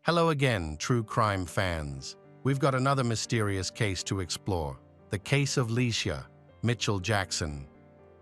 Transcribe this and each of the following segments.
Hello again, true crime fans. We've got another mysterious case to explore. The case of Lesia, Mitchell Jackson.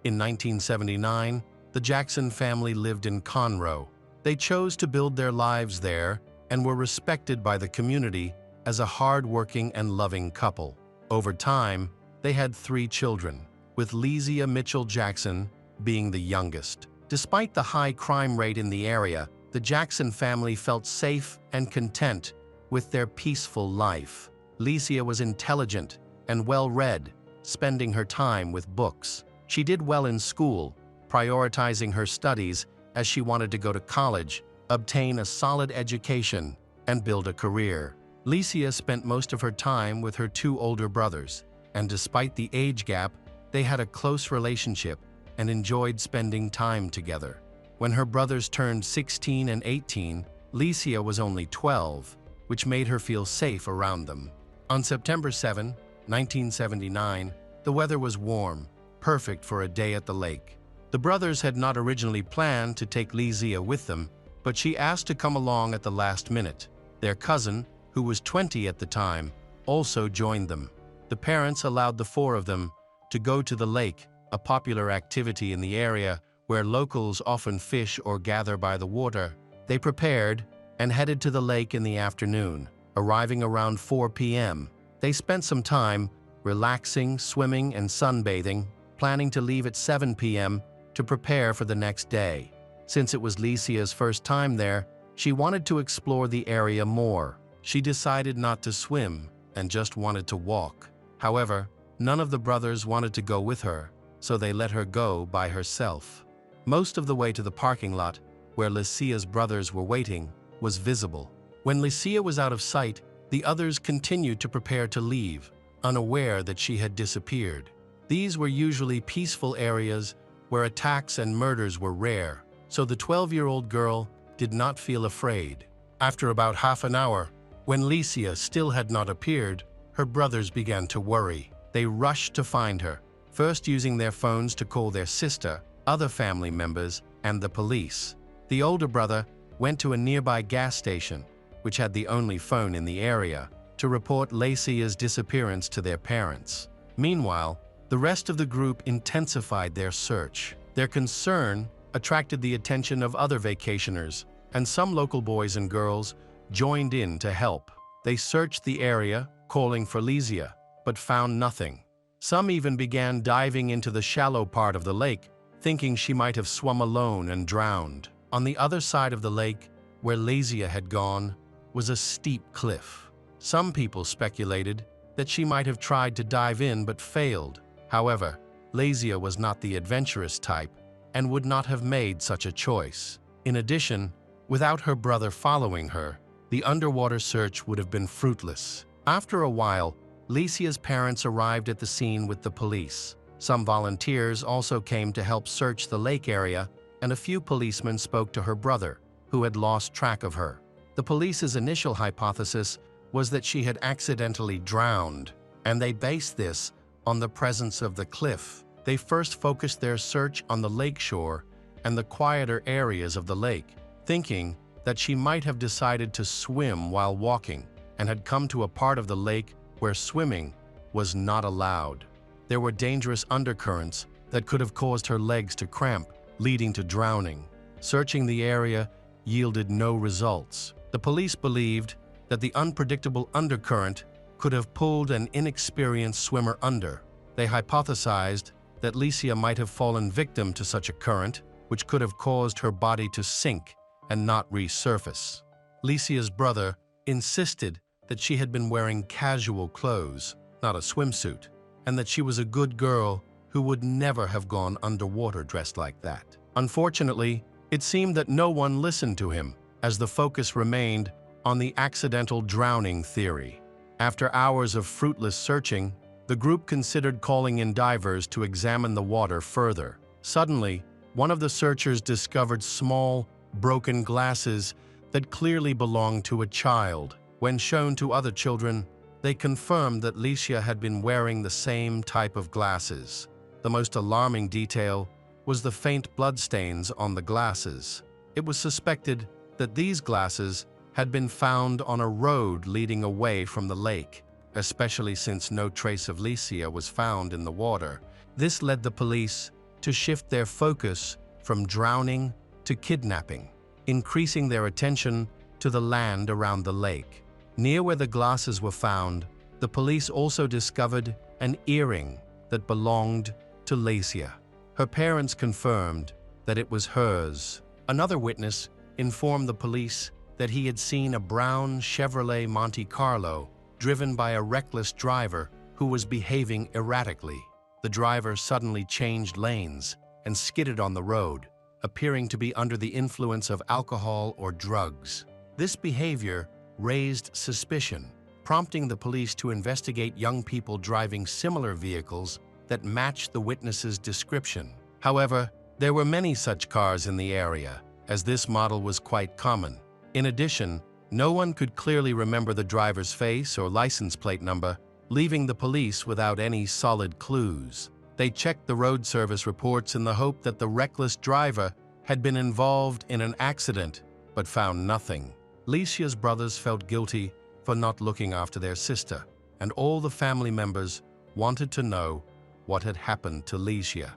In 1979, the Jackson family lived in Conroe. They chose to build their lives there and were respected by the community as a hard-working and loving couple. Over time, they had 3 children, with Lesia Mitchell Jackson being the youngest. Despite the high crime rate in the area, the Jackson family felt safe and content with their peaceful life. Lesia was intelligent and well-read, spending her time with books. She did well in school, prioritizing her studies as she wanted to go to college, obtain a solid education, and build a career. Lesia spent most of her time with her 2 older brothers, and despite the age gap, they had a close relationship and enjoyed spending time together. When her brothers turned 16 and 18, Lesia was only 12, which made her feel safe around them. On September 7, 1979, the weather was warm, perfect for a day at the lake. The brothers had not originally planned to take Lesia with them, but she asked to come along at the last minute. Their cousin, who was 20 at the time, also joined them. The parents allowed the 4 of them to go to the lake, a popular activity in the area where locals often fish or gather by the water. They prepared and headed to the lake in the afternoon, arriving around 4 p.m. They spent some time relaxing, swimming, and sunbathing, planning to leave at 7 p.m. to prepare for the next day. Since it was Lesia's first time there, she wanted to explore the area more. She decided not to swim and just wanted to walk. However, none of the brothers wanted to go with her, so they let her go by herself. Most of the way to the parking lot, where Lesia's brothers were waiting, was visible. When Lesia was out of sight, the others continued to prepare to leave, unaware that she had disappeared. These were usually peaceful areas where attacks and murders were rare, so the 12-year-old girl did not feel afraid. After about half an hour, when Lesia still had not appeared, her brothers began to worry. They rushed to find her, first using their phones to call their sister, other family members, and the police. The older brother went to a nearby gas station, which had the only phone in the area, to report Lesia's disappearance to their parents. Meanwhile, the rest of the group intensified their search. Their concern attracted the attention of other vacationers, and some local boys and girls joined in to help. They searched the area, calling for Lesia, but found nothing. Some even began diving into the shallow part of the lake, thinking she might have swum alone and drowned. On the other side of the lake, where Lesia had gone, was a steep cliff. Some people speculated that she might have tried to dive in but failed. However, Lesia was not the adventurous type and would not have made such a choice. In addition, without her brother following her, the underwater search would have been fruitless. After a while, Lesia's parents arrived at the scene with the police. Some volunteers also came to help search the lake area, and a few policemen spoke to her brother, who had lost track of her. The police's initial hypothesis was that she had accidentally drowned, and they based this on the presence of the cliff. They first focused their search on the lakeshore and the quieter areas of the lake, thinking that she might have decided to swim while walking and had come to a part of the lake where swimming was not allowed. There were dangerous undercurrents that could have caused her legs to cramp, leading to drowning. Searching the area yielded no results. The police believed that the unpredictable undercurrent could have pulled an inexperienced swimmer under. They hypothesized that Lesia might have fallen victim to such a current, which could have caused her body to sink and not resurface. Lesia's brother insisted that she had been wearing casual clothes, not a swimsuit, and that she was a good girl who would never have gone underwater dressed like that. Unfortunately, it seemed that no one listened to him, as the focus remained on the accidental drowning theory. After hours of fruitless searching, the group considered calling in divers to examine the water further. Suddenly, one of the searchers discovered small, broken glasses that clearly belonged to a child. When shown to other children, they confirmed that Lesia had been wearing the same type of glasses. The most alarming detail was the faint bloodstains on the glasses. It was suspected that these glasses had been found on a road leading away from the lake, especially since no trace of Lesia was found in the water. This led the police to shift their focus from drowning to kidnapping, increasing their attention to the land around the lake. Near where the glasses were found, the police also discovered an earring that belonged to Lesia. Her parents confirmed that it was hers. Another witness informed the police that he had seen a brown Chevrolet Monte Carlo driven by a reckless driver who was behaving erratically. The driver suddenly changed lanes and skidded on the road, appearing to be under the influence of alcohol or drugs. This behavior raised suspicion, prompting the police to investigate young people driving similar vehicles that matched the witness's description. However, there were many such cars in the area, as this model was quite common. In addition, no one could clearly remember the driver's face or license plate number, leaving the police without any solid clues. They checked the road service reports in the hope that the reckless driver had been involved in an accident, but found nothing. Lesia's brothers felt guilty for not looking after their sister, and all the family members wanted to know what had happened to Lesia.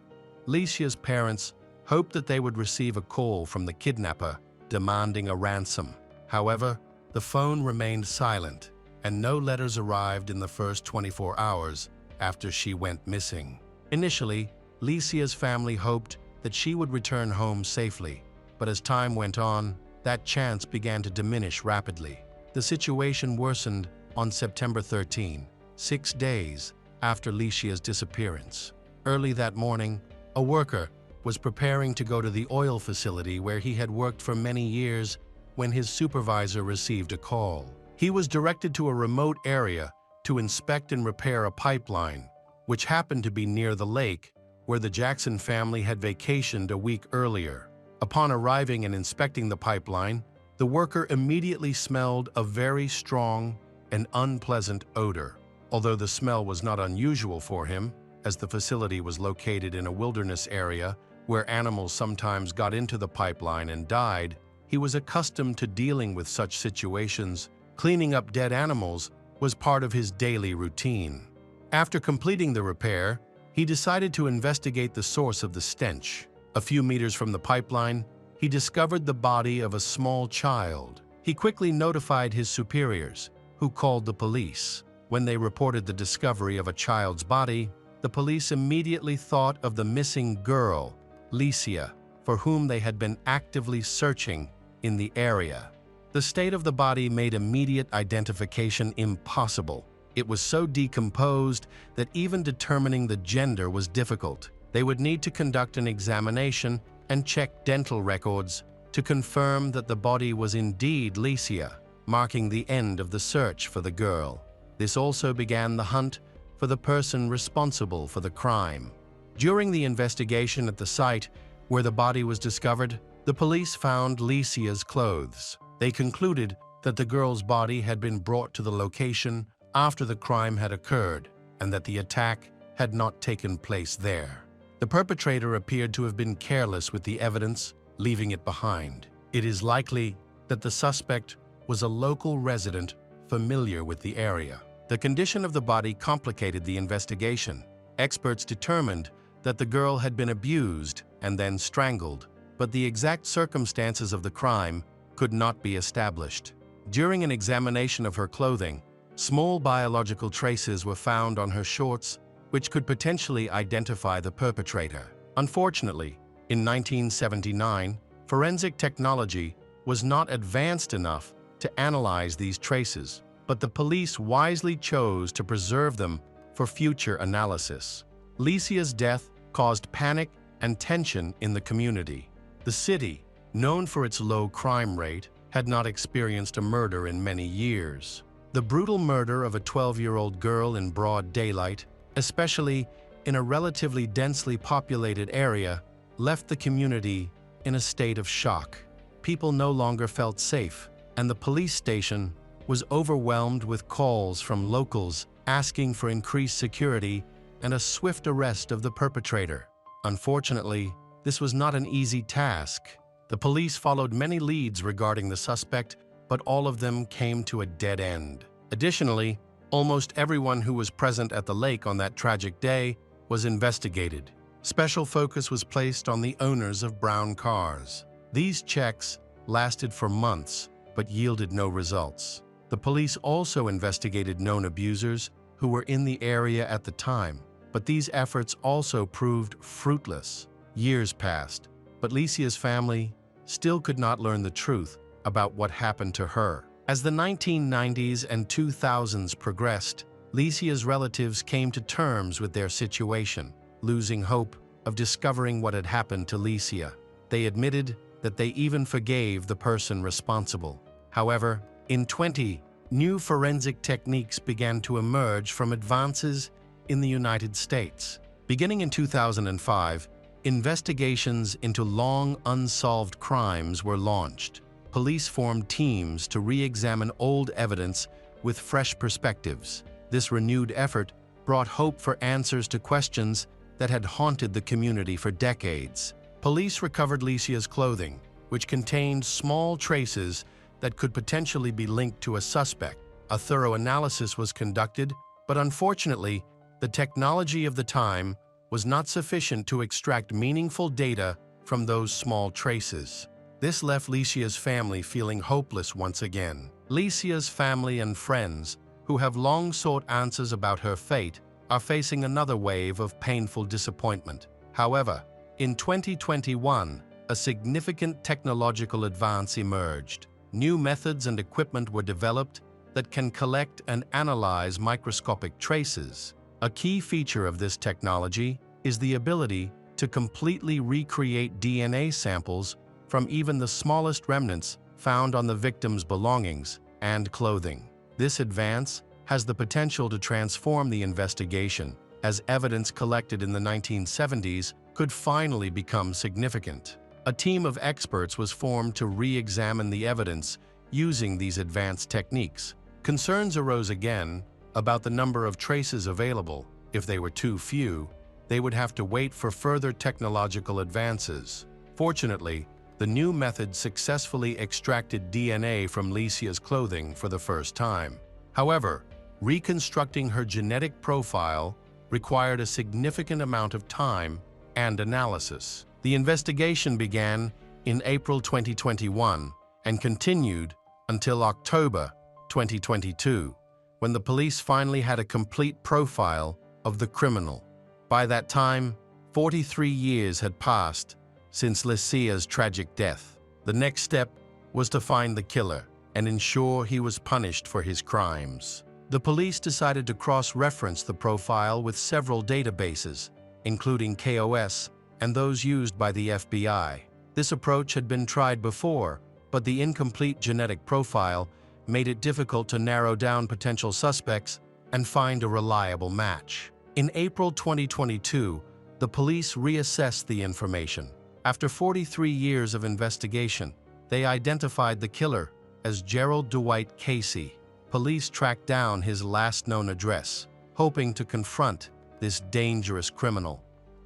Lesia's parents hoped that they would receive a call from the kidnapper demanding a ransom. However, the phone remained silent, and no letters arrived in the first 24 hours after she went missing. Initially, Lesia's family hoped that she would return home safely, but as time went on, that chance began to diminish rapidly. The situation worsened on September 13, 6 days after Lesia's disappearance. Early that morning, a worker was preparing to go to the oil facility where he had worked for many years when his supervisor received a call. He was directed to a remote area to inspect and repair a pipeline, which happened to be near the lake where the Jackson family had vacationed a week earlier. Upon arriving and inspecting the pipeline, the worker immediately smelled a very strong and unpleasant odor. Although the smell was not unusual for him, as the facility was located in a wilderness area where animals sometimes got into the pipeline and died, he was accustomed to dealing with such situations. Cleaning up dead animals was part of his daily routine. After completing the repair, he decided to investigate the source of the stench. A few meters from the pipeline, he discovered the body of a small child. He quickly notified his superiors, who called the police. When they reported the discovery of a child's body, the police immediately thought of the missing girl, Lesia, for whom they had been actively searching in the area. The state of the body made immediate identification impossible. It was so decomposed that even determining the gender was difficult. They would need to conduct an examination and check dental records to confirm that the body was indeed Lesia, marking the end of the search for the girl. This also began the hunt for the person responsible for the crime. During the investigation at the site where the body was discovered, the police found Lesia's clothes. They concluded that the girl's body had been brought to the location after the crime had occurred and that the attack had not taken place there. The perpetrator appeared to have been careless with the evidence, leaving it behind. It is likely that the suspect was a local resident familiar with the area. The condition of the body complicated the investigation. Experts determined that the girl had been abused and then strangled, but the exact circumstances of the crime could not be established. During an examination of her clothing, small biological traces were found on her shorts, which could potentially identify the perpetrator. Unfortunately, in 1979, forensic technology was not advanced enough to analyze these traces, but the police wisely chose to preserve them for future analysis. Lesia's death caused panic and tension in the community. The city, known for its low crime rate, had not experienced a murder in many years. The brutal murder of a 12-year-old girl in broad daylight, especially in a relatively densely populated area, left the community in a state of shock. People no longer felt safe, and the police station was overwhelmed with calls from locals asking for increased security and a swift arrest of the perpetrator. Unfortunately, this was not an easy task. The police followed many leads regarding the suspect, but all of them came to a dead end. Additionally, almost everyone who was present at the lake on that tragic day was investigated. Special focus was placed on the owners of brown cars. These checks lasted for months, but yielded no results. The police also investigated known abusers who were in the area at the time, but these efforts also proved fruitless. Years passed, but Lesia's family still could not learn the truth about what happened to her. As the 1990s and 2000s progressed, Lesia's relatives came to terms with their situation, losing hope of discovering what had happened to Lesia. They admitted that they even forgave the person responsible. However, in 2020, new forensic techniques began to emerge from advances in the United States. Beginning in 2005, investigations into long unsolved crimes were launched. Police formed teams to re-examine old evidence with fresh perspectives. This renewed effort brought hope for answers to questions that had haunted the community for decades. Police recovered Lesia's clothing, which contained small traces that could potentially be linked to a suspect. A thorough analysis was conducted, but unfortunately, the technology of the time was not sufficient to extract meaningful data from those small traces. This left Lesia's family feeling hopeless once again. Lesia's family and friends, who have long sought answers about her fate, are facing another wave of painful disappointment. However, in 2021, a significant technological advance emerged. New methods and equipment were developed that can collect and analyze microscopic traces. A key feature of this technology is the ability to completely recreate DNA samples from even the smallest remnants found on the victim's belongings and clothing. This advance has the potential to transform the investigation, as evidence collected in the 1970s could finally become significant. A team of experts was formed to re-examine the evidence using these advanced techniques. Concerns arose again about the number of traces available. If they were too few, they would have to wait for further technological advances. Fortunately, the new method successfully extracted DNA from Lesia's clothing for the first time. However, reconstructing her genetic profile required a significant amount of time and analysis. The investigation began in April 2021 and continued until October 2022, when the police finally had a complete profile of the criminal. By that time, 43 years had passed since Lesia's tragic death. The next step was to find the killer and ensure he was punished for his crimes. The police decided to cross-reference the profile with several databases, including KOS and those used by the FBI. This approach had been tried before, but the incomplete genetic profile made it difficult to narrow down potential suspects and find a reliable match. In April 2022, the police reassessed the information. After 43 years of investigation, they identified the killer as Gerald Dwight Casey. Police tracked down his last known address, hoping to confront this dangerous criminal.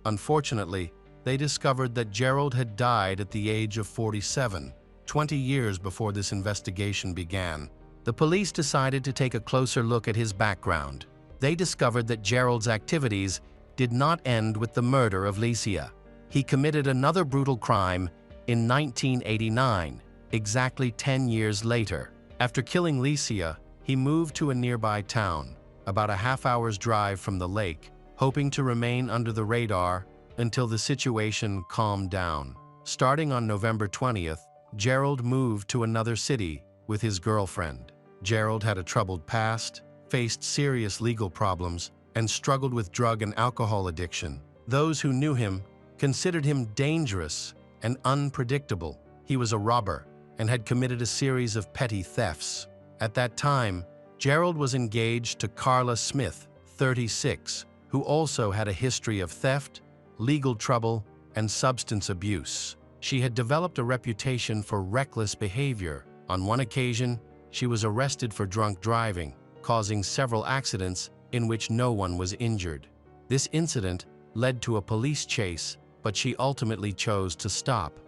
Unfortunately, they discovered that Gerald had died at the age of 47, 20 years before this investigation began. The police decided to take a closer look at his background. They discovered that Gerald's activities did not end with the murder of Lesia. He committed another brutal crime in 1989, exactly 10 years later. After killing Lesia, he moved to a nearby town, about a half-hour's drive from the lake, hoping to remain under the radar until the situation calmed down. Starting on November 20th, Gerald moved to another city with his girlfriend. Gerald had a troubled past, faced serious legal problems, and struggled with drug and alcohol addiction. Those who knew him considered him dangerous and unpredictable. He was a robber and had committed a series of petty thefts. At that time, Gerald was engaged to Carla Smith, 36, who also had a history of theft, legal trouble, and substance abuse. She had developed a reputation for reckless behavior. On one occasion, she was arrested for drunk driving, causing several accidents in which no one was injured. This incident led to a police chase, but she ultimately chose to stop.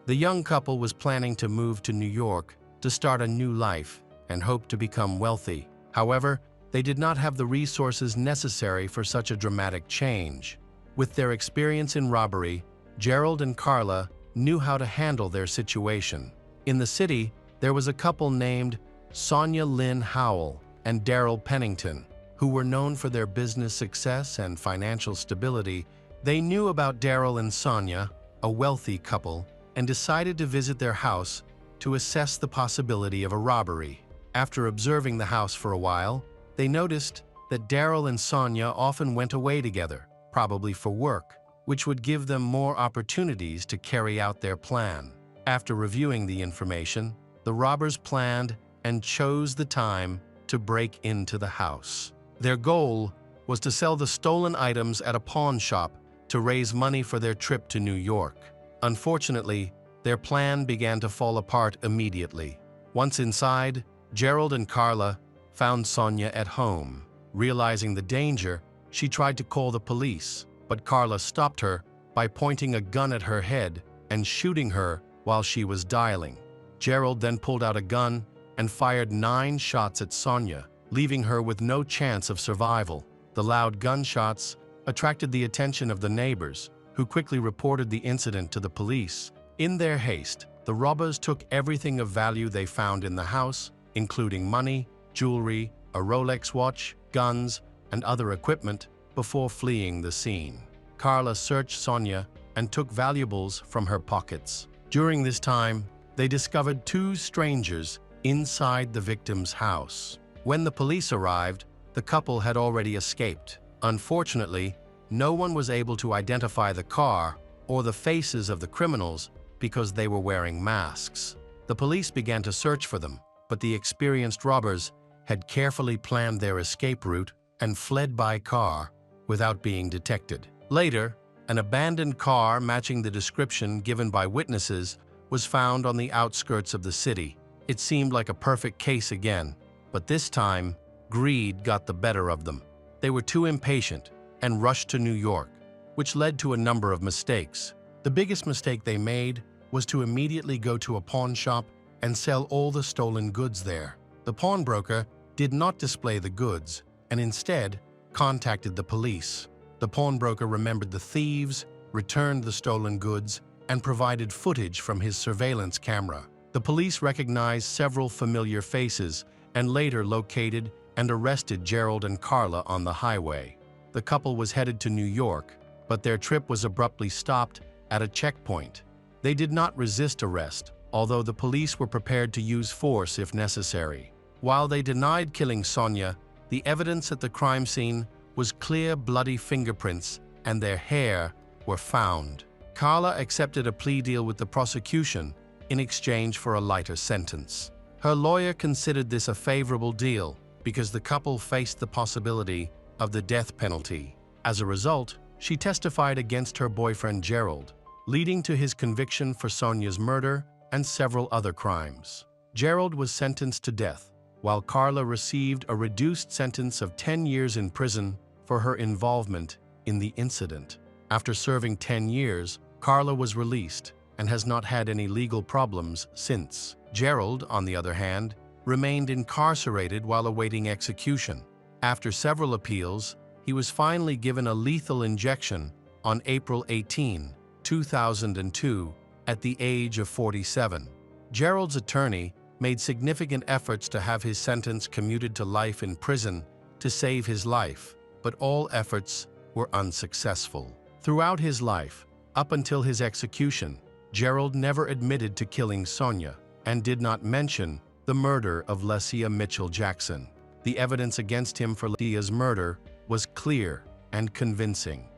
The young couple was planning to move to New York to start a new life and hoped to become wealthy. However, they did not have the resources necessary for such a dramatic change. With their experience in robbery, Gerald and Carla knew how to handle their situation. In the city, there was a couple named Sonia Lynn Howell and Daryl Pennington, who were known for their business success and financial stability. They knew about Daryl and Sonia, a wealthy couple, and decided to visit their house to assess the possibility of a robbery. After observing the house for a while, they noticed that Daryl and Sonia often went away together, probably for work, which would give them more opportunities to carry out their plan. After reviewing the information, the robbers planned and chose the time to break into the house. Their goal was to sell the stolen items at a pawn shop to raise money for their trip to New York. Unfortunately, their plan began to fall apart immediately. Once inside, Gerald and Carla found Sonia at home. Realizing the danger, she tried to call the police, but Carla stopped her by pointing a gun at her head and shooting her while she was dialing. Gerald then pulled out a gun and fired 9 shots at Sonia, leaving her with no chance of survival. The loud gunshots attracted the attention of the neighbors, who quickly reported the incident to the police. In their haste, the robbers took everything of value they found in the house, including money, jewelry, a Rolex watch, guns, and other equipment, before fleeing the scene. Carla searched Sonia and took valuables from her pockets. During this time, they discovered 2 strangers inside the victim's house. When the police arrived, the couple had already escaped. Unfortunately, no one was able to identify the car or the faces of the criminals because they were wearing masks. The police began to search for them, but the experienced robbers had carefully planned their escape route and fled by car without being detected. Later, an abandoned car matching the description given by witnesses was found on the outskirts of the city. It seemed like a perfect case again, but this time, greed got the better of them. They were too impatient and rushed to New York, which led to a number of mistakes. The biggest mistake they made was to immediately go to a pawn shop and sell all the stolen goods there. The pawnbroker did not display the goods and instead contacted the police. The pawnbroker remembered the thieves, returned the stolen goods, and provided footage from his surveillance camera. The police recognized several familiar faces and later located and arrested Gerald and Carla on the highway. The couple was headed to New York, but their trip was abruptly stopped at a checkpoint. They did not resist arrest, although the police were prepared to use force if necessary. While they denied killing Sonia, the evidence at the crime scene was clear bloody fingerprints and their hair were found. Carla accepted a plea deal with the prosecution in exchange for a lighter sentence. Her lawyer considered this a favorable deal because the couple faced the possibility of the death penalty. As a result, she testified against her boyfriend Gerald, leading to his conviction for Sonia's murder and several other crimes. Gerald was sentenced to death, while Carla received a reduced sentence of 10 years in prison for her involvement in the incident. After serving 10 years, Carla was released and has not had any legal problems since. Gerald, on the other hand, remained incarcerated while awaiting execution. After several appeals, he was finally given a lethal injection on April 18, 2002, at the age of 47. Gerald's attorney made significant efforts to have his sentence commuted to life in prison to save his life, but all efforts were unsuccessful. Throughout his life, up until his execution, Gerald never admitted to killing Sonia and did not mention the murder of Lesia Mitchell Jackson. The evidence against him for Lesia's murder was clear and convincing.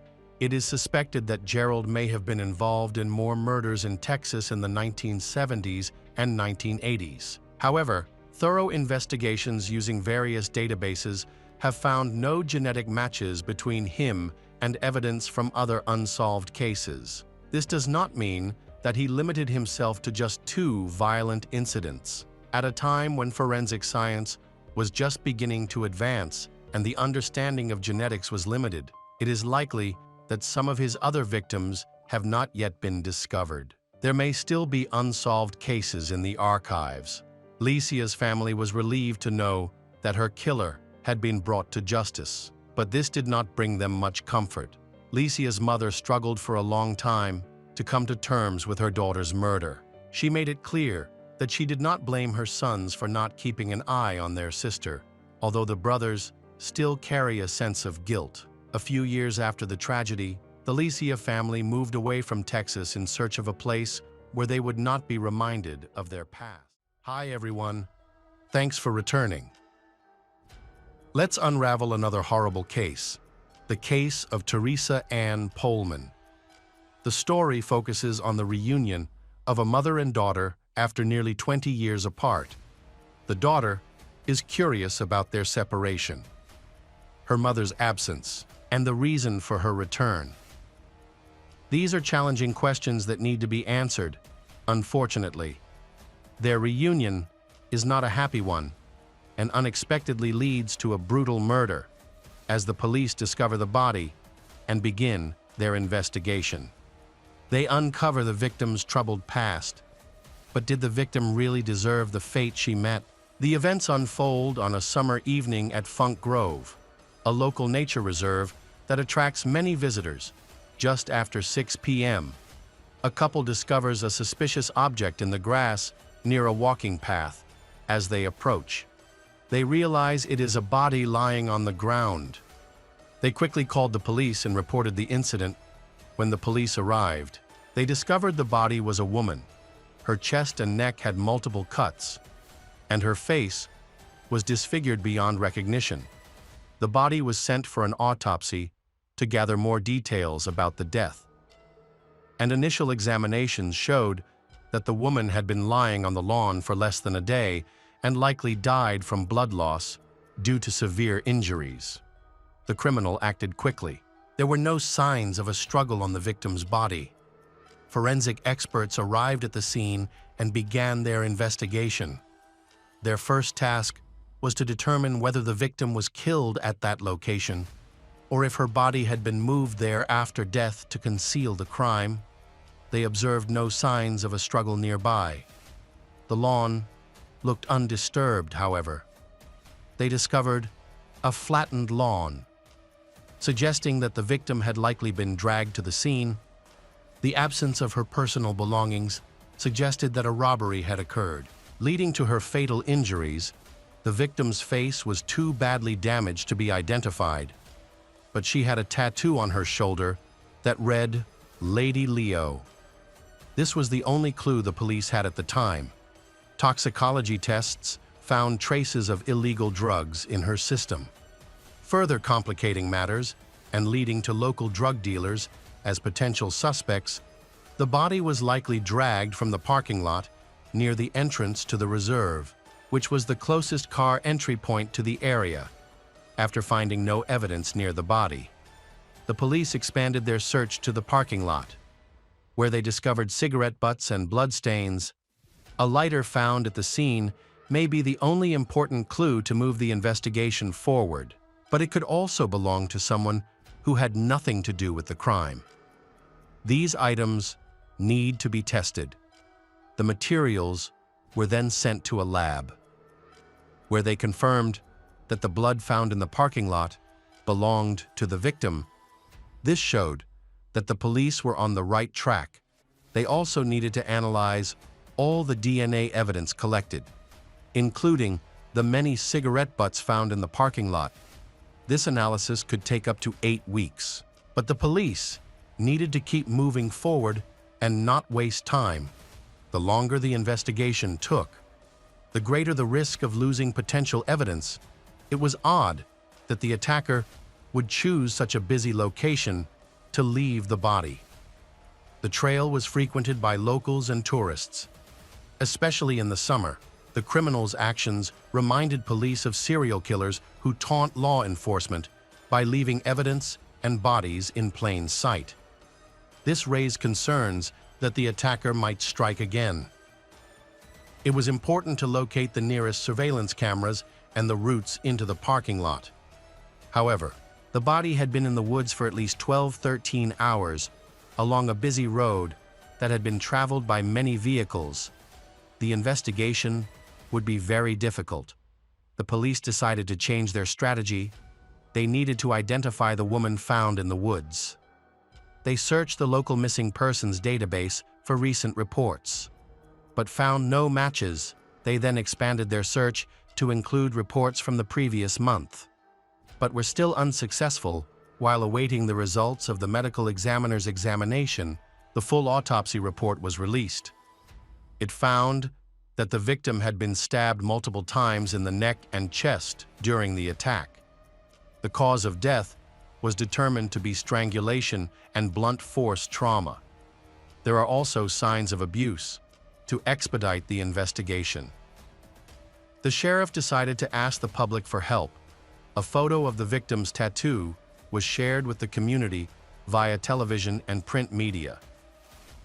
It is suspected that Gerald may have been involved in more murders in Texas in the 1970s and 1980s. However, thorough investigations using various databases have found no genetic matches between him and evidence from other unsolved cases. This does not mean that he limited himself to just 2 violent incidents. At a time when forensic science was just beginning to advance and the understanding of genetics was limited, it is likely that some of his other victims have not yet been discovered. There may still be unsolved cases in the archives. Lesia's family was relieved to know that her killer had been brought to justice, but this did not bring them much comfort. Lesia's mother struggled for a long time to come to terms with her daughter's murder. She made it clear that she did not blame her sons for not keeping an eye on their sister, although the brothers still carry a sense of guilt. A few years after the tragedy, the Lesia family moved away from Texas in search of a place where they would not be reminded of their past. Hi everyone, thanks for returning. Let's unravel another horrible case, the case of Teresa Ann Pohlman. The story focuses on the reunion of a mother and daughter after nearly 20 years apart. The daughter is curious about their separation, her mother's absence, and the reason for her return. These are challenging questions that need to be answered. Unfortunately, their reunion is not a happy one and unexpectedly leads to a brutal murder as the police discover the body and begin their investigation. They uncover the victim's troubled past, but did the victim really deserve the fate she met? The events unfold on a summer evening at Funk Grove, a local nature reserve that attracts many visitors. Just after 6 p.m., a couple discovers a suspicious object in the grass near a walking path. As they approach, they realize it is a body lying on the ground. They quickly called the police and reported the incident. When the police arrived, they discovered the body was a woman. Her chest and neck had multiple cuts, and her face was disfigured beyond recognition. The body was sent for an autopsy to gather more details about the death. And initial examinations showed that the woman had been lying on the lawn for less than a day and likely died from blood loss due to severe injuries. The criminal acted quickly. There were no signs of a struggle on the victim's body. Forensic experts arrived at the scene and began their investigation. Their first task was to determine whether the victim was killed at that location or if her body had been moved there after death to conceal the crime. They observed no signs of a struggle nearby. The lawn looked undisturbed, however. They discovered a flattened lawn, suggesting that the victim had likely been dragged to the scene. The absence of her personal belongings suggested that a robbery had occurred. Leading to her fatal injuries, the victim's face was too badly damaged to be identified, but she had a tattoo on her shoulder that read, "Lady Leo." This was the only clue the police had at the time. Toxicology tests found traces of illegal drugs in her system, further complicating matters and leading to local drug dealers as potential suspects. The body was likely dragged from the parking lot near the entrance to the reserve, which was the closest car entry point to the area. After finding no evidence near the body, the police expanded their search to the parking lot, where they discovered cigarette butts and bloodstains. A lighter found at the scene may be the only important clue to move the investigation forward, but it could also belong to someone who had nothing to do with the crime. These items need to be tested. The materials were then sent to a lab, where they confirmed that the blood found in the parking lot belonged to the victim. This showed that the police were on the right track. They also needed to analyze all the DNA evidence collected, including the many cigarette butts found in the parking lot. This analysis could take up to 8 weeks, but the police needed to keep moving forward and not waste time. The longer the investigation took, the greater the risk of losing potential evidence. It was odd that the attacker would choose such a busy location to leave the body. The trail was frequented by locals and tourists. Especially in the summer, the criminal's actions reminded police of serial killers who taunt law enforcement by leaving evidence and bodies in plain sight. This raised concerns that the attacker might strike again. It was important to locate the nearest surveillance cameras and the routes into the parking lot. However, the body had been in the woods for at least 13 hours along a busy road that had been traveled by many vehicles. The investigation would be very difficult. The police decided to change their strategy. They needed to identify the woman found in the woods. They searched the local missing persons database for recent reports, but found no matches. They then expanded their search to include reports from the previous month, but were still unsuccessful. While awaiting the results of the medical examiner's examination, the full autopsy report was released. It found that the victim had been stabbed multiple times in the neck and chest during the attack. The cause of death was determined to be strangulation and blunt force trauma. There are also signs of abuse. To expedite the investigation, the sheriff decided to ask the public for help. A photo of the victim's tattoo was shared with the community via television and print media.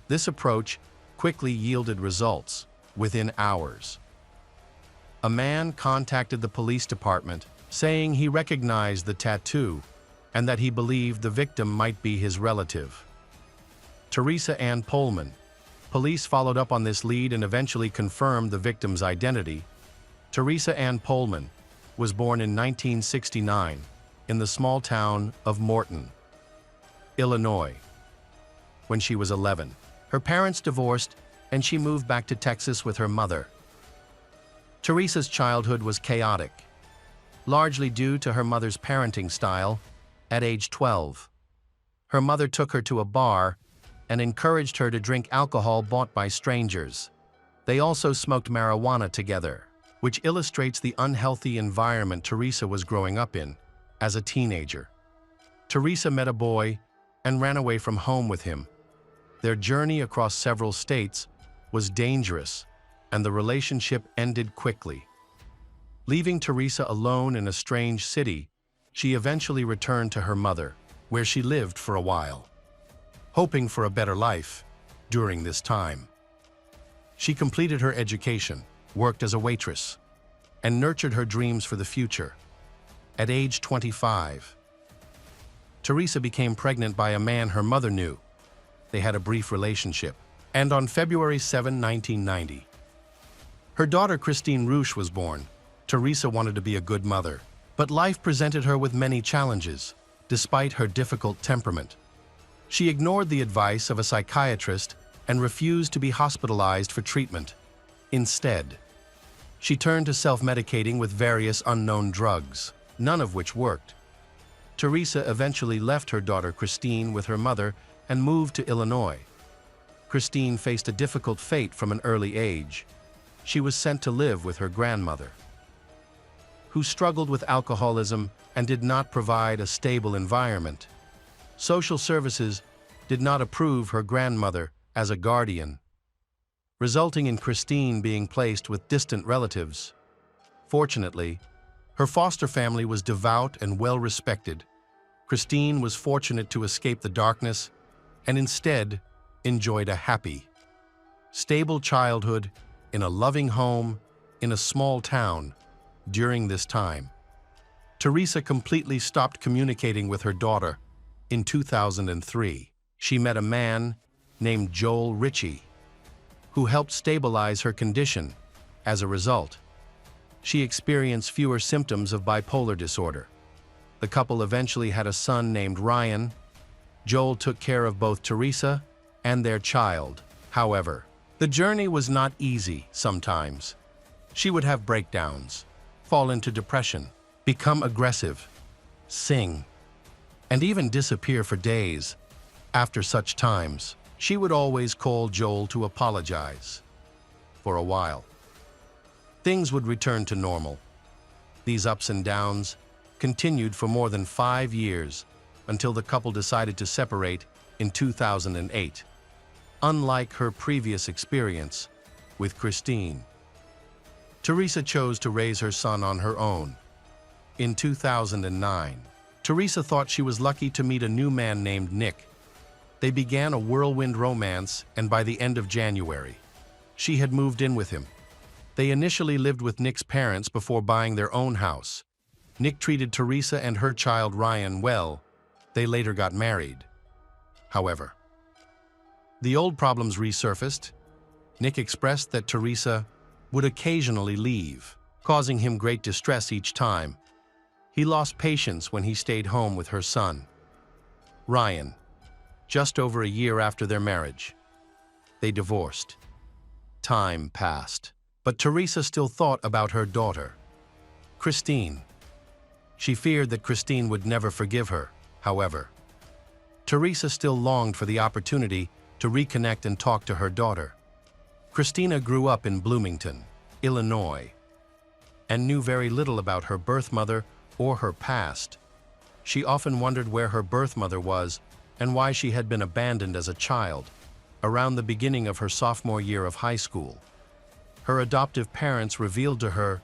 This approach quickly yielded results within hours. A man contacted the police department saying he recognized the tattoo and that he believed the victim might be his relative. Teresa Ann Pohlman. Police followed up on this lead and eventually confirmed the victim's identity. Teresa Ann Pohlman was born in 1969 in the small town of Morton, Illinois. When she was 11, her parents divorced and she moved back to Texas with her mother. Teresa's childhood was chaotic, largely due to her mother's parenting style. At age 12, her mother took her to a bar and encouraged her to drink alcohol bought by strangers. They also smoked marijuana together, which illustrates the unhealthy environment Teresa was growing up in as a teenager. Teresa met a boy and ran away from home with him. Their journey across several states was dangerous, and the relationship ended quickly. Leaving Teresa alone in a strange city, she eventually returned to her mother, where she lived for a while, hoping for a better life. During this time, she completed her education, worked as a waitress, and nurtured her dreams for the future. At age 25, Teresa became pregnant by a man her mother knew. They had a brief relationship, and on February 7, 1990, her daughter Christine Rusch was born. Teresa wanted to be a good mother, but life presented her with many challenges. Despite her difficult temperament, she ignored the advice of a psychiatrist and refused to be hospitalized for treatment. Instead, she turned to self-medicating with various unknown drugs, none of which worked. Teresa eventually left her daughter Christine with her mother and moved to Illinois. Christine faced a difficult fate from an early age. She was sent to live with her grandmother, who struggled with alcoholism and did not provide a stable environment. Social services did not approve her grandmother as a guardian, resulting in Christine being placed with distant relatives. Fortunately, her foster family was devout and well-respected. Christine was fortunate to escape the darkness and instead enjoyed a happy, stable childhood in a loving home in a small town. During this time, Teresa completely stopped communicating with her daughter. In 2003, she met a man named Joel Ritchie, who helped stabilize her condition. As a result, she experienced fewer symptoms of bipolar disorder. The couple eventually had a son named Ryan. Joel took care of both Teresa and their child. However, the journey was not easy. Sometimes she would have breakdowns, fall into depression, become aggressive, sing, and even disappear for days. After such times, she would always call Joel to apologize. For a while, things would return to normal. These ups and downs continued for more than 5 years until the couple decided to separate in 2008. Unlike her previous experience with Christine, Teresa chose to raise her son on her own. In 2009, Teresa thought she was lucky to meet a new man named Nick. They began a whirlwind romance, and by the end of January, she had moved in with him. They initially lived with Nick's parents before buying their own house. Nick treated Teresa and her child Ryan well. They later got married. However, the old problems resurfaced. Nick expressed that Teresa would occasionally leave, causing him great distress each time. He lost patience when he stayed home with her son, Ryan, just over a year after their marriage. They divorced. Time passed, but Teresa still thought about her daughter, Christine. She feared that Christine would never forgive her, however. Teresa still longed for the opportunity to reconnect and talk to her daughter. Christina grew up in Bloomington, Illinois, and knew very little about her birth mother or her past. She often wondered where her birth mother was and why she had been abandoned as a child, around the beginning of her sophomore year of high school. Her adoptive parents revealed to her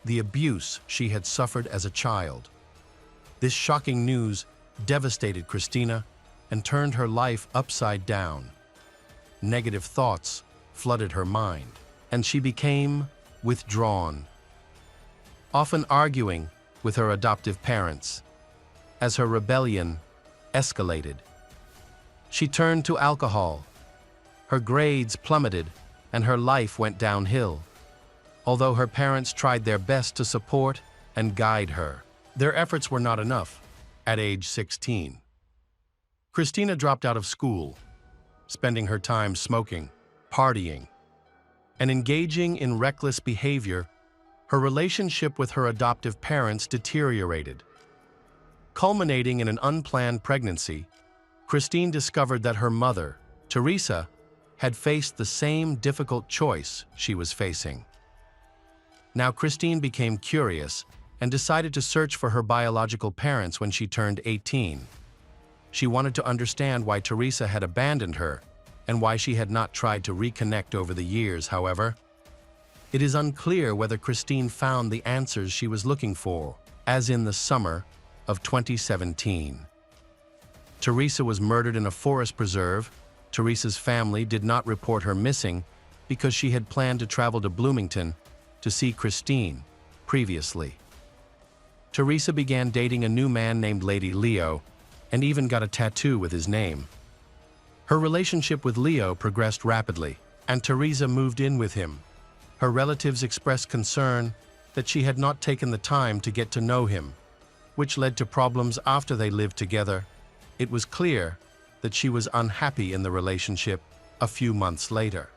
the abuse she had suffered as a child. This shocking news devastated Christina and turned her life upside down. Negative thoughts flooded her mind, and she became withdrawn, often arguing with her adoptive parents. As her rebellion escalated, she turned to alcohol. Her grades plummeted, and her life went downhill. Although her parents tried their best to support and guide her, their efforts were not enough. At age 16, Christina dropped out of school, spending her time smoking, partying, and engaging in reckless behavior. Her relationship with her adoptive parents deteriorated. Culminating in an unplanned pregnancy, Christine discovered that her mother, Teresa, had faced the same difficult choice she was facing. Now Christine became curious and decided to search for her biological parents when she turned 18. She wanted to understand why Teresa had abandoned her and why she had not tried to reconnect over the years, however. It is unclear whether Christine found the answers she was looking for, as in the summer of 2017. Teresa was murdered in a forest preserve. Teresa's family did not report her missing because she had planned to travel to Bloomington to see Christine previously. Teresa began dating a new man named Lady Leo and even got a tattoo with his name. Her relationship with Leo progressed rapidly, and Teresa moved in with him. Her relatives expressed concern that she had not taken the time to get to know him, which led to problems after they lived together. It was clear that she was unhappy in the relationship a few months later.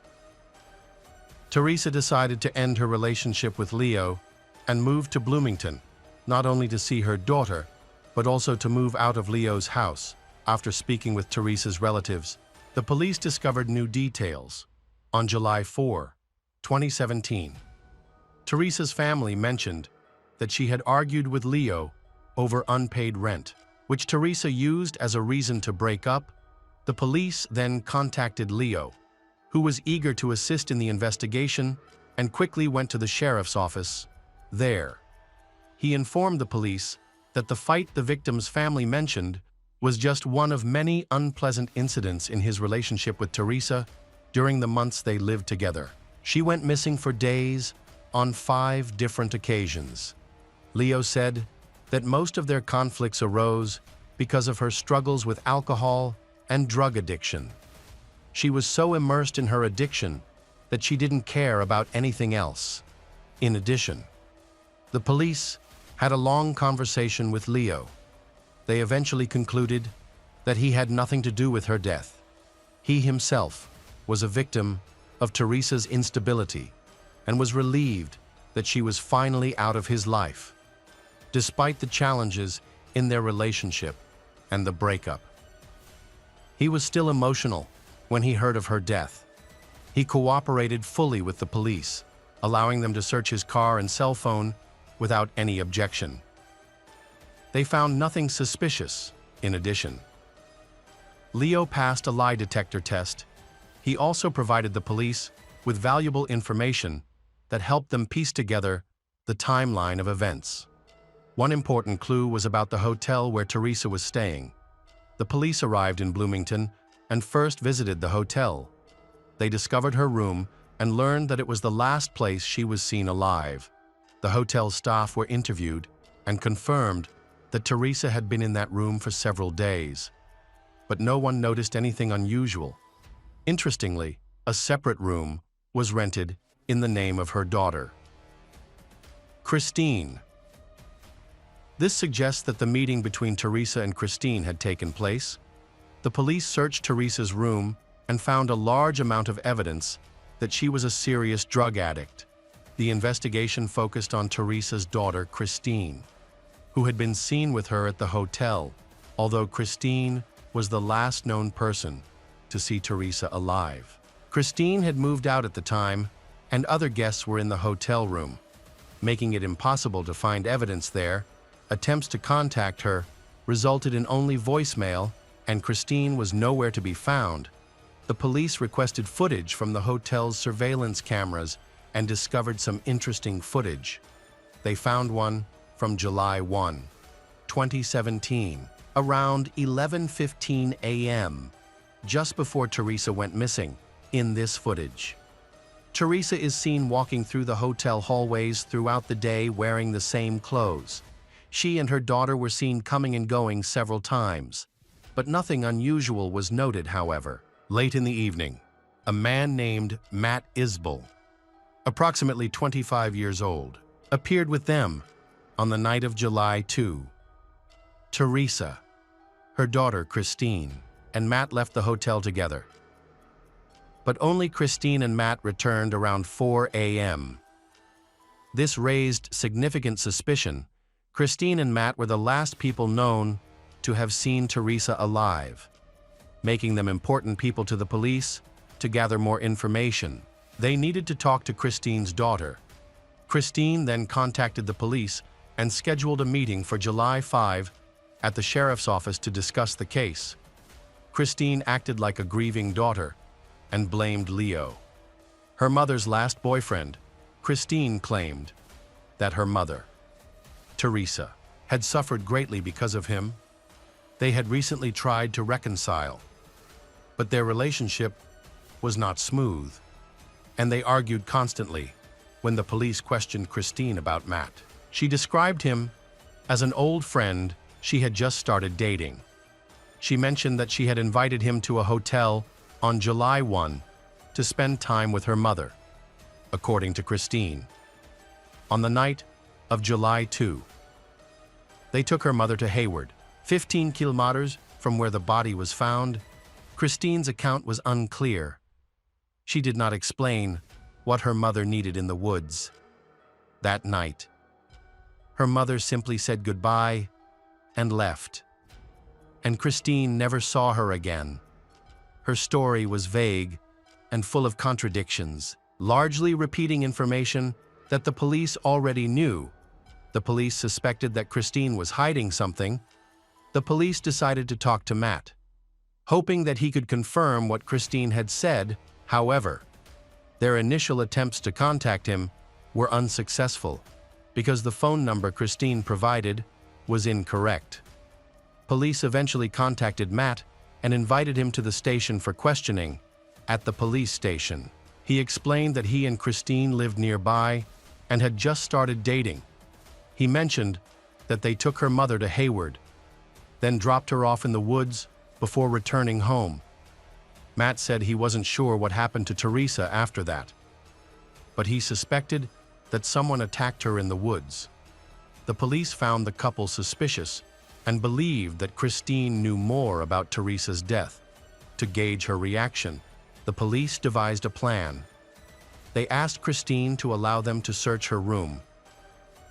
Teresa decided to end her relationship with Leo and moved to Bloomington, not only to see her daughter, but also to move out of Leo's house. After speaking with Teresa's relatives, the police discovered new details. On July 4, 2017, Teresa's family mentioned that she had argued with Leo over unpaid rent, which Teresa used as a reason to break up. The police then contacted Leo, who was eager to assist in the investigation, and quickly went to the sheriff's office. There, he informed the police that the fight the victim's family mentioned was just one of many unpleasant incidents in his relationship with Teresa during the months they lived together. She went missing for days on 5 different occasions. Leo said that most of their conflicts arose because of her struggles with alcohol and drug addiction. She was so immersed in her addiction that she didn't care about anything else. In addition, the police had a long conversation with Leo. They eventually concluded that he had nothing to do with her death. He himself was a victim of Teresa's instability and was relieved that she was finally out of his life. Despite the challenges in their relationship and the breakup, he was still emotional when he heard of her death. He cooperated fully with the police, allowing them to search his car and cell phone without any objection. They found nothing suspicious. In addition, Leo passed a lie detector test. He also provided the police with valuable information that helped them piece together the timeline of events. One important clue was about the hotel where Teresa was staying. The police arrived in Bloomington and first visited the hotel. They discovered her room and learned that it was the last place she was seen alive. The hotel staff were interviewed and confirmed that Teresa had been in that room for several days, but no one noticed anything unusual. Interestingly, a separate room was rented in the name of her daughter, Christine. This suggests that the meeting between Teresa and Christine had taken place. The police searched Teresa's room and found a large amount of evidence that she was a serious drug addict. The investigation focused on Teresa's daughter, Christine, who had been seen with her at the hotel, although Christine was the last known person to see Teresa alive. Christine had moved out at the time, and other guests were in the hotel room, making it impossible to find evidence there. Attempts to contact her resulted in only voicemail, and Christine was nowhere to be found. The police requested footage from the hotel's surveillance cameras and discovered some interesting footage. They found one from July 1, 2017, around 11:15 a.m., just before Teresa went missing. In this footage, Teresa is seen walking through the hotel hallways throughout the day wearing the same clothes. She and her daughter were seen coming and going several times, but nothing unusual was noted, however. Late in the evening, a man named Matt Isbell, approximately 25 years old, appeared with them on the night of July 2. Teresa, her daughter Christine, and Matt left the hotel together. But only Christine and Matt returned around 4 a.m. This raised significant suspicion. Christine and Matt were the last people known to have seen Teresa alive, making them important people to the police to gather more information. They needed to talk to Christine's daughter. Christine then contacted the police and scheduled a meeting for July 5 at the sheriff's office to discuss the case. Christine acted like a grieving daughter and blamed Leo, her mother's last boyfriend. Christine claimed that her mother, Teresa, had suffered greatly because of him. They had recently tried to reconcile, but their relationship was not smooth, and they argued constantly. When the police questioned Christine about Matt, she described him as an old friend she had just started dating. She mentioned that she had invited him to a hotel on July 1 to spend time with her mother. According to Christine, on the night of July 2, they took her mother to Hayward, 15 kilometers from where the body was found. Christine's account was unclear. She did not explain what her mother needed in the woods. That night, her mother simply said goodbye and left, and Christine never saw her again. Her story was vague and full of contradictions, largely repeating information that the police already knew. The police suspected that Christine was hiding something. The police decided to talk to Matt, hoping that he could confirm what Christine had said. However, their initial attempts to contact him were unsuccessful because the phone number Christine provided was incorrect. Police eventually contacted Matt and invited him to the station for questioning. At the police station, he explained that he and Christine lived nearby and had just started dating. He mentioned that they took her mother to Hayward, then dropped her off in the woods before returning home. Matt said he wasn't sure what happened to Teresa after that, but he suspected that someone attacked her in the woods. The police found the couple suspicious and believed that Christine knew more about Teresa's death. To gauge her reaction, the police devised a plan. They asked Christine to allow them to search her room.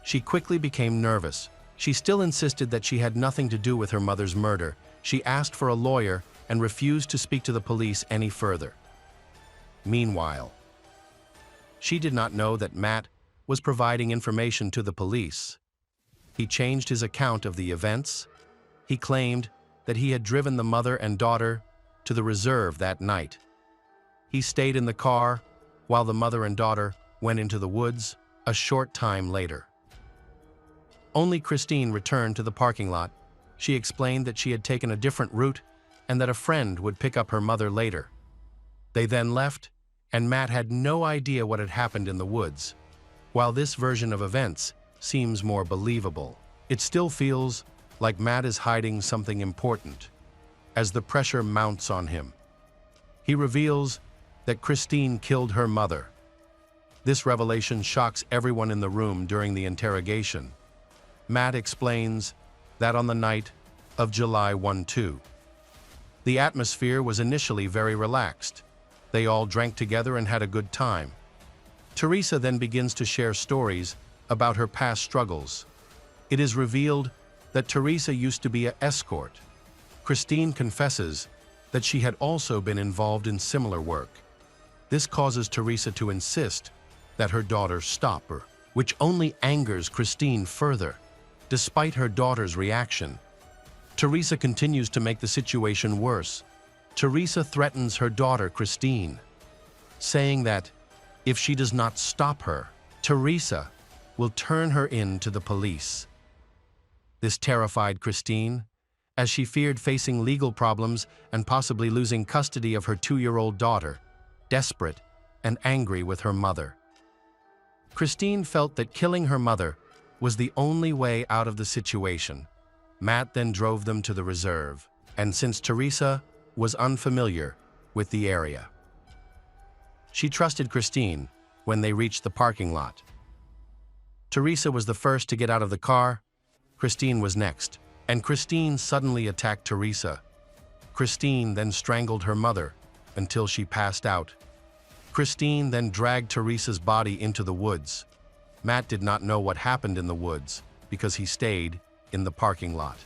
She quickly became nervous. She still insisted that she had nothing to do with her mother's murder. She asked for a lawyer and refused to speak to the police any further. Meanwhile, she did not know that Matt was providing information to the police. He changed his account of the events. He claimed that he had driven the mother and daughter to the reserve that night. He stayed in the car while the mother and daughter went into the woods a short time later. Only Christine returned to the parking lot. She explained that she had taken a different route and that a friend would pick up her mother later. They then left, and Matt had no idea what had happened in the woods. While this version of events seems more believable, it still feels like Matt is hiding something important. As the pressure mounts on him, he reveals that Christine killed her mother. This revelation shocks everyone in the room during the interrogation. Matt explains that on the night of July 1-2, the atmosphere was initially very relaxed. They all drank together and had a good time. Teresa then begins to share stories about her past struggles. It is revealed that Teresa used to be an escort. Christine confesses that she had also been involved in similar work. This causes Teresa to insist that her daughter stop her, which only angers Christine further. Despite her daughter's reaction, Teresa continues to make the situation worse. Teresa threatens her daughter, Christine, saying that if she does not stop her, Teresa will turn her in to the police. This terrified Christine, as she feared facing legal problems and possibly losing custody of her 2-year-old daughter, desperate and angry with her mother. Christine felt that killing her mother was the only way out of the situation. Matt then drove them to the reserve, and since Teresa was unfamiliar with the area, she trusted Christine when they reached the parking lot. Teresa was the first to get out of the car. Christine was next, and Christine suddenly attacked Teresa. Christine then strangled her mother until she passed out. Christine then dragged Teresa's body into the woods. Matt did not know what happened in the woods because he stayed in the parking lot,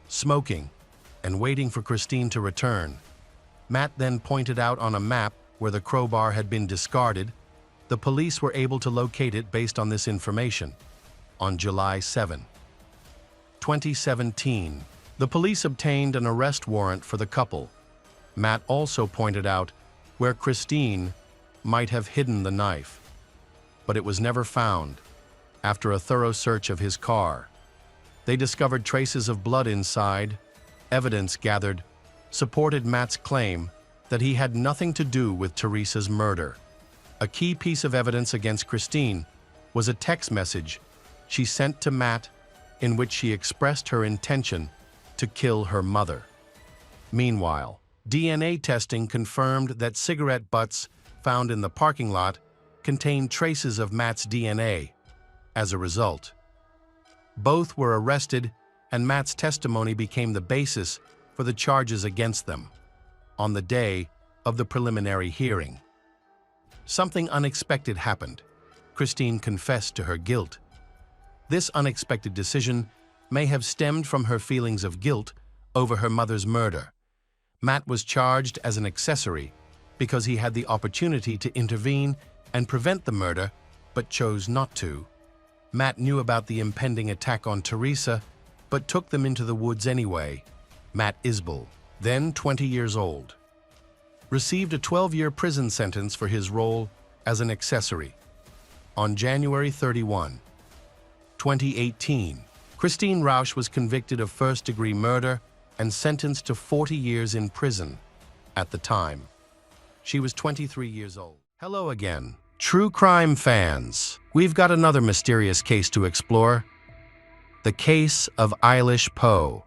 smoking and waiting for Christine to return. Matt then pointed out on a map where the crowbar had been discarded. The police were able to locate it based on this information. On July 7, 2017, the police obtained an arrest warrant for the couple. Matt also pointed out where Christine might have hidden the knife, but it was never found. After a thorough search of his car, they discovered traces of blood inside. Evidence gathered supported Matt's claim that he had nothing to do with Teresa's murder. A key piece of evidence against Christine was a text message she sent to Matt in which she expressed her intention to kill her mother. Meanwhile, DNA testing confirmed that cigarette butts found in the parking lot contained traces of Matt's DNA. As a result, both were arrested, and Matt's testimony became the basis for the charges against them. On the day of the preliminary hearing, something unexpected happened. Christine confessed to her guilt. This unexpected decision may have stemmed from her feelings of guilt over her mother's murder. Matt was charged as an accessory because he had the opportunity to intervene and prevent the murder, but chose not to. Matt knew about the impending attack on Teresa, but took them into the woods anyway. Matt Isbell, then 20 years old, received a 12-year prison sentence for his role as an accessory. On January 31, 2018, Christine Rausch was convicted of first-degree murder and sentenced to 40 years in prison. At the time, she was 23 years old. Hello again, true crime fans. We've got another mysterious case to explore. The case of Eilish Poe.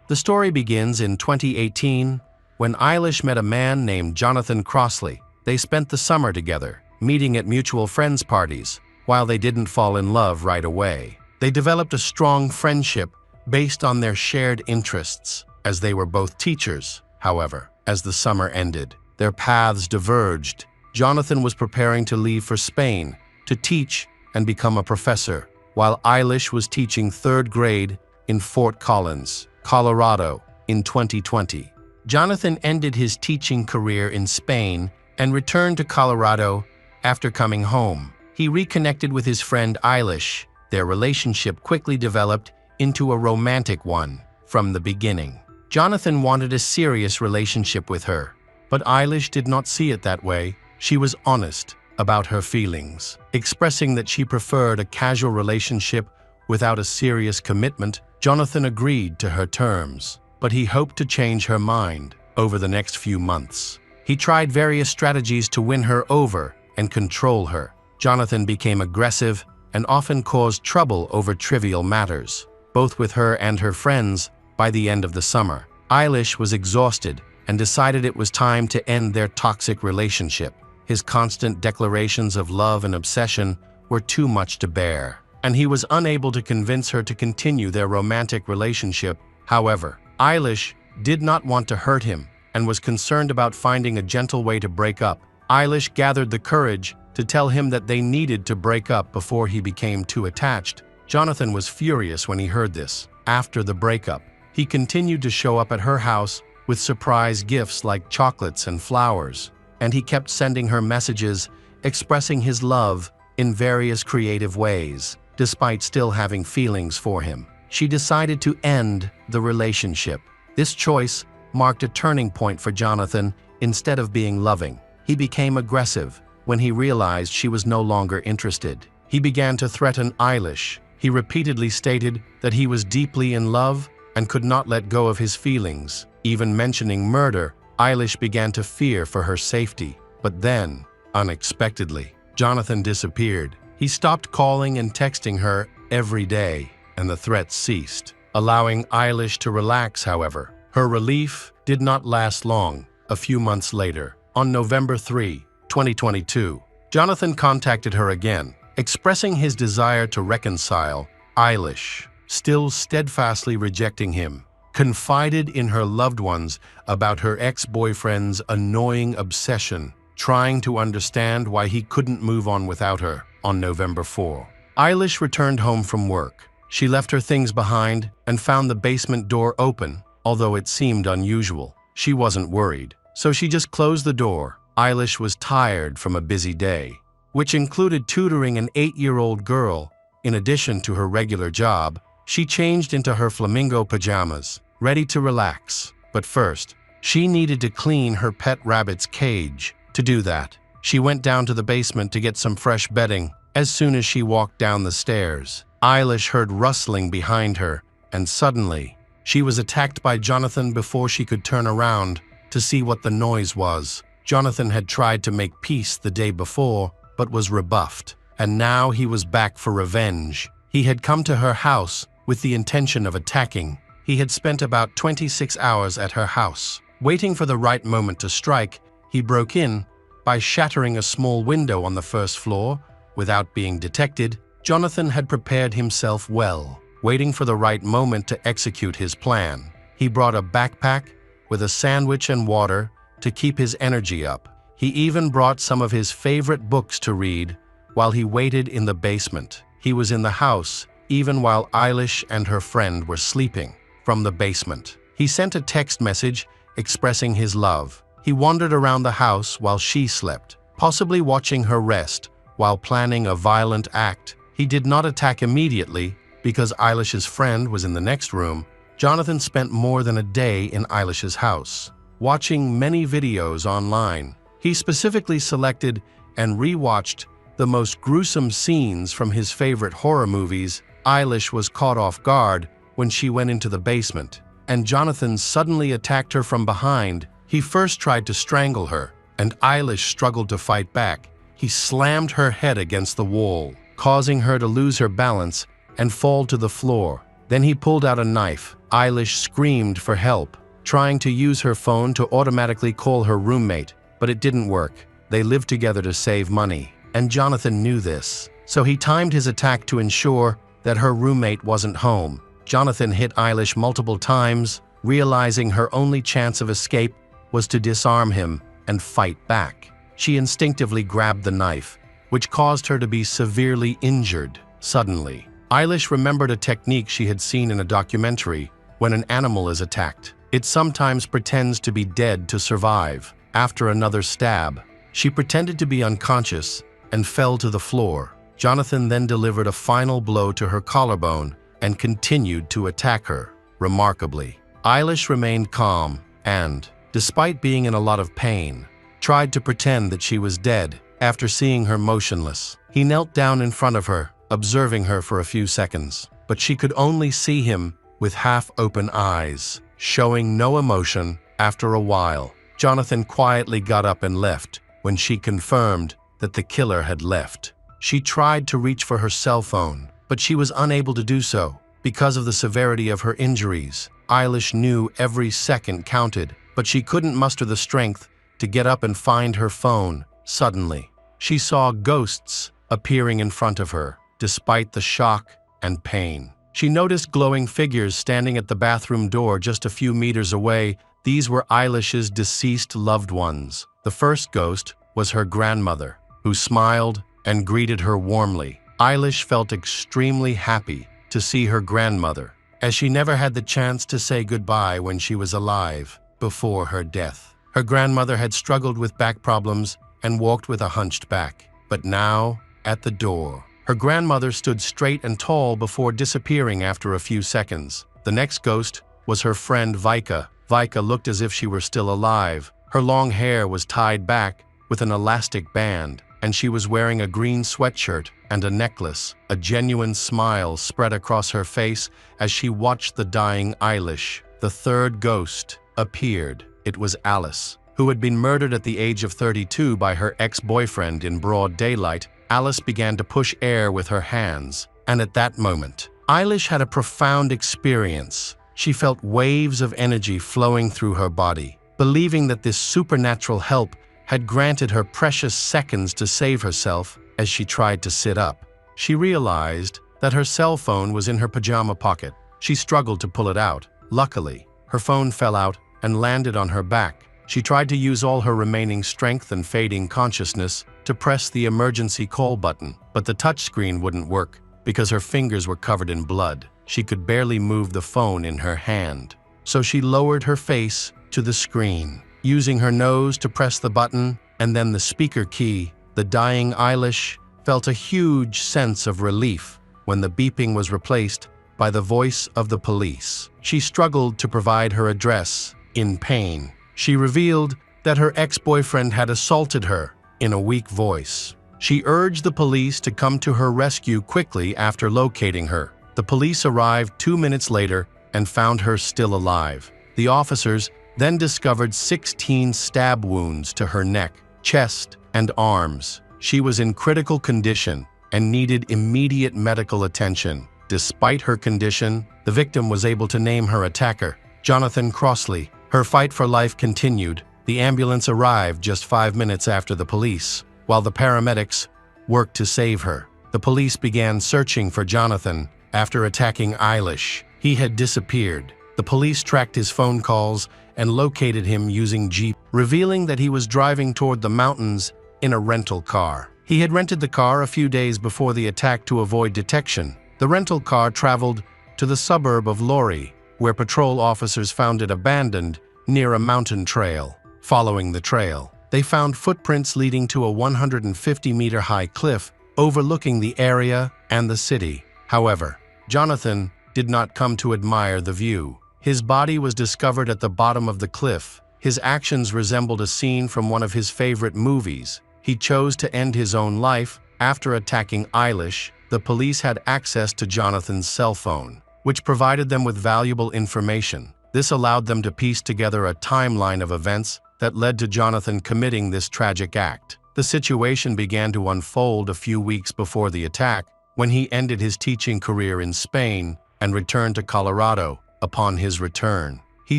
The story begins in 2018 when Eilish met a man named Jonathan Crossley. They spent the summer together, meeting at mutual friends' parties. While they didn't fall in love right away, they developed a strong friendship based on their shared interests, as they were both teachers. However, as the summer ended, their paths diverged. Jonathan was preparing to leave for Spain to teach and become a professor, while Eilish was teaching 3rd grade in Fort Collins, Colorado, in 2020. Jonathan ended his teaching career in Spain and returned to Colorado after coming home. He reconnected with his friend Eilish. Their relationship quickly developed into a romantic one from the beginning. Jonathan wanted a serious relationship with her, but Eilish did not see it that way. She was honest about her feelings, expressing that she preferred a casual relationship without a serious commitment. Jonathan agreed to her terms, but he hoped to change her mind over the next few months. He tried various strategies to win her over and control her. Jonathan became aggressive and often caused trouble over trivial matters, both with her and her friends. By the end of the summer, Eilish was exhausted and decided it was time to end their toxic relationship. His constant declarations of love and obsession were too much to bear, and he was unable to convince her to continue their romantic relationship. However, Eilish did not want to hurt him and was concerned about finding a gentle way to break up. Eilish gathered the courage to tell him that they needed to break up before he became too attached. Jonathan was furious when he heard this. After the breakup, he continued to show up at her house with surprise gifts like chocolates and flowers, and he kept sending her messages expressing his love in various creative ways. Despite still having feelings for him, she decided to end the relationship. This choice marked a turning point for Jonathan. Instead of being loving, he became aggressive. When he realized she was no longer interested, he began to threaten Eilish. He repeatedly stated that he was deeply in love and could not let go of his feelings. Even mentioning murder, Eilish began to fear for her safety. But then, unexpectedly, Jonathan disappeared. He stopped calling and texting her every day, and the threats ceased, allowing Eilish to relax. However, her relief did not last long. A few months later, on November 3, 2022, Jonathan contacted her again, expressing his desire to reconcile. Eilish, still steadfastly rejecting him, confided in her loved ones about her ex-boyfriend's annoying obsession, trying to understand why he couldn't move on without her. On November 4, Eilish returned home from work. She left her things behind and found the basement door open. Although it seemed unusual, she wasn't worried, so she just closed the door. Eilish was tired from a busy day, which included tutoring an 8-year-old girl. In addition to her regular job, she changed into her flamingo pajamas, ready to relax. But first, she needed to clean her pet rabbit's cage. To do that, she went down to the basement to get some fresh bedding. As soon as she walked down the stairs, Eilish heard rustling behind her, and suddenly, she was attacked by Jonathan before she could turn around to see what the noise was. Jonathan had tried to make peace the day before, but was rebuffed, and now he was back for revenge. He had come to her house with the intention of attacking. He had spent about 26 hours at her house. Waiting for the right moment to strike, he broke in by shattering a small window on the first floor. Without being detected, Jonathan had prepared himself well, waiting for the right moment to execute his plan. He brought a backpack with a sandwich and water to keep his energy up. He even brought some of his favorite books to read while he waited in the basement. He was in the house even while Eilish and her friend were sleeping. From the basement, he sent a text message expressing his love. He wandered around the house while she slept, possibly watching her rest while planning a violent act. He did not attack immediately because Eilish's friend was in the next room. Jonathan spent more than a day in Eilish's house, watching many videos online. He specifically selected and rewatched the most gruesome scenes from his favorite horror movies. Eilish was caught off guard when she went into the basement, and Jonathan suddenly attacked her from behind. He first tried to strangle her, and Eilish struggled to fight back. He slammed her head against the wall, causing her to lose her balance and fall to the floor. Then he pulled out a knife. Eilish screamed for help, trying to use her phone to automatically call her roommate, but it didn't work. They lived together to save money, and Jonathan knew this, so he timed his attack to ensure that her roommate wasn't home. Jonathan hit Eilish multiple times, realizing her only chance of escape was to disarm him and fight back. She instinctively grabbed the knife, which caused her to be severely injured. Suddenly, Eilish remembered a technique she had seen in a documentary. When an animal is attacked, it sometimes pretends to be dead to survive. After another stab, she pretended to be unconscious and fell to the floor. Jonathan then delivered a final blow to her collarbone and continued to attack her. Remarkably, Eilish remained calm and, despite being in a lot of pain, tried to pretend that she was dead. After seeing her motionless, he knelt down in front of her, observing her for a few seconds. But she could only see him with half-open eyes, showing no emotion. After a while, Jonathan quietly got up and left. When she confirmed that the killer had left, she tried to reach for her cell phone, but she was unable to do so. Because of the severity of her injuries, Eilish knew every second counted, but she couldn't muster the strength to get up and find her phone. Suddenly, she saw ghosts appearing in front of her, despite the shock and pain. She noticed glowing figures standing at the bathroom door just a few meters away. These were Eilish's deceased loved ones. The first ghost was her grandmother, who smiled and greeted her warmly. Eilish felt extremely happy to see her grandmother, as she never had the chance to say goodbye when she was alive before her death. Her grandmother had struggled with back problems and walked with a hunched back. But now, at the door, her grandmother stood straight and tall before disappearing after a few seconds. The next ghost was her friend Vika. Vika looked as if she were still alive. Her long hair was tied back with an elastic band, and she was wearing a green sweatshirt and a necklace. A genuine smile spread across her face as she watched the dying Eilish. The third ghost appeared. It was Alice, who had been murdered at the age of 32 by her ex-boyfriend in broad daylight. Alice began to push air with her hands, and at that moment, Eilish had a profound experience. She felt waves of energy flowing through her body. Believing that this supernatural help had granted her precious seconds to save herself as she tried to sit up, she realized that her cell phone was in her pajama pocket. She struggled to pull it out. Luckily, her phone fell out and landed on her back. She tried to use all her remaining strength and fading consciousness to press the emergency call button, but the touchscreen wouldn't work because her fingers were covered in blood. She could barely move the phone in her hand. So she lowered her face to the screen, using her nose to press the button and then the speaker key. The dying Eilish felt a huge sense of relief when the beeping was replaced by the voice of the police. She struggled to provide her address in pain. She revealed that her ex-boyfriend had assaulted her in a weak voice. She urged the police to come to her rescue quickly after locating her. The police arrived 2 minutes later and found her still alive. The officers then discovered 16 stab wounds to her neck, chest, and arms. She was in critical condition and needed immediate medical attention. Despite her condition, the victim was able to name her attacker, Jonathan Crossley. Her fight for life continued. The ambulance arrived just 5 minutes after the police, while the paramedics worked to save her. The police began searching for Jonathan after attacking Eilish. He had disappeared. The police tracked his phone calls and located him using Jeep, revealing that he was driving toward the mountains in a rental car. He had rented the car a few days before the attack to avoid detection. The rental car traveled to the suburb of Lori, where patrol officers found it abandoned near a mountain trail. Following the trail, they found footprints leading to a 150-meter-high cliff overlooking the area and the city. However, Jonathan did not come to admire the view. His body was discovered at the bottom of the cliff. His actions resembled a scene from one of his favorite movies. He chose to end his own life after attacking Eilish. The police had access to Jonathan's cell phone, which provided them with valuable information. This allowed them to piece together a timeline of events that led to Jonathan committing this tragic act. The situation began to unfold a few weeks before the attack, when he ended his teaching career in Spain and returned to Colorado. Upon his return, he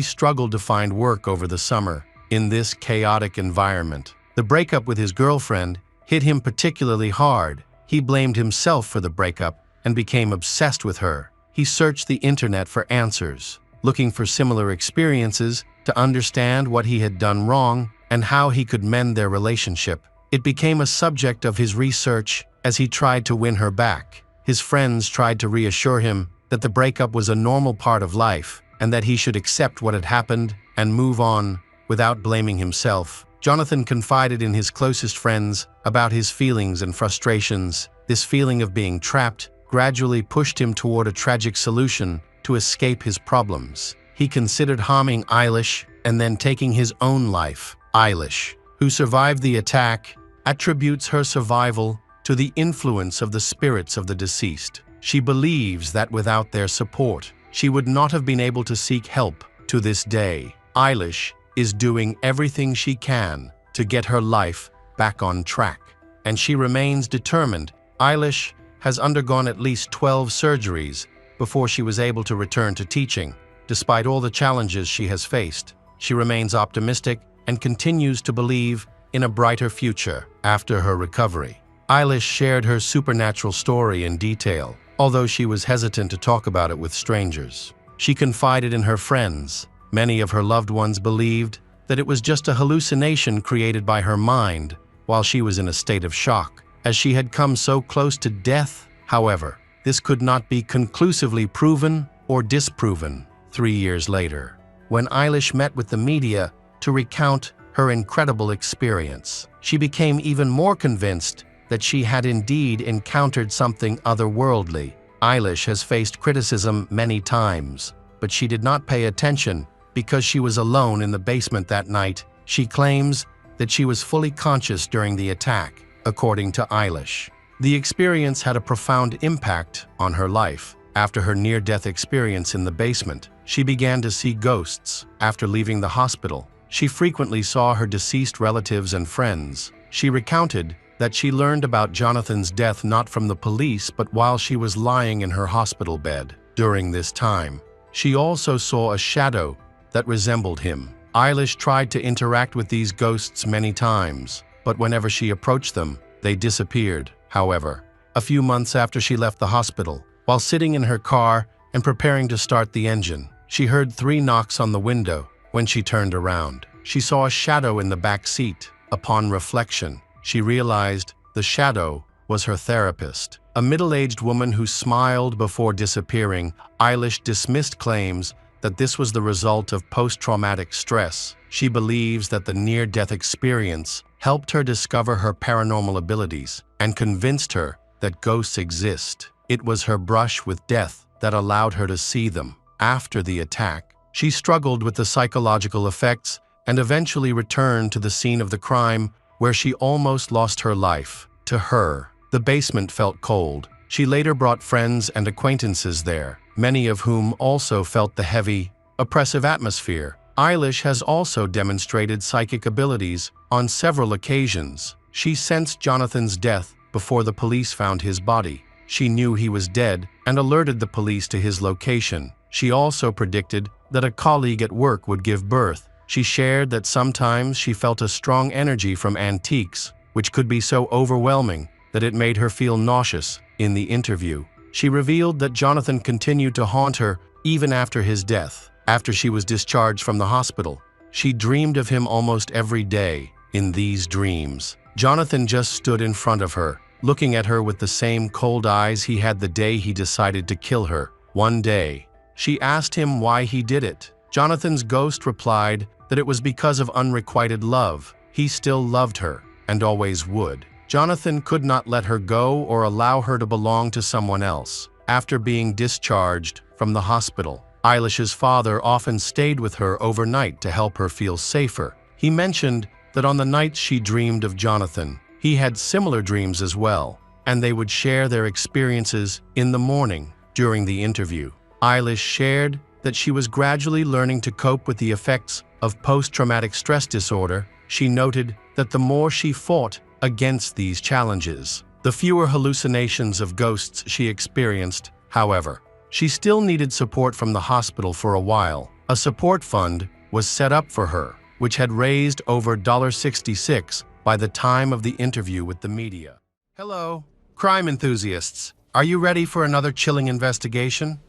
struggled to find work over the summer in this chaotic environment. The breakup with his girlfriend hit him particularly hard. He blamed himself for the breakup and became obsessed with her. He searched the internet for answers, looking for similar experiences to understand what he had done wrong and how he could mend their relationship. It became a subject of his research as he tried to win her back. His friends tried to reassure him that the breakup was a normal part of life and that he should accept what had happened and move on without blaming himself. Jonathan confided in his closest friends about his feelings and frustrations. This feeling of being trapped gradually pushed him toward a tragic solution to escape his problems. He considered harming Eilish and then taking his own life. Eilish, who survived the attack, attributes her survival to the influence of the spirits of the deceased. She believes that without their support, she would not have been able to seek help to this day. Eilish is doing everything she can to get her life back on track, and she remains determined. Eilish has undergone at least 12 surgeries before she was able to return to teaching. Despite all the challenges she has faced, she remains optimistic and continues to believe in a brighter future after her recovery. Eilish shared her supernatural story in detail, although she was hesitant to talk about it with strangers. She confided in her friends. Many of her loved ones believed that it was just a hallucination created by her mind while she was in a state of shock, as she had come so close to death. However, this could not be conclusively proven or disproven 3 years later, when Eilish met with the media to recount her incredible experience. She became even more convinced that she had indeed encountered something otherworldly. Eilish has faced criticism many times, but she did not pay attention because she was alone in the basement that night. She claims that she was fully conscious during the attack, according to Eilish. The experience had a profound impact on her life. After her near-death experience in the basement, she began to see ghosts. After leaving the hospital, she frequently saw her deceased relatives and friends. She recounted that she learned about Jonathan's death not from the police but while she was lying in her hospital bed. During this time, she also saw a shadow that resembled him. Eilish tried to interact with these ghosts many times, but whenever she approached them, they disappeared. However, a few months after she left the hospital, while sitting in her car and preparing to start the engine, she heard 3 knocks on the window. When she turned around, she saw a shadow in the back seat. Upon reflection, she realized the shadow was her therapist, a middle-aged woman who smiled before disappearing. Eilish dismissed claims that this was the result of post-traumatic stress. She believes that the near-death experience helped her discover her paranormal abilities and convinced her that ghosts exist. It was her brush with death that allowed her to see them. After the attack, she struggled with the psychological effects and eventually returned to the scene of the crime, where she almost lost her life. To her, the basement felt cold. She later brought friends and acquaintances there, many of whom also felt the heavy, oppressive atmosphere. Eilish has also demonstrated psychic abilities on several occasions. She sensed Jonathan's death before the police found his body. She knew he was dead and alerted the police to his location. She also predicted that a colleague at work would give birth. She shared that sometimes she felt a strong energy from antiques, which could be so overwhelming that it made her feel nauseous. In the interview, she revealed that Jonathan continued to haunt her even after his death. After she was discharged from the hospital, she dreamed of him almost every day. In these dreams, Jonathan just stood in front of her, looking at her with the same cold eyes he had the day he decided to kill her. One day, she asked him why he did it. Jonathan's ghost replied that it was because of unrequited love. He still loved her, and always would. Jonathan could not let her go or allow her to belong to someone else. After being discharged from the hospital, Eilish's father often stayed with her overnight to help her feel safer. He mentioned that on the nights she dreamed of Jonathan, he had similar dreams as well, and they would share their experiences in the morning. During the interview, Eilish shared that she was gradually learning to cope with the effects of post-traumatic stress disorder. She noted that the more she fought against these challenges, the fewer hallucinations of ghosts she experienced. However, she still needed support from the hospital for a while. A support fund was set up for her, which had raised over $66 by the time of the interview with the media. Hello, crime enthusiasts. Are you ready for another chilling investigation?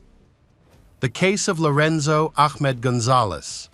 The case of Lorenzo Ahmed Gonzalez.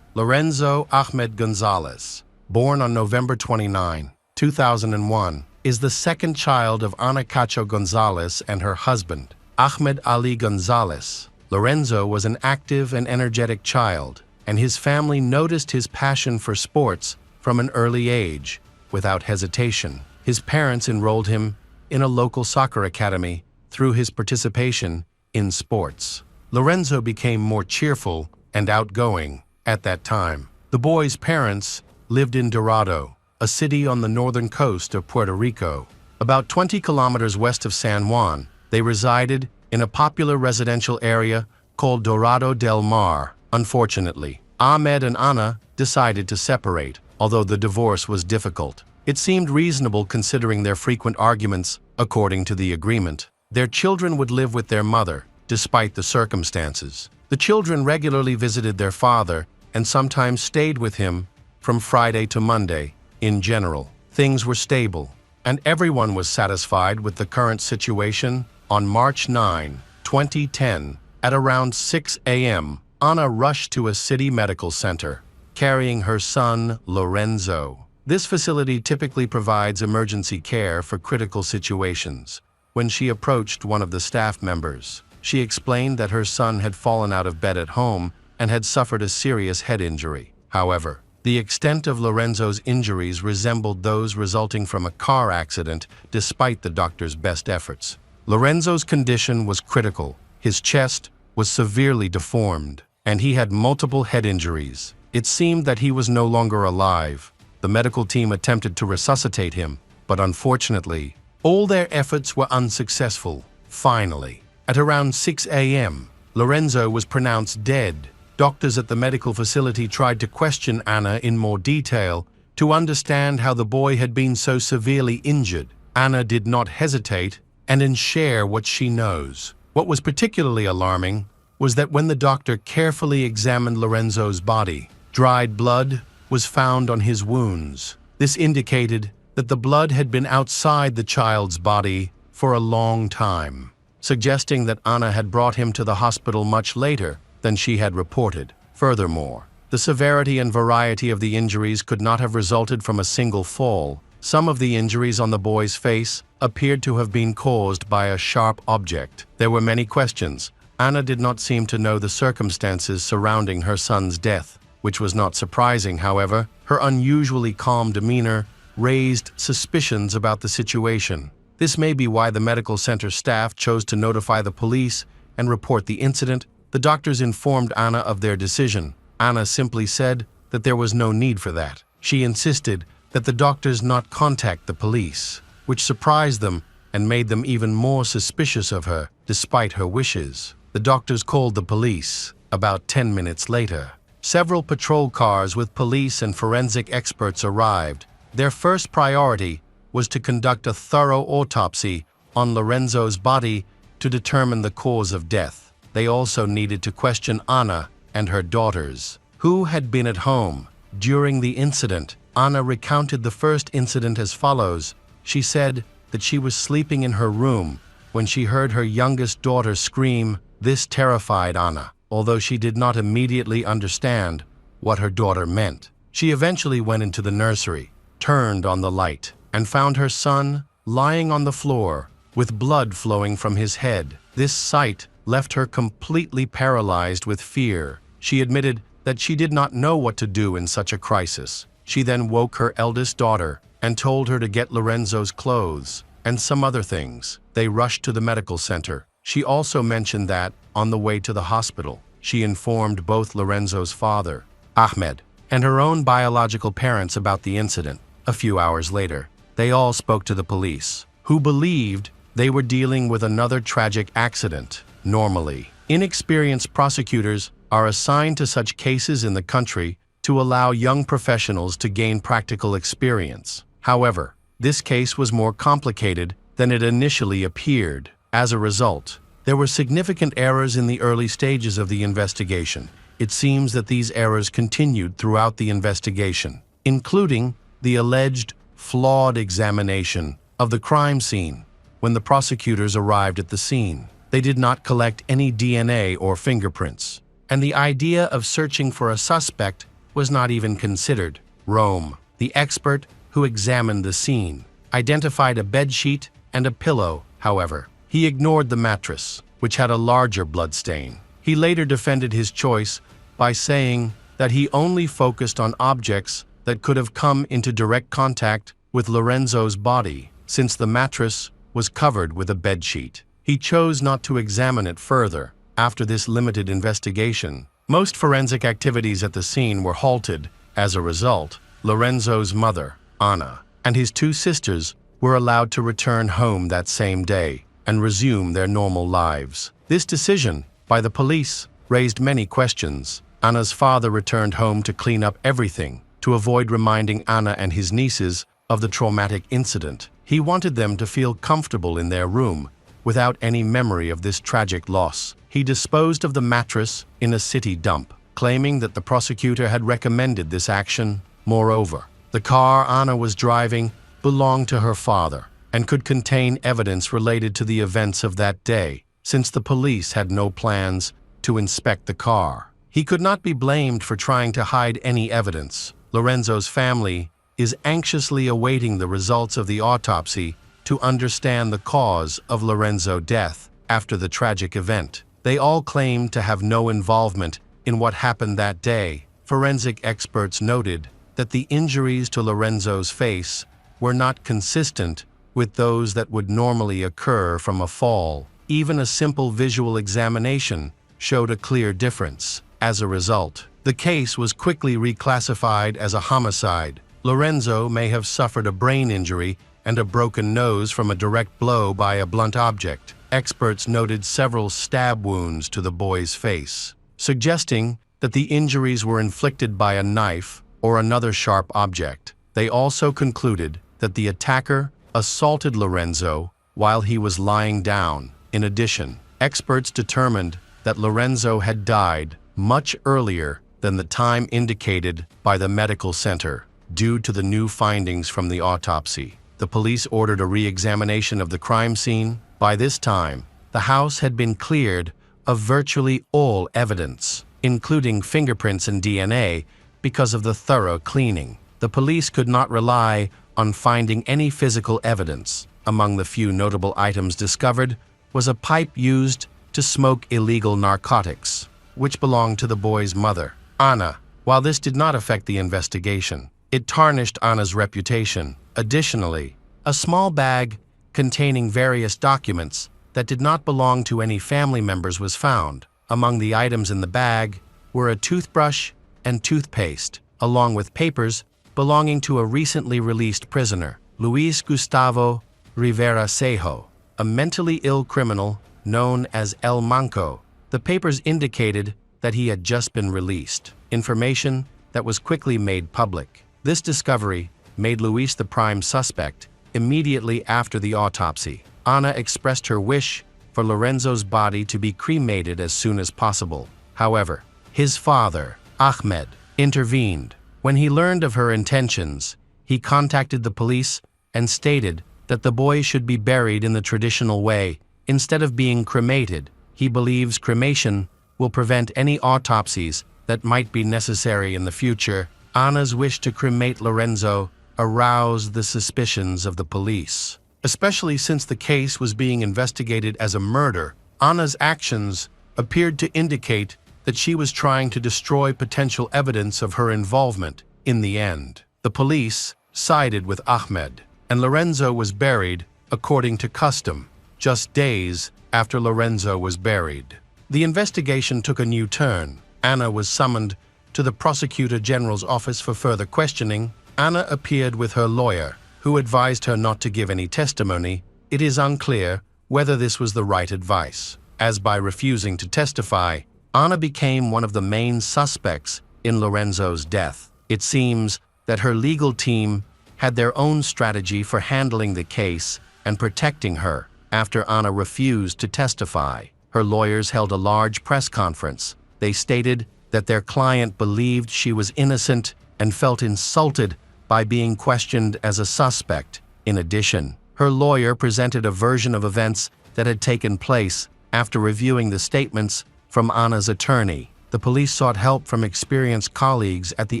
Lorenzo Ahmed Gonzalez, born on November 29, 2001, is the second child of Ana Cacho Gonzalez and her husband, Ahmed Ali Gonzalez. Lorenzo was an active and energetic child, and his family noticed his passion for sports from an early age. Without hesitation, his parents enrolled him in a local soccer academy. Through his participation in sports, Lorenzo became more cheerful and outgoing. At that time, the boy's parents lived in Dorado, a city on the northern coast of Puerto Rico. About 20 kilometers west of San Juan, they resided in a popular residential area called Dorado del Mar. Unfortunately, Ahmed and Ana decided to separate, although the divorce was difficult. It seemed reasonable considering their frequent arguments. According to the agreement, their children would live with their mother, despite the circumstances. The children regularly visited their father and sometimes stayed with him from Friday to Monday. In general, things were stable, and everyone was satisfied with the current situation. On March 9, 2010, at around 6 a.m., Anna rushed to a city medical center, carrying her son, Lorenzo. This facility typically provides emergency care for critical situations. When she approached one of the staff members, she explained that her son had fallen out of bed at home and had suffered a serious head injury. However, the extent of Lorenzo's injuries resembled those resulting from a car accident despite the doctor's best efforts. Lorenzo's condition was critical. His chest was severely deformed, and he had multiple head injuries. It seemed that he was no longer alive. The medical team attempted to resuscitate him, but unfortunately, all their efforts were unsuccessful. Finally, at around 6 a.m., Lorenzo was pronounced dead. Doctors at the medical facility tried to question Anna in more detail to understand how the boy had been so severely injured. Anna did not hesitate and share what she knows. What was particularly alarming was that when the doctor carefully examined Lorenzo's body, dried blood was found on his wounds. This indicated that the blood had been outside the child's body for a long time, suggesting that Anna had brought him to the hospital much later than she had reported. Furthermore, the severity and variety of the injuries could not have resulted from a single fall. Some of the injuries on the boy's face appeared to have been caused by a sharp object. There were many questions. Anna did not seem to know the circumstances surrounding her son's death, which was not surprising. However, her unusually calm demeanor raised suspicions about the situation. This may be why the medical center staff chose to notify the police and report the incident. The doctors informed Anna of their decision. Anna simply said that there was no need for that. She insisted that the doctors not contact the police, which surprised them and made them even more suspicious of her, despite her wishes. The doctors called the police. About 10 minutes later, several patrol cars with police and forensic experts arrived. Their first priority was to conduct a thorough autopsy on Lorenzo's body to determine the cause of death. They also needed to question Anna and her daughters, who had been at home during the incident. Anna recounted the first incident as follows. She said that she was sleeping in her room when she heard her youngest daughter scream. This terrified Anna, although she did not immediately understand what her daughter meant. She eventually went into the nursery, turned on the light, and found her son lying on the floor with blood flowing from his head. This sight left her completely paralyzed with fear. She admitted that she did not know what to do in such a crisis. She then woke her eldest daughter and told her to get Lorenzo's clothes and some other things. They rushed to the medical center. She also mentioned that, on the way to the hospital, she informed both Lorenzo's father, Ahmed, and her own biological parents about the incident. A few hours later, they all spoke to the police, who believed they were dealing with another tragic accident. Normally, inexperienced prosecutors are assigned to such cases in the country to allow young professionals to gain practical experience. However, this case was more complicated than it initially appeared. As a result, there were significant errors in the early stages of the investigation. It seems that these errors continued throughout the investigation, including the alleged flawed examination of the crime scene. When the prosecutors arrived at the scene, they did not collect any DNA or fingerprints, and the idea of searching for a suspect was not even considered. Rome, the expert who examined the scene, identified a bedsheet and a pillow. However, he ignored the mattress, which had a larger blood stain. He later defended his choice by saying that he only focused on objects that could have come into direct contact with Lorenzo's body, since the mattress was covered with a bedsheet. He chose not to examine it further. After this limited investigation, most forensic activities at the scene were halted. As a result, Lorenzo's mother, Anna, and his two sisters were allowed to return home that same day and resume their normal lives. This decision by the police raised many questions. Anna's father returned home to clean up everything to avoid reminding Anna and his nieces of the traumatic incident. He wanted them to feel comfortable in their room without any memory of this tragic loss. He disposed of the mattress in a city dump, claiming that the prosecutor had recommended this action Moreover, the car Anna was driving belonged to her father and could contain evidence related to the events of that day, since the police had no plans to inspect the car. He could not be blamed for trying to hide any evidence. Lorenzo's family is anxiously awaiting the results of the autopsy to understand the cause of Lorenzo's death after the tragic event. They all claim to have no involvement in what happened that day. Forensic experts noted that the injuries to Lorenzo's face were not consistent with those that would normally occur from a fall. Even a simple visual examination showed a clear difference. As a result, the case was quickly reclassified as a homicide. Lorenzo may have suffered a brain injury and a broken nose from a direct blow by a blunt object. Experts noted several stab wounds to the boy's face, suggesting that the injuries were inflicted by a knife or another sharp object. They also concluded that the attacker assaulted Lorenzo while he was lying down. In addition, experts determined that Lorenzo had died much earlier than the time indicated by the medical center due to the new findings from the autopsy. The police ordered a re-examination of the crime scene. By this time, the house had been cleared of virtually all evidence, including fingerprints and DNA, because of the thorough cleaning. The police could not rely on finding any physical evidence. Among the few notable items discovered was a pipe used to smoke illegal narcotics, which belonged to the boy's mother, Anna. While this did not affect the investigation, it tarnished Anna's reputation. Additionally, a small bag containing various documents that did not belong to any family members was found. Among the items in the bag were a toothbrush and toothpaste, along with papers belonging to a recently released prisoner, Luis Gustavo Rivera Sejo, a mentally ill criminal known as El Manco. The papers indicated that he had just been released, information that was quickly made public. This discovery made Luis the prime suspect. Immediately after the autopsy, Anna expressed her wish for Lorenzo's body to be cremated as soon as possible. However, his father, Ahmed, intervened. When he learned of her intentions, he contacted the police and stated that the boy should be buried in the traditional way instead of being cremated. He believes cremation will prevent any autopsies that might be necessary in the future. Anna's wish to cremate Lorenzo aroused the suspicions of the police, especially since the case was being investigated as a murder. Anna's actions appeared to indicate that she was trying to destroy potential evidence of her involvement. In the end, the police sided with Ahmed, and Lorenzo was buried according to custom, just days after Lorenzo was buried. The investigation took a new turn. Anna was summoned to the Prosecutor General's office for further questioning. Anna appeared with her lawyer, who advised her not to give any testimony. It is unclear whether this was the right advice, as by refusing to testify, Anna became one of the main suspects in Lorenzo's death. It seems that her legal team had their own strategy for handling the case and protecting her. After Anna refused to testify, her lawyers held a large press conference. They stated that their client believed she was innocent and felt insulted by being questioned as a suspect. In addition, her lawyer presented a version of events that had taken place after reviewing the statements from Anna's attorney. The police sought help from experienced colleagues at the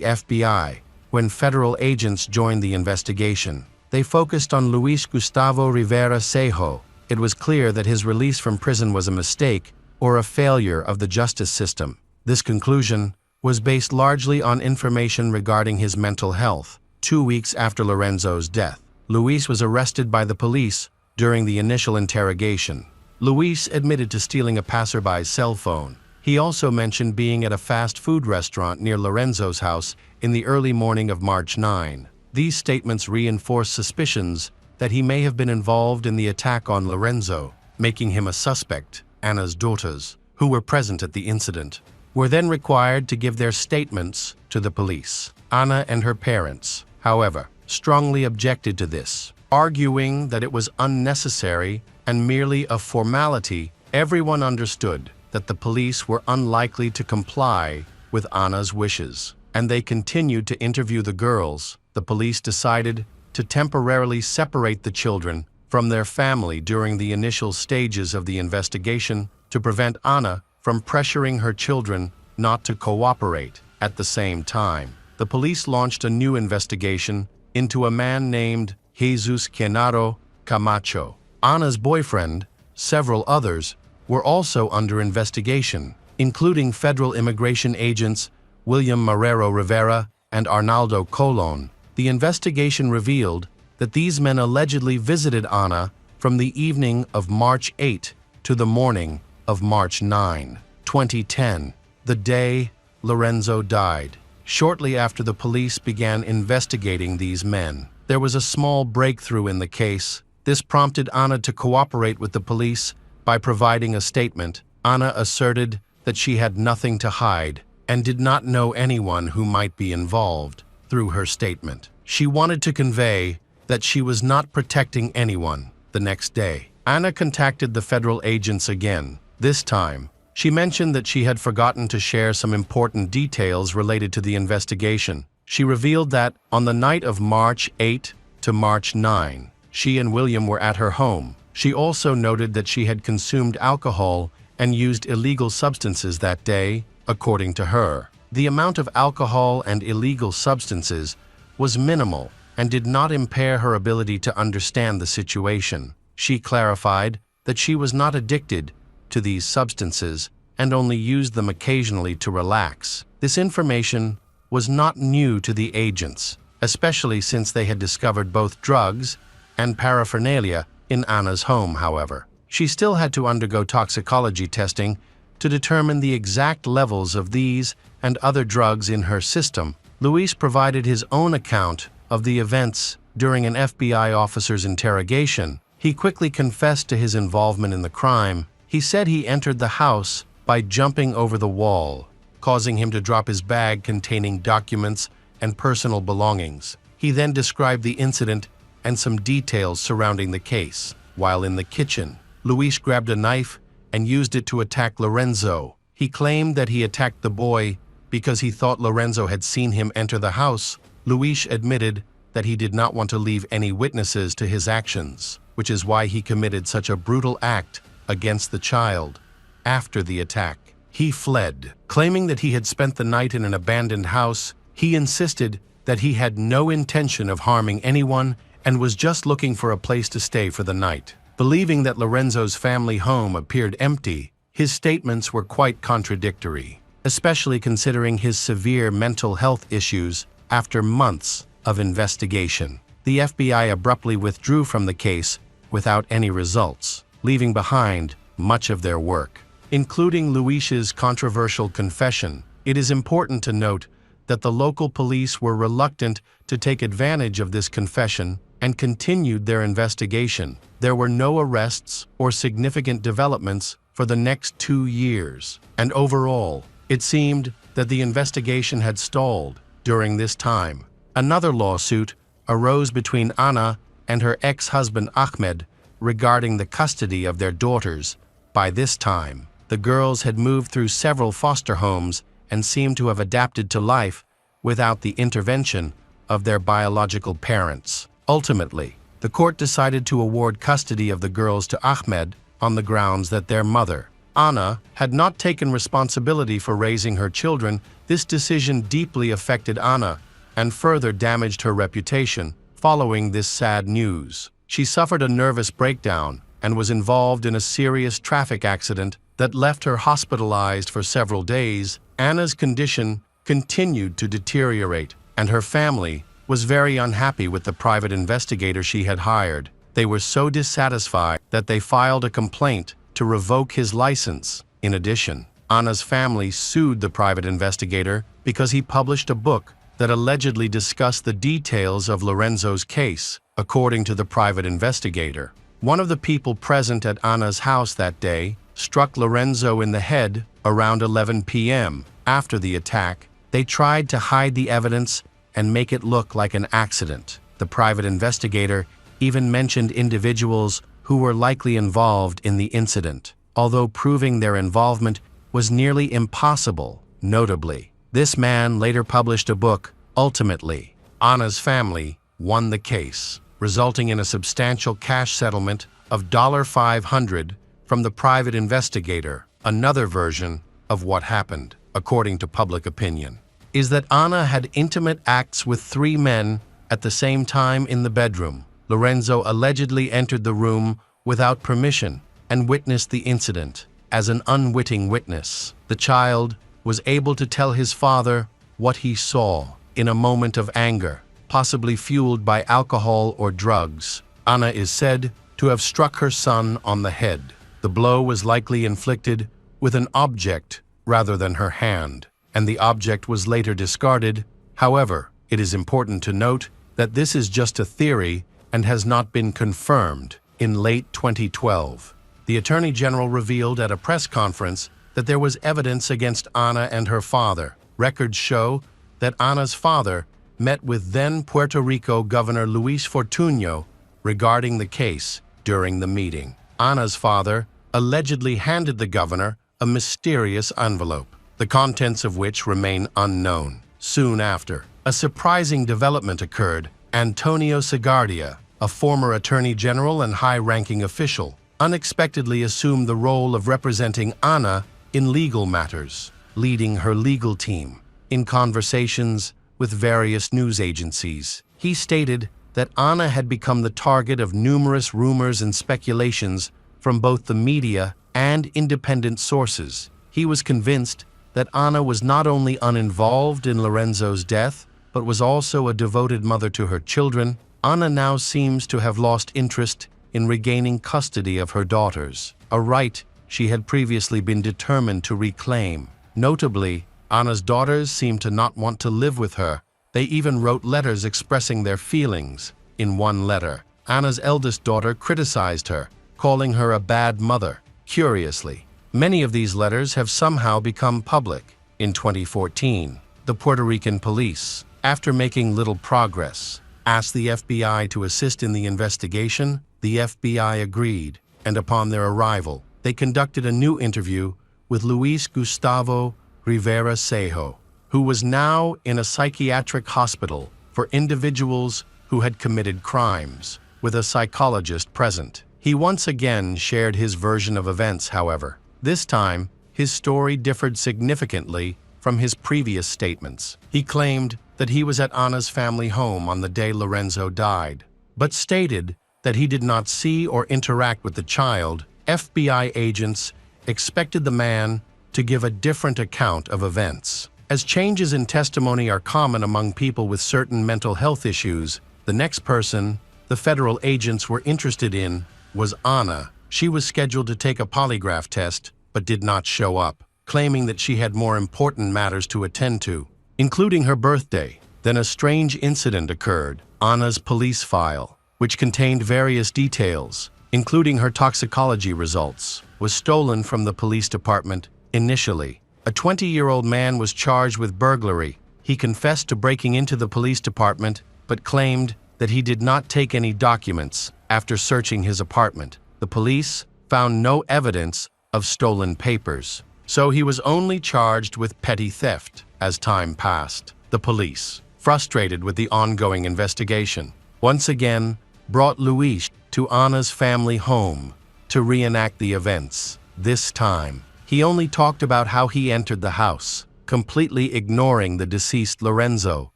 FBI. When federal agents joined the investigation, they focused on Luis Gustavo Rivera Sejo. It was clear that his release from prison was a mistake or a failure of the justice system. This conclusion was based largely on information regarding his mental health. 2 weeks after Lorenzo's death, Luis was arrested by the police during the initial interrogation. Luis admitted to stealing a passerby's cell phone. He also mentioned being at a fast food restaurant near Lorenzo's house in the early morning of March 9. These statements reinforced suspicions that he may have been involved in the attack on Lorenzo, making him a suspect. Anna's daughters, who were present at the incident, were then required to give their statements to the police. Anna and her parents, however, strongly objected to this, arguing that it was unnecessary and merely a formality. Everyone understood that the police were unlikely to comply with Anna's wishes. and they continued to interview the girls. The police decided to temporarily separate the children from their family during the initial stages of the investigation to prevent Ana from pressuring her children not to cooperate. At the same time, the police launched a new investigation into a man named Jesus Genaro Camacho. Ana's boyfriend, several others, were also under investigation, including federal immigration agents William Marrero Rivera and Arnaldo Colon. The investigation revealed that these men allegedly visited Ana from the evening of March 8 to the morning of March 9, 2010, the day Lorenzo died. Shortly after the police began investigating these men, there was a small breakthrough in the case. This prompted Ana to cooperate with the police by providing a statement. Ana asserted that she had nothing to hide and did not know anyone who might be involved. Through her statement, she wanted to convey that she was not protecting anyone. The next day, Ana contacted the federal agents again. This time, she mentioned that she had forgotten to share some important details related to the investigation. She revealed that on the night of March 8 to March 9, she and William were at her home. She also noted that she had consumed alcohol and used illegal substances that day. According to her, the amount of alcohol and illegal substances was minimal and did not impair her ability to understand the situation. She clarified that she was not addicted to these substances and only used them occasionally to relax. This information was not new to the agents, especially since they had discovered both drugs and paraphernalia in Ana's home. However, she still had to undergo toxicology testing to determine the exact levels of these and other drugs in her system. Luis provided his own account of the events during an FBI officer's interrogation. He quickly confessed to his involvement in the crime. He said he entered the house by jumping over the wall, causing him to drop his bag containing documents and personal belongings. He then described the incident and some details surrounding the case. While in the kitchen, Luis grabbed a knife and used it to attack Lorenzo. He claimed that he attacked the boy because he thought Lorenzo had seen him enter the house. Luis admitted that he did not want to leave any witnesses to his actions, which is why he committed such a brutal act against the child. After the attack, he fled, claiming that he had spent the night in an abandoned house. He insisted that he had no intention of harming anyone and was just looking for a place to stay for the night. Believing that Lorenzo's family home appeared empty, his statements were quite contradictory, especially considering his severe mental health issues. After months of investigation, the FBI abruptly withdrew from the case without any results, leaving behind much of their work, including Luis's controversial confession. It is important to note that the local police were reluctant to take advantage of this confession and continued their investigation. There were no arrests or significant developments for the next 2 years, and overall, it seemed that the investigation had stalled. During this time, another lawsuit arose between Ana and her ex-husband Ahmed regarding the custody of their daughters. By this time, the girls had moved through several foster homes and seemed to have adapted to life without the intervention of their biological parents. Ultimately, the court decided to award custody of the girls to Ahmed on the grounds that their mother, Ana, had not taken responsibility for raising her children. This decision deeply affected Ana and further damaged her reputation. Following this sad news, she suffered a nervous breakdown and was involved in a serious traffic accident that left her hospitalized for several days. Ana's condition continued to deteriorate, and her family was very unhappy with the private investigator she had hired. They were so dissatisfied that they filed a complaint to revoke his license. In addition, Ana's family sued the private investigator because he published a book that allegedly discussed the details of Lorenzo's case. According to the private investigator, one of the people present at Ana's house that day struck Lorenzo in the head around 11 p.m. After the attack, they tried to hide the evidence and make it look like an accident. The private investigator even mentioned individuals who were likely involved in the incident, although proving their involvement was nearly impossible. Notably, This man later published a book. Ultimately, Anna's family won the case, resulting in a substantial cash settlement of $500 from the private investigator. Another version of what happened, according to public opinion, is that Anna had intimate acts with 3 men at the same time in the bedroom. Lorenzo allegedly entered the room without permission and witnessed the incident. As an unwitting witness, the child was able to tell his father what he saw. In a moment of anger, possibly fueled by alcohol or drugs, Anna is said to have struck her son on the head. The blow was likely inflicted with an object rather than her hand, and the object was later discarded. However, it is important to note that this is just a theory and has not been confirmed. In late 2012, the Attorney General revealed at a press conference that there was evidence against Anna and her father. Records show that Anna's father met with then Puerto Rico Governor Luis Fortuño regarding the case. During the meeting, Anna's father allegedly handed the governor a mysterious envelope, the contents of which remain unknown. Soon after, a surprising development occurred. Antonio Segardia, a former attorney general and high-ranking official, unexpectedly assumed the role of representing Anna in legal matters, leading her legal team. In conversations with various news agencies, he stated that Anna had become the target of numerous rumors and speculations from both the media and independent sources. He was convinced that Anna was not only uninvolved in Lorenzo's death, but was also a devoted mother to her children. Anna now seems to have lost interest in regaining custody of her daughters, a right she had previously been determined to reclaim. Notably, Anna's daughters seemed to not want to live with her. They even wrote letters expressing their feelings. In one letter, Anna's eldest daughter criticized her, calling her a bad mother. Curiously, many of these letters have somehow become public. In 2014, the Puerto Rican police, after making little progress, asked the FBI to assist in the investigation. The FBI agreed, and upon their arrival, they conducted a new interview with Luis Gustavo Rivera Sejo, who was now in a psychiatric hospital for individuals who had committed crimes, with a psychologist present. He once again shared his version of events, however. This time, his story differed significantly from his previous statements. He claimed that he was at Anna's family home on the day Lorenzo died, but stated that he did not see or interact with the child. FBI agents expected the man to give a different account of events. As changes in testimony are common among people with certain mental health issues, the next person the federal agents were interested in was Anna. She was scheduled to take a polygraph test, but did not show up, claiming that she had more important matters to attend to, including her birthday. Then a strange incident occurred. Anna's police file, which contained various details, including her toxicology results, was stolen from the police department. Initially, a 20-year-old man was charged with burglary. He confessed to breaking into the police department, but claimed that he did not take any documents. After searching his apartment, the police found no evidence of stolen papers, so he was only charged with petty theft. As time passed, the police, frustrated with the ongoing investigation, once again brought Luis to Anna's family home to reenact the events. This time, he only talked about how he entered the house, completely ignoring the deceased Lorenzo.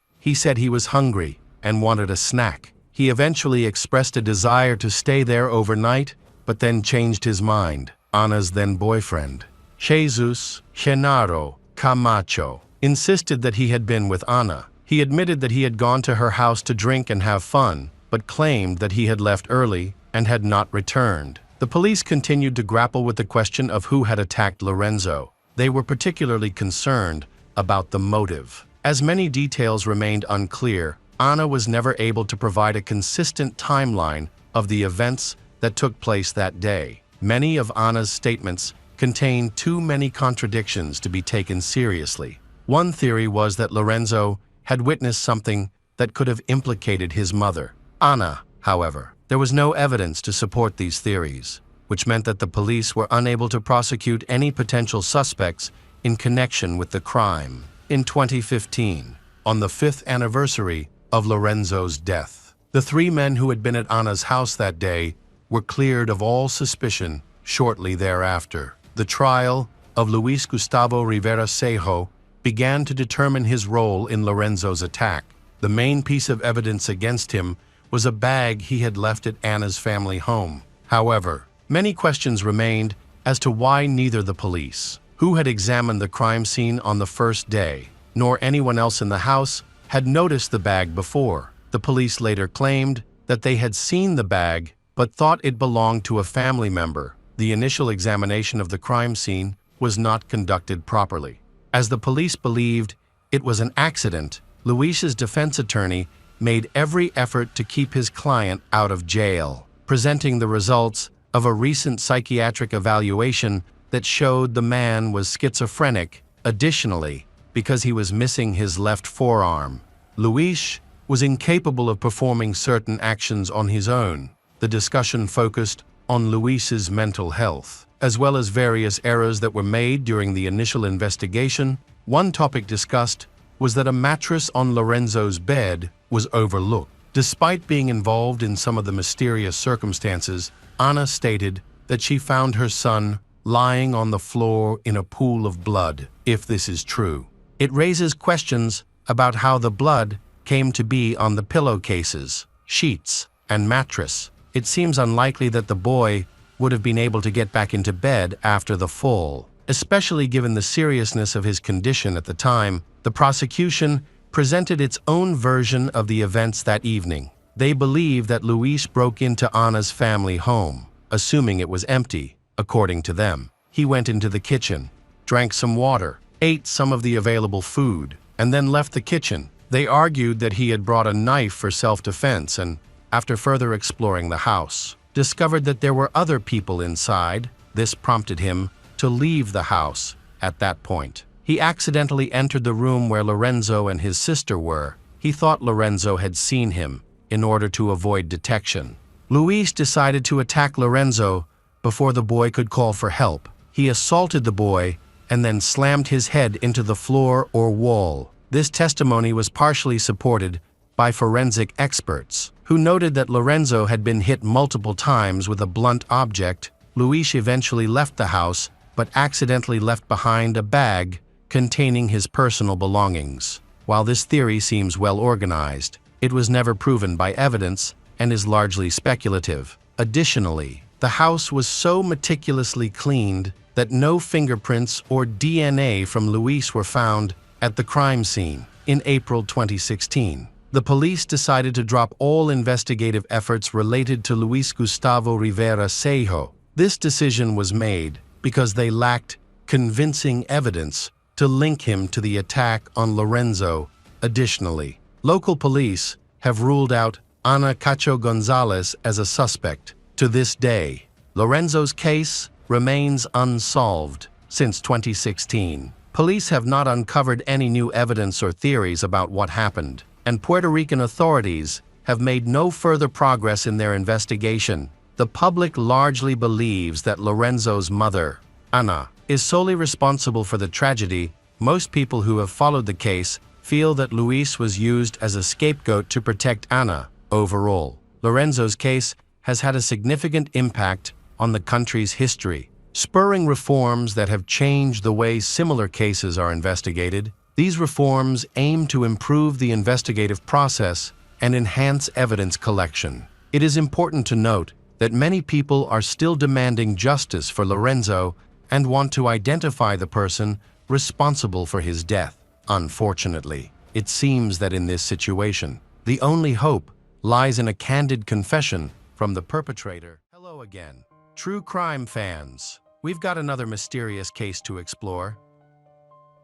He said he was hungry and wanted a snack. He eventually expressed a desire to stay there overnight, but then changed his mind. Anna's then boyfriend, Jesus Genaro Camacho, insisted that he had been with Anna. He admitted that he had gone to her house to drink and have fun, but claimed that he had left early and had not returned. The police continued to grapple with the question of who had attacked Lorenzo. They were particularly concerned about the motive. As many details remained unclear, Anna was never able to provide a consistent timeline of the events that took place that day. Many of Anna's statements contained too many contradictions to be taken seriously. One theory was that Lorenzo had witnessed something that could have implicated his mother, Anna. However, there was no evidence to support these theories, which meant that the police were unable to prosecute any potential suspects in connection with the crime. in 2015, on the 5th anniversary of Lorenzo's death. The three men who had been at Ana's house that day were cleared of all suspicion shortly thereafter. The trial of Luis Gustavo Rivera Sejo began to determine his role in Lorenzo's attack. The main piece of evidence against him was a bag he had left at Ana's family home. However, many questions remained as to why neither the police, who had examined the crime scene on the first day, nor anyone else in the house had noticed the bag before. The police later claimed that they had seen the bag but thought it belonged to a family member. The initial examination of the crime scene was not conducted properly. As the police believed it was an accident, Luis's defense attorney made every effort to keep his client out of jail, presenting the results of a recent psychiatric evaluation that showed the man was schizophrenic. Additionally, because he was missing his left forearm, Luis was incapable of performing certain actions on his own. The discussion focused on Luis's mental health, as well as various errors that were made during the initial investigation. One topic discussed was that a mattress on Lorenzo's bed was overlooked. Despite being involved in some of the mysterious circumstances, Ana stated that she found her son lying on the floor in a pool of blood. If this is true, it raises questions about how the blood came to be on the pillowcases, sheets, and mattress. It seems unlikely that the boy would have been able to get back into bed after the fall, especially given the seriousness of his condition at the time. The prosecution presented its own version of the events that evening. They believe that Luis broke into Ana's family home, assuming it was empty. According to them, he went into the kitchen, drank some water, ate some of the available food, and then left the kitchen. They argued that he had brought a knife for self-defense and, after further exploring the house, discovered that there were other people inside. This prompted him to leave the house. At that point, he accidentally entered the room where Lorenzo and his sister were. He thought Lorenzo had seen him in order to avoid detection. Luis decided to attack Lorenzo before the boy could call for help. He assaulted the boy and then slammed his head into the floor or wall. This testimony was partially supported by forensic experts, who noted that Lorenzo had been hit multiple times with a blunt object. Luis eventually left the house, but accidentally left behind a bag containing his personal belongings. While this theory seems well organized, it was never proven by evidence and is largely speculative. Additionally, the house was so meticulously cleaned that no fingerprints or DNA from Luis were found at the crime scene. In April 2016, the police decided to drop all investigative efforts related to Luis Gustavo Rivera Sejo. This decision was made because they lacked convincing evidence to link him to the attack on Lorenzo. Additionally, local police have ruled out Ana Cacho Gonzalez as a suspect. To this day, Lorenzo's case remains unsolved. Since 2016, police have not uncovered any new evidence or theories about what happened, and Puerto Rican authorities have made no further progress in their investigation. The public largely believes that Lorenzo's mother, Ana, is solely responsible for the tragedy. Most people who have followed the case feel that Luis was used as a scapegoat to protect Ana. Overall, Lorenzo's case has had a significant impact on the country's history, spurring reforms that have changed the way similar cases are investigated. These reforms aim to improve the investigative process and enhance evidence collection. It is important to note that many people are still demanding justice for Lorenzo and want to identify the person responsible for his death. Unfortunately, it seems that in this situation, the only hope lies in a candid confession from the perpetrator. Hello again, true crime fans. We've got another mysterious case to explore.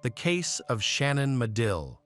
The case of Shannon Medill.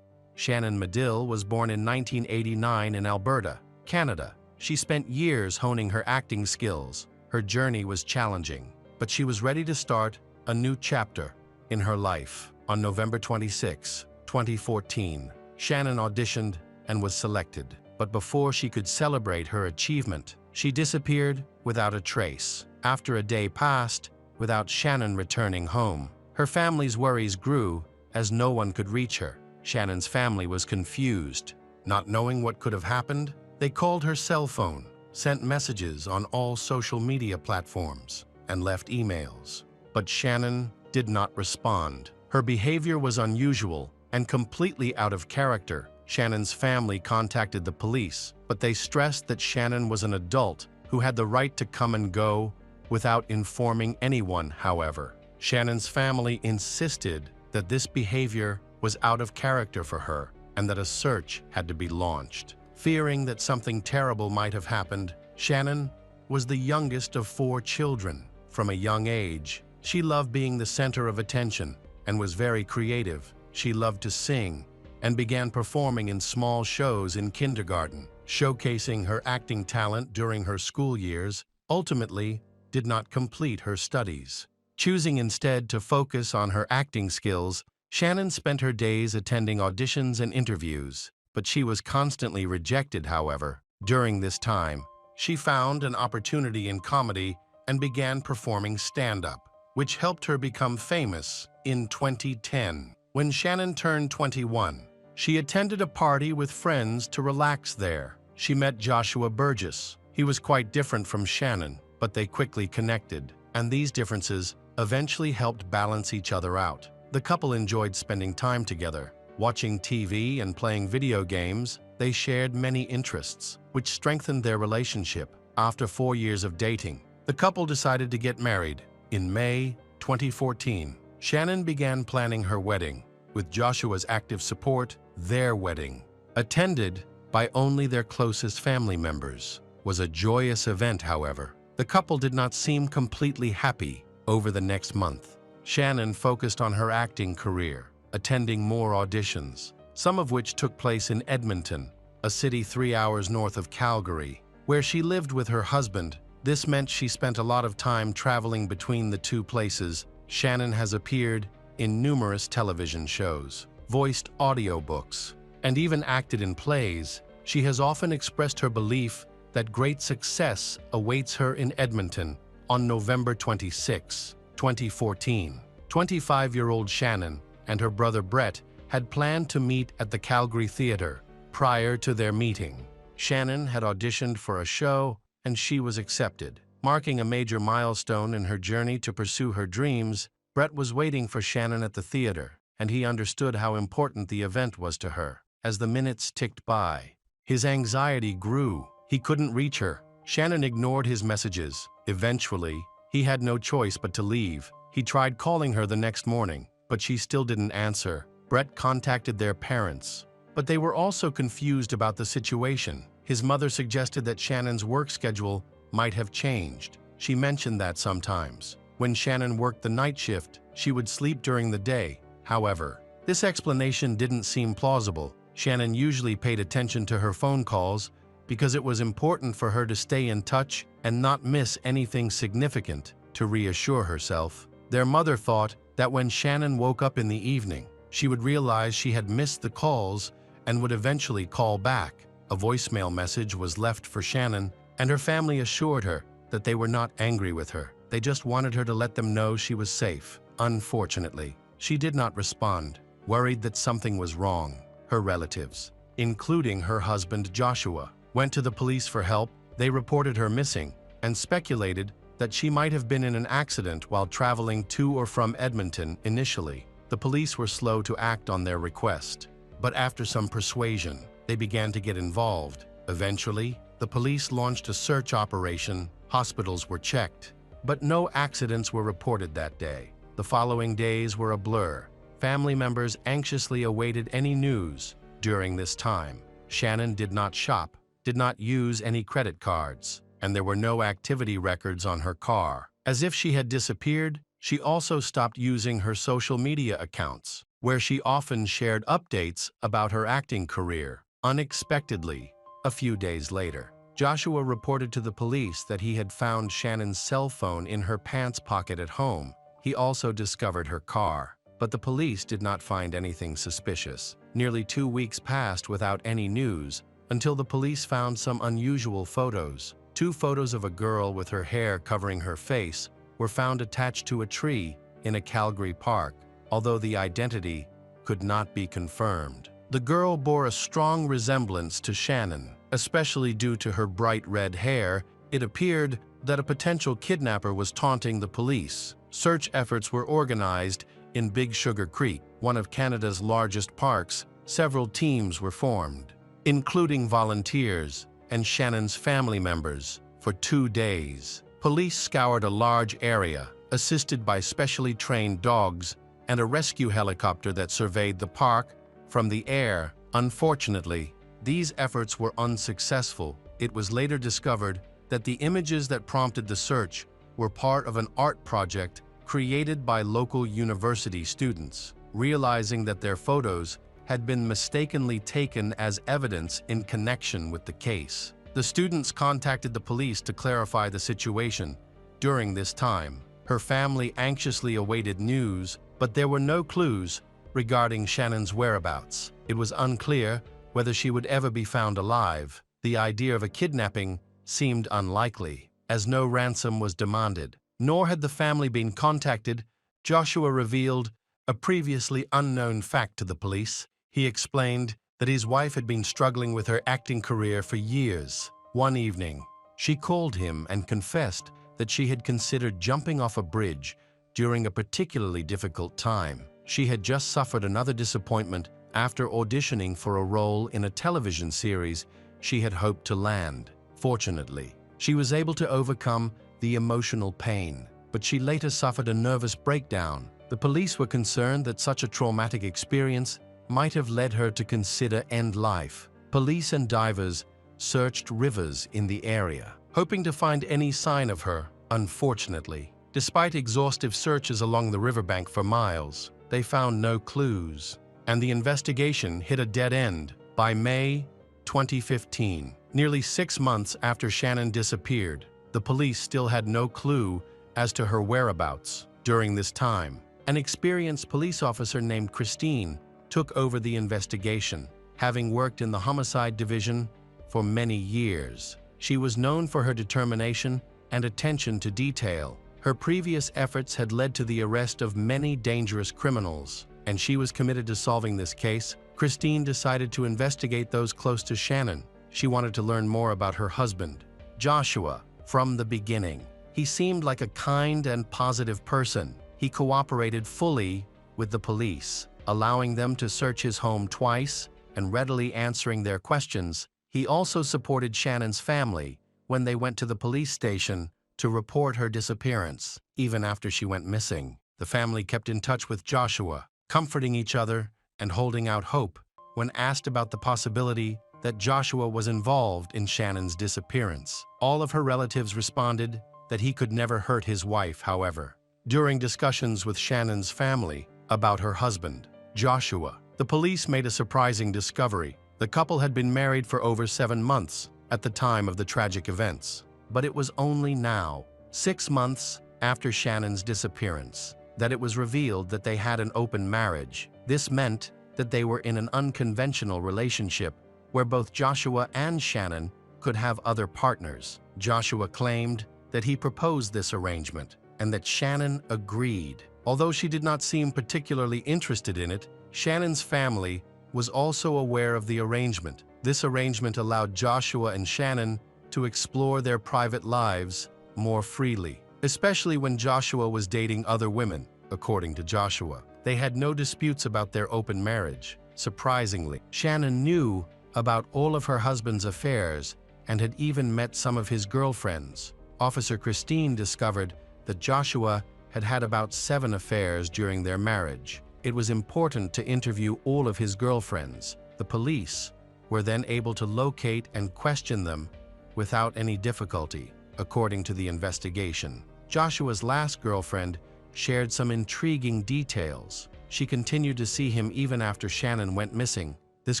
Shannon Medill was born in 1989 in Alberta, Canada. She spent years honing her acting skills. Her journey was challenging, but she was ready to start a new chapter in her life. On November 26, 2014, Shannon auditioned and was selected. But before she could celebrate her achievement, she disappeared without a trace. After a day passed without Shannon returning home, her family's worries grew as no one could reach her. Shannon's family was confused. Not knowing what could have happened, they called her cell phone, sent messages on all social media platforms, and left emails. But Shannon did not respond. Her behavior was unusual and completely out of character. Shannon's family contacted the police, but they stressed that Shannon was an adult who had the right to come and go without informing anyone. However, Shannon's family insisted that this behavior was out of character for her and that a search had to be launched. Fearing that something terrible might have happened, Shannon was the youngest of 4 children. From a young age, she loved being the center of attention and was very creative. She loved to sing and began performing in small shows in kindergarten, showcasing her acting talent during her school years. Ultimately, did not complete her studies. Choosing instead to focus on her acting skills, Shannon spent her days attending auditions and interviews, but she was constantly rejected. However, during this time, she found an opportunity in comedy and began performing stand-up, which helped her become famous in 2010. When Shannon turned 21, she attended a party with friends to relax there. She met Joshua Burgess. He was quite different from Shannon, but they quickly connected, and these differences eventually helped balance each other out. The couple enjoyed spending time together, watching TV and playing video games. They shared many interests, which strengthened their relationship. After 4 years of dating, the couple decided to get married. In May 2014, Shannon began planning her wedding. With Joshua's active support, their wedding, attended by only their closest family members, was a joyous event. However, the couple did not seem completely happy. Over the next month, Shannon focused on her acting career, attending more auditions, some of which took place in Edmonton, a city 3 hours north of Calgary, where she lived with her husband. This meant she spent a lot of time traveling between the two places. Shannon has appeared in numerous television shows, voiced audiobooks, and even acted in plays. She has often expressed her belief that great success awaits her in Edmonton. On November 26, 2014, 25-year-old Shannon and her brother Brett had planned to meet at the Calgary Theatre. Prior to their meeting, Shannon had auditioned for a show and she was accepted. Marking a major milestone in her journey to pursue her dreams, Brett was waiting for Shannon at the theater, and he understood how important the event was to her. As the minutes ticked by, his anxiety grew. He couldn't reach her. Shannon ignored his messages. Eventually, he had no choice but to leave. He tried calling her the next morning, but she still didn't answer. Brett contacted their parents, but they were also confused about the situation. His mother suggested that Shannon's work schedule might have changed. She mentioned that sometimes, when Shannon worked the night shift, she would sleep during the day. However, this explanation didn't seem plausible. Shannon usually paid attention to her phone calls because it was important for her to stay in touch and not miss anything significant. To reassure herself, their mother thought that when Shannon woke up in the evening, she would realize she had missed the calls and would eventually call back. A voicemail message was left for Shannon, and her family assured her that they were not angry with her. They just wanted her to let them know she was safe. Unfortunately, she did not respond, worried that something was wrong. Her relatives, including her husband Joshua, went to the police for help. They reported her missing and speculated that she might have been in an accident while traveling to or from Edmonton. Initially, the police were slow to act on their request, but after some persuasion, they began to get involved. Eventually, the police launched a search operation. Hospitals were checked, but no accidents were reported that day. The following days were a blur. Family members anxiously awaited any news. During this time, Shannon did not shop, did not use any credit cards, and there were no activity records on her car. As if she had disappeared, she also stopped using her social media accounts, where she often shared updates about her acting career. Unexpectedly, a few days later, Joshua reported to the police that he had found Shannon's cell phone in her pants pocket at home. He also discovered her car, but the police did not find anything suspicious. Nearly 2 weeks passed without any news until the police found some unusual photos. 2 photos of a girl with her hair covering her face were found attached to a tree in a Calgary park. Although the identity could not be confirmed. The girl bore a strong resemblance to Shannon, especially due to her bright red hair. It appeared that a potential kidnapper was taunting the police. Search efforts were organized in Big Sugar Creek, one of Canada's largest parks. Several teams were formed, including volunteers and Shannon's family members, for 2 days. Police scoured a large area, assisted by specially trained dogs and a rescue helicopter that surveyed the park from the air. Unfortunately, these efforts were unsuccessful. It was later discovered that the images that prompted the search were part of an art project created by local university students. Realizing that their photos had been mistakenly taken as evidence in connection with the case, the students contacted the police to clarify the situation. During this time, her family anxiously awaited news, but there were no clues regarding Shannon's whereabouts. It was unclear whether she would ever be found alive. The idea of a kidnapping seemed unlikely, as no ransom was demanded, nor had the family been contacted. Joshua revealed a previously unknown fact to the police. He explained that his wife had been struggling with her acting career for years. One evening, she called him and confessed that she had considered jumping off a bridge during a particularly difficult time. She had just suffered another disappointment after auditioning for a role in a television series she had hoped to land. Fortunately, she was able to overcome the emotional pain, but she later suffered a nervous breakdown. The police were concerned that such a traumatic experience might have led her to consider end life. Police and divers searched rivers in the area, hoping to find any sign of her. Unfortunately, despite exhaustive searches along the riverbank for miles, they found no clues, and the investigation hit a dead end. By May 2015, nearly 6 months after Shannon disappeared, the police still had no clue as to her whereabouts. During this time, an experienced police officer named Christine took over the investigation, having worked in the homicide division for many years. She was known for her determination and attention to detail. Her previous efforts had led to the arrest of many dangerous criminals, and she was committed to solving this case. Christine decided to investigate those close to Shannon. She wanted to learn more about her husband, Joshua. From the beginning, he seemed like a kind and positive person. He cooperated fully with the police, allowing them to search his home twice and readily answering their questions. He also supported Shannon's family when they went to the police station to report her disappearance. Even after she went missing, the family kept in touch with Joshua, comforting each other and holding out hope. When asked about the possibility that Joshua was involved in Shannon's disappearance, all of her relatives responded that he could never hurt his wife. However, during discussions with Shannon's family about her husband, Joshua, the police made a surprising discovery. The couple had been married for over 7 months at the time of the tragic events, but it was only now, 6 months after Shannon's disappearance, that it was revealed that they had an open marriage. This meant that they were in an unconventional relationship where both Joshua and Shannon could have other partners. Joshua claimed that he proposed this arrangement and that Shannon agreed. Although she did not seem particularly interested in it, Shannon's family was also aware of the arrangement. This arrangement allowed Joshua and Shannon to explore their private lives more freely, especially when Joshua was dating other women. According to Joshua, they had no disputes about their open marriage. Surprisingly, Shannon knew about all of her husband's affairs and had even met some of his girlfriends. Officer Christine discovered that Joshua had had about 7 affairs during their marriage. It was important to interview all of his girlfriends. The police were then able to locate and question them without any difficulty. According to the investigation, Joshua's last girlfriend shared some intriguing details. She continued to see him even after Shannon went missing. This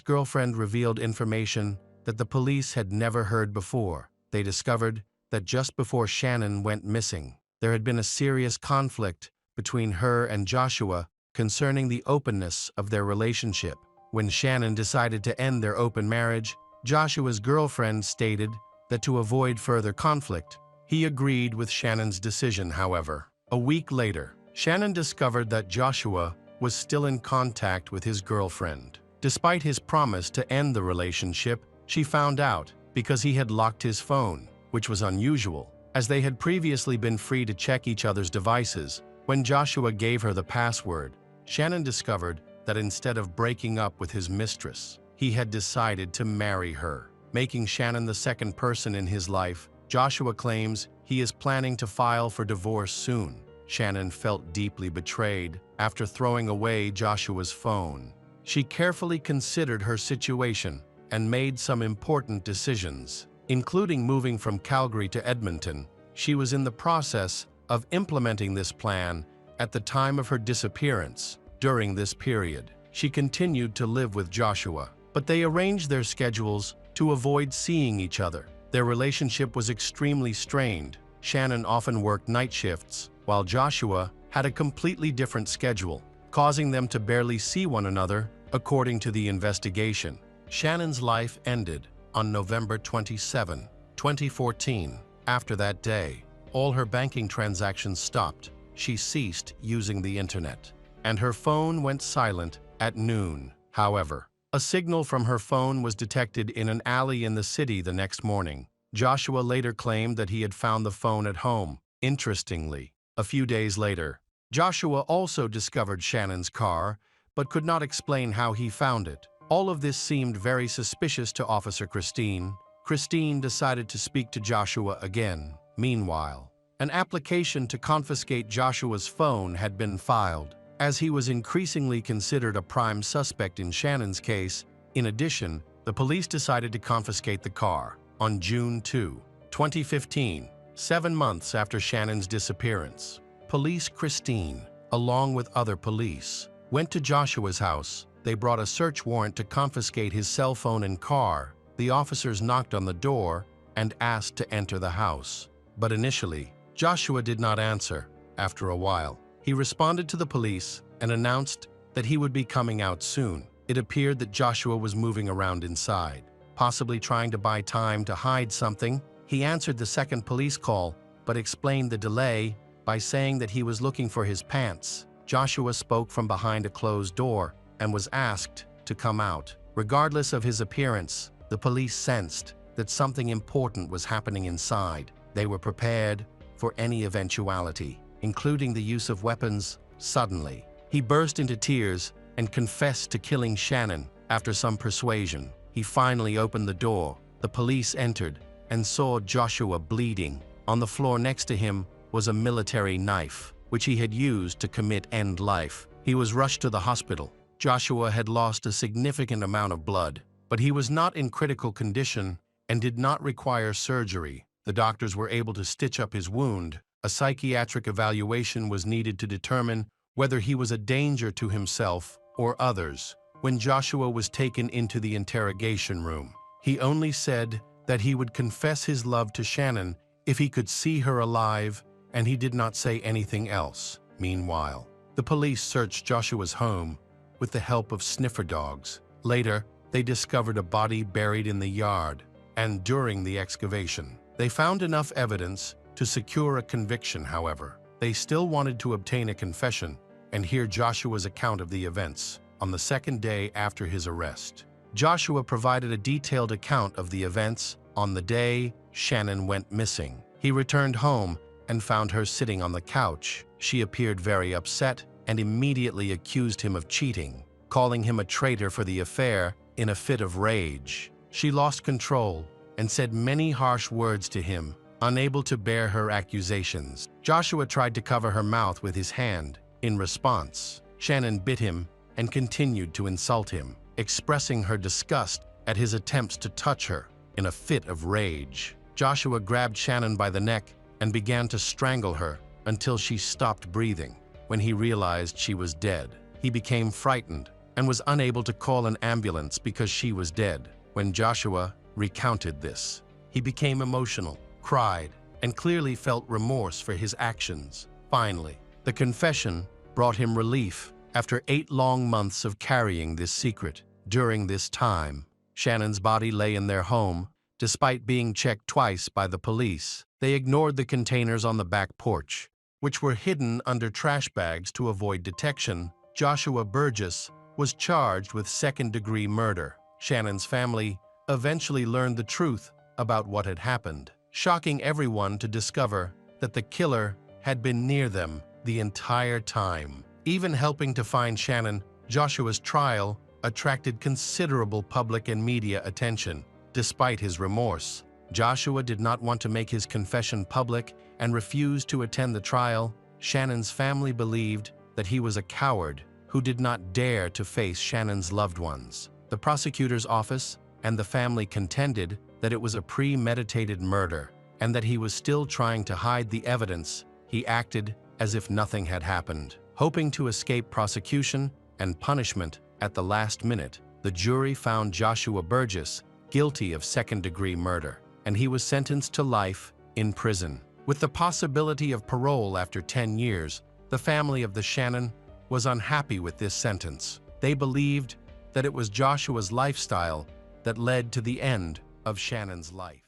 girlfriend revealed information that the police had never heard before. They discovered that just before Shannon went missing, there had been a serious conflict between her and Joshua concerning the openness of their relationship. When Shannon decided to end their open marriage, Joshua's girlfriend stated that to avoid further conflict, he agreed with Shannon's decision. However, a week later, Shannon discovered that Joshua was still in contact with his girlfriend. Despite his promise to end the relationship, she found out because he had locked his phone, which was unusual, as they had previously been free to check each other's devices. When Joshua gave her the password, Shannon discovered that instead of breaking up with his mistress, he had decided to marry her, making Shannon the second person in his life. Joshua claims he is planning to file for divorce soon. Shannon felt deeply betrayed after throwing away Joshua's phone. She carefully considered her situation and made some important decisions, including moving from Calgary to Edmonton. She was in the process of implementing this plan at the time of her disappearance. During this period, she continued to live with Joshua, but they arranged their schedules to avoid seeing each other. Their relationship was extremely strained. Shannon often worked night shifts, while Joshua had a completely different schedule, causing them to barely see one another, according to the investigation. Shannon's life ended on November 27, 2014. After that day, all her banking transactions stopped. She ceased using the internet, and her phone went silent at noon. However, a signal from her phone was detected in an alley in the city the next morning. Joshua later claimed that he had found the phone at home. Interestingly, a few days later, Joshua also discovered Shannon's car, but could not explain how he found it. All of this seemed very suspicious to Officer Christine. Christine decided to speak to Joshua again. Meanwhile, an application to confiscate Joshua's phone had been filed, as he was increasingly considered a prime suspect in Shannon's case. In addition, the police decided to confiscate the car. On June 2, 2015, 7 months after Shannon's disappearance, Police Christine, along with other police, went to Joshua's house. They brought a search warrant to confiscate his cell phone and car. The officers knocked on the door and asked to enter the house. But initially, Joshua did not answer. After a while, he responded to the police and announced that he would be coming out soon. It appeared that Joshua was moving around inside, possibly trying to buy time to hide something. He answered the second police call, but explained the delay by saying that he was looking for his pants. Joshua spoke from behind a closed door and was asked to come out. Regardless of his appearance, the police sensed that something important was happening inside. They were prepared for any eventuality, including the use of weapons. Suddenly, he burst into tears and confessed to killing Shannon. After some persuasion, he finally opened the door. The police entered and saw Joshua bleeding. On the floor next to him was a military knife, which he had used to commit end life. He was rushed to the hospital. Joshua had lost a significant amount of blood, but he was not in critical condition and did not require surgery. The doctors were able to stitch up his wound. A psychiatric evaluation was needed to determine whether he was a danger to himself or others. When Joshua was taken into the interrogation room, he only said that he would confess his love to Shannon if he could see her alive, and he did not say anything else. Meanwhile, the police searched Joshua's home with the help of sniffer dogs. Later, they discovered a body buried in the yard, and during the excavation, they found enough evidence to secure a conviction. However, they still wanted to obtain a confession and hear Joshua's account of the events. On the second day after his arrest, Joshua provided a detailed account of the events on the day Shannon went missing. He returned home and found her sitting on the couch. She appeared very upset and immediately accused him of cheating, calling him a traitor for the affair. In a fit of rage, she lost control and said many harsh words to him. Unable to bear her accusations, Joshua tried to cover her mouth with his hand. In response, Shannon bit him and continued to insult him, expressing her disgust at his attempts to touch her. In a fit of rage, Joshua grabbed Shannon by the neck and began to strangle her until she stopped breathing. When he realized she was dead, he became frightened and was unable to call an ambulance because she was dead. When Joshua recounted this, he became emotional, cried, and clearly felt remorse for his actions. Finally, the confession brought him relief after 8 long months of carrying this secret. During this time, Shannon's body lay in their home. Despite being checked twice by the police, they ignored the containers on the back porch, which were hidden under trash bags to avoid detection. Joshua Burgess, was charged with second-degree murder. Shannon's family eventually learned the truth about what had happened, shocking everyone to discover that the killer had been near them the entire time. Even helping to find Shannon, Joshua's trial attracted considerable public and media attention. Despite his remorse, Joshua did not want to make his confession public and refused to attend the trial. Shannon's family believed that he was a coward who did not dare to face Shannon's loved ones. The prosecutor's office and the family contended that it was a premeditated murder and that he was still trying to hide the evidence. He acted as if nothing had happened. Hoping to escape prosecution and punishment at the last minute, the jury found Joshua Burgess guilty of second-degree murder, and he was sentenced to life in prison. With the possibility of parole after 10 years, the family of the Shannon was unhappy with this sentence. They believed that it was Joshua's lifestyle that led to the end of Shannon's life.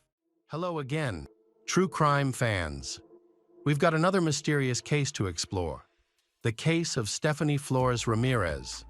Hello again, true crime fans. We've got another mysterious case to explore. The case of Stephanie Flores Ramirez.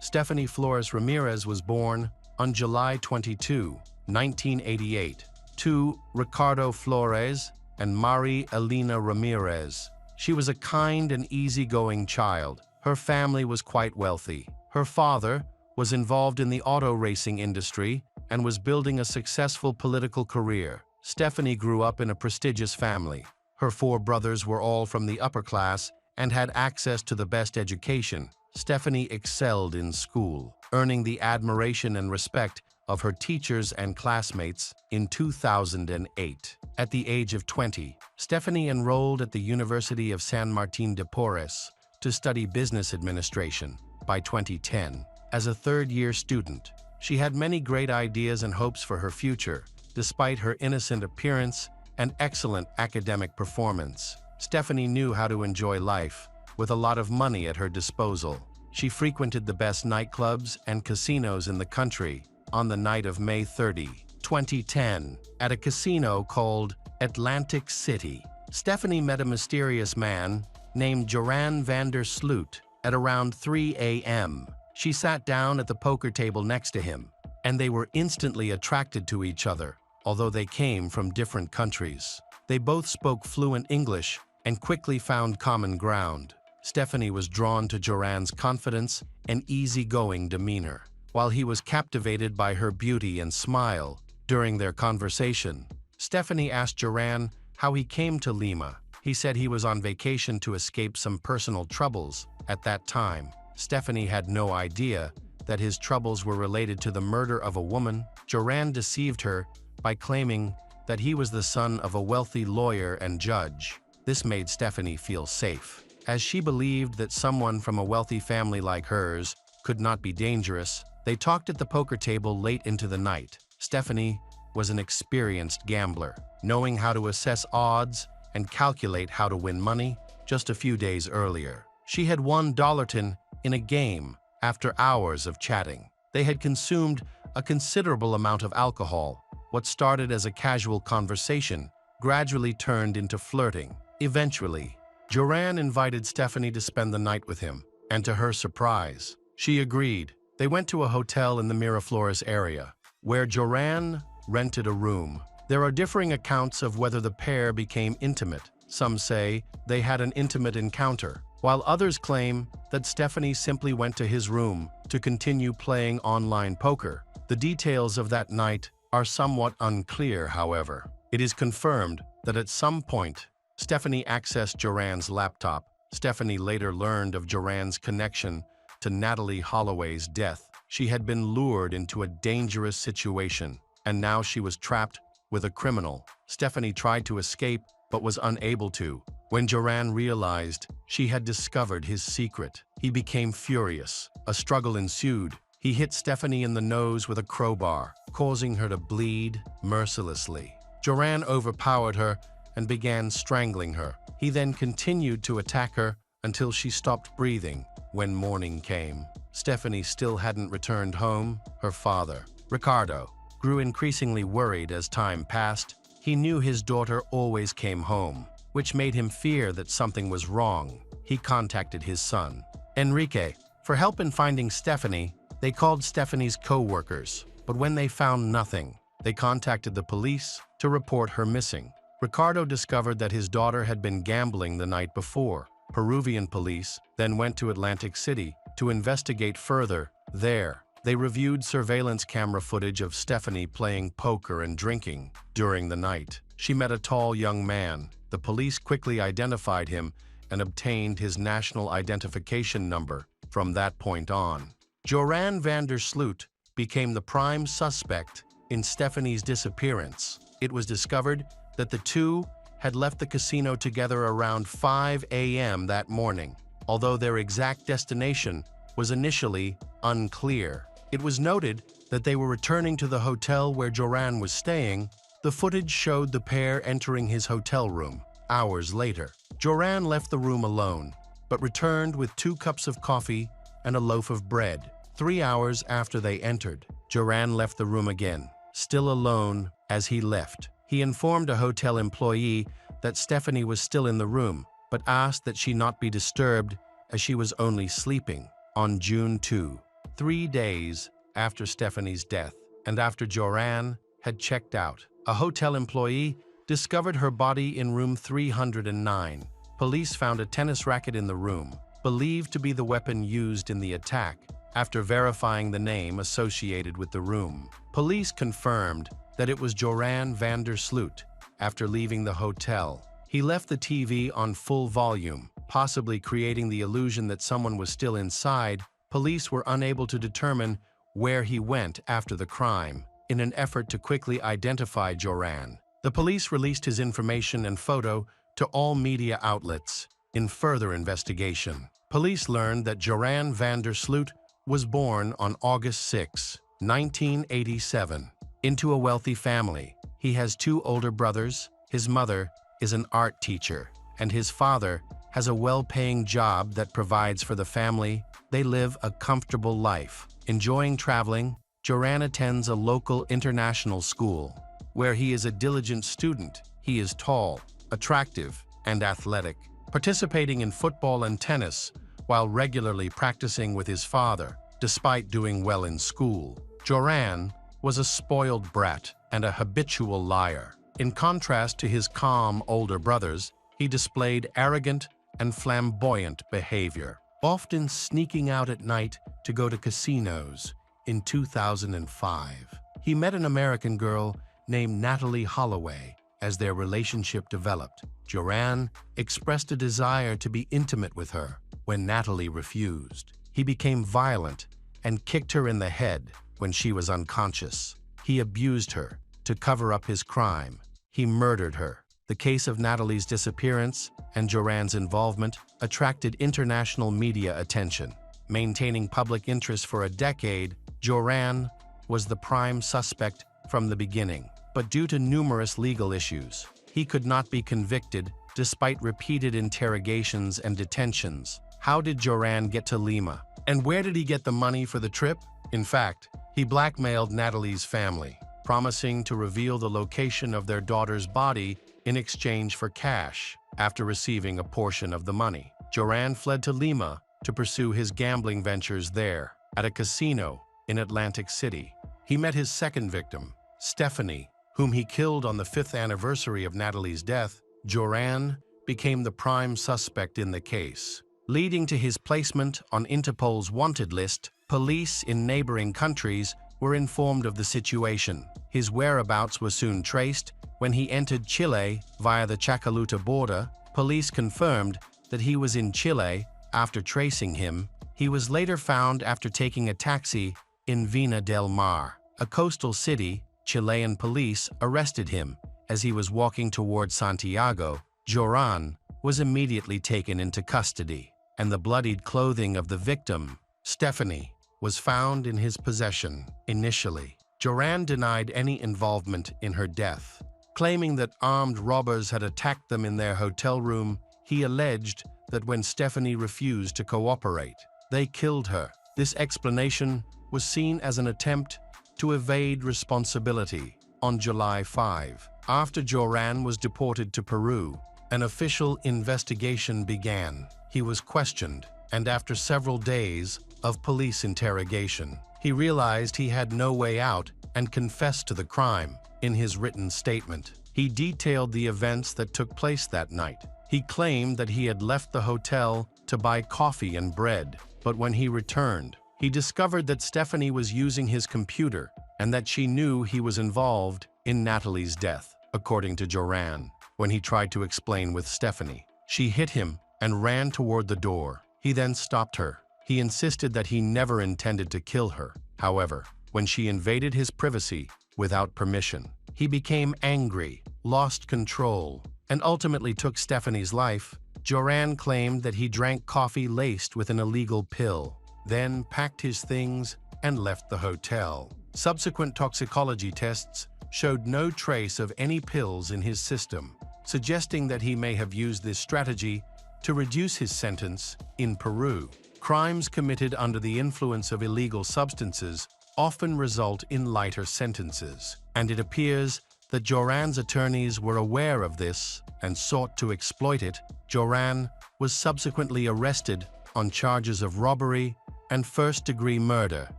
Stephanie Flores Ramirez was born on July 22, 1988, to Ricardo Flores and Mari Elena Ramirez. She was a kind and easygoing child. Her family was quite wealthy. Her father was involved in the auto racing industry and was building a successful political career. Stephanie grew up in a prestigious family. Her 4 brothers were all from the upper class and had access to the best education. Stephanie excelled in school, earning the admiration and respect of her teachers and classmates. In 2008, at the age of 20, Stephanie enrolled at the University of San Martin de Porres to study business administration. By 2010, as a third-year student, she had many great ideas and hopes for her future. Despite her innocent appearance and excellent academic performance, Stephanie knew how to enjoy life. With a lot of money at her disposal, she frequented the best nightclubs and casinos in the country. On the night of May 30, 2010, at a casino called Atlantic City, Stephanie met a mysterious man named Joran van der Sloot at around 3 a.m. She sat down at the poker table next to him, and they were instantly attracted to each other, although they came from different countries. They both spoke fluent English and quickly found common ground. Stephanie was drawn to Joran's confidence and easygoing demeanor, while he was captivated by her beauty and smile. During their conversation, Stephanie asked Joran how he came to Lima. He said he was on vacation to escape some personal troubles. At that time, Stephanie had no idea that his troubles were related to the murder of a woman. Joran deceived her by claiming that he was the son of a wealthy lawyer and judge. This made Stephanie feel safe, as she believed that someone from a wealthy family like hers could not be dangerous. They talked at the poker table late into the night. Stephanie was an experienced gambler, knowing how to assess odds and calculate how to win money. Just a few days earlier, she had won $1 in a game after hours of chatting. They had consumed a considerable amount of alcohol. What started as a casual conversation gradually turned into flirting. Eventually, Joran invited Stephanie to spend the night with him, and to her surprise, she agreed. They went to a hotel in the Miraflores area, where Joran rented a room. There are differing accounts of whether the pair became intimate. Some say they had an intimate encounter, while others claim that Stephanie simply went to his room to continue playing online poker. The details of that night are somewhat unclear, however. It is confirmed that at some point, Stephanie accessed Joran's laptop. Stephanie later learned of Joran's connection to Natalie Holloway's death. She had been lured into a dangerous situation, and now she was trapped with a criminal. Stephanie tried to escape, but was unable to. When Joran realized she had discovered his secret, he became furious. A struggle ensued. He hit Stephanie in the nose with a crowbar, causing her to bleed mercilessly. Joran overpowered her and began strangling her. He then continued to attack her until she stopped breathing. When morning came, Stephanie still hadn't returned home. Her father, Ricardo, grew increasingly worried as time passed. He knew his daughter always came home, which made him fear that something was wrong. He contacted his son, Enrique, For help in finding Stephanie, they called Stephanie's co-workers, but when they found nothing, they contacted the police to report her missing. Ricardo discovered that his daughter had been gambling the night before. Peruvian police then went to Atlantic City to investigate further. There, they reviewed surveillance camera footage of Stephanie playing poker and drinking during the night. She met a tall young man. The police quickly identified him and obtained his national identification number. From that point on, Joran van der Sloot became the prime suspect in Stephanie's disappearance. It was discovered that the two had left the casino together around 5 a.m. that morning, although their exact destination was initially unclear. It was noted that they were returning to the hotel where Joran was staying. The footage showed the pair entering his hotel room. Hours later, Joran left the room alone, but returned with 2 cups of coffee and a loaf of bread. 3 hours after they entered, Joran left the room again, still alone. As he left, he informed a hotel employee that Stephanie was still in the room, but asked that she not be disturbed as she was only sleeping. On June 2, 3 days after Stephanie's death, and after Joran had checked out, a hotel employee discovered her body in room 309. Police found a tennis racket in the room, believed to be the weapon used in the attack. After verifying the name associated with the room, police confirmed that it was Joran van der Sloot. After leaving the hotel, he left the TV on full volume, possibly creating the illusion that someone was still inside. Police were unable to determine where he went after the crime. In an effort to quickly identify Joran, the police released his information and photo to all media outlets. In further investigation, police learned that Joran van der Sloot was born on August 6, 1987, into a wealthy family. He has 2 older brothers. His mother is an art teacher, and his father has a well-paying job that provides for the family. They live a comfortable life. Enjoying traveling, Joran attends a local international school, where he is a diligent student. He is tall, attractive, and athletic, participating in football and tennis while regularly practicing with his father. Despite doing well in school, Joran was a spoiled brat and a habitual liar. In contrast to his calm older brothers, he displayed arrogant and flamboyant behavior, often sneaking out at night to go to casinos. In 2005, he met an American girl named Natalie Holloway. As their relationship developed, Joran expressed a desire to be intimate with her. When Natalie refused, he became violent and kicked her in the head when she was unconscious. He abused her to cover up his crime. He murdered her. The case of Natalie's disappearance and Joran's involvement attracted international media attention. Maintaining public interest for a decade, Joran was the prime suspect from the beginning. But due to numerous legal issues, he could not be convicted despite repeated interrogations and detentions. How did Joran get to Lima? And where did he get the money for the trip? In fact, he blackmailed Natalie's family, promising to reveal the location of their daughter's body in exchange for cash. After receiving a portion of the money, Joran fled to Lima to pursue his gambling ventures there. At a casino in Atlantic City, he met his second victim, Stephanie, whom he killed on the 5th anniversary of Natalie's death. Joran became the prime suspect in the case, leading to his placement on Interpol's wanted list. Police in neighboring countries were informed of the situation. His whereabouts were soon traced. When he entered Chile via the Chacaluta border, police confirmed that he was in Chile. After tracing him, he was later found after taking a taxi in Vina del Mar, a coastal city. Chilean police arrested him as he was walking toward Santiago. Joran was immediately taken into custody, and the bloodied clothing of the victim, Stephanie, was found in his possession. Initially, Joran denied any involvement in her death, claiming that armed robbers had attacked them in their hotel room. He alleged that when Stephanie refused to cooperate, they killed her. This explanation was seen as an attempt to evade responsibility. On July 5, after Joran was deported to Peru, an official investigation began. He was questioned, and after several days, of police interrogation. He realized he had no way out and confessed to the crime. In his written statement, he detailed the events that took place that night. He claimed that he had left the hotel to buy coffee and bread, but when he returned, he discovered that Stephanie was using his computer and that she knew he was involved in Natalie's death. According to Joran, when he tried to explain with Stephanie, she hit him and ran toward the door. He then stopped her. He insisted that he never intended to kill her. However, when she invaded his privacy without permission, he became angry, lost control, and ultimately took Stephanie's life. Joran claimed that he drank coffee laced with an illegal pill, then packed his things and left the hotel. Subsequent toxicology tests showed no trace of any pills in his system, suggesting that he may have used this strategy to reduce his sentence in Peru. Crimes committed under the influence of illegal substances often result in lighter sentences, and it appears that Joran's attorneys were aware of this and sought to exploit it. Joran was subsequently arrested on charges of robbery and first-degree murder.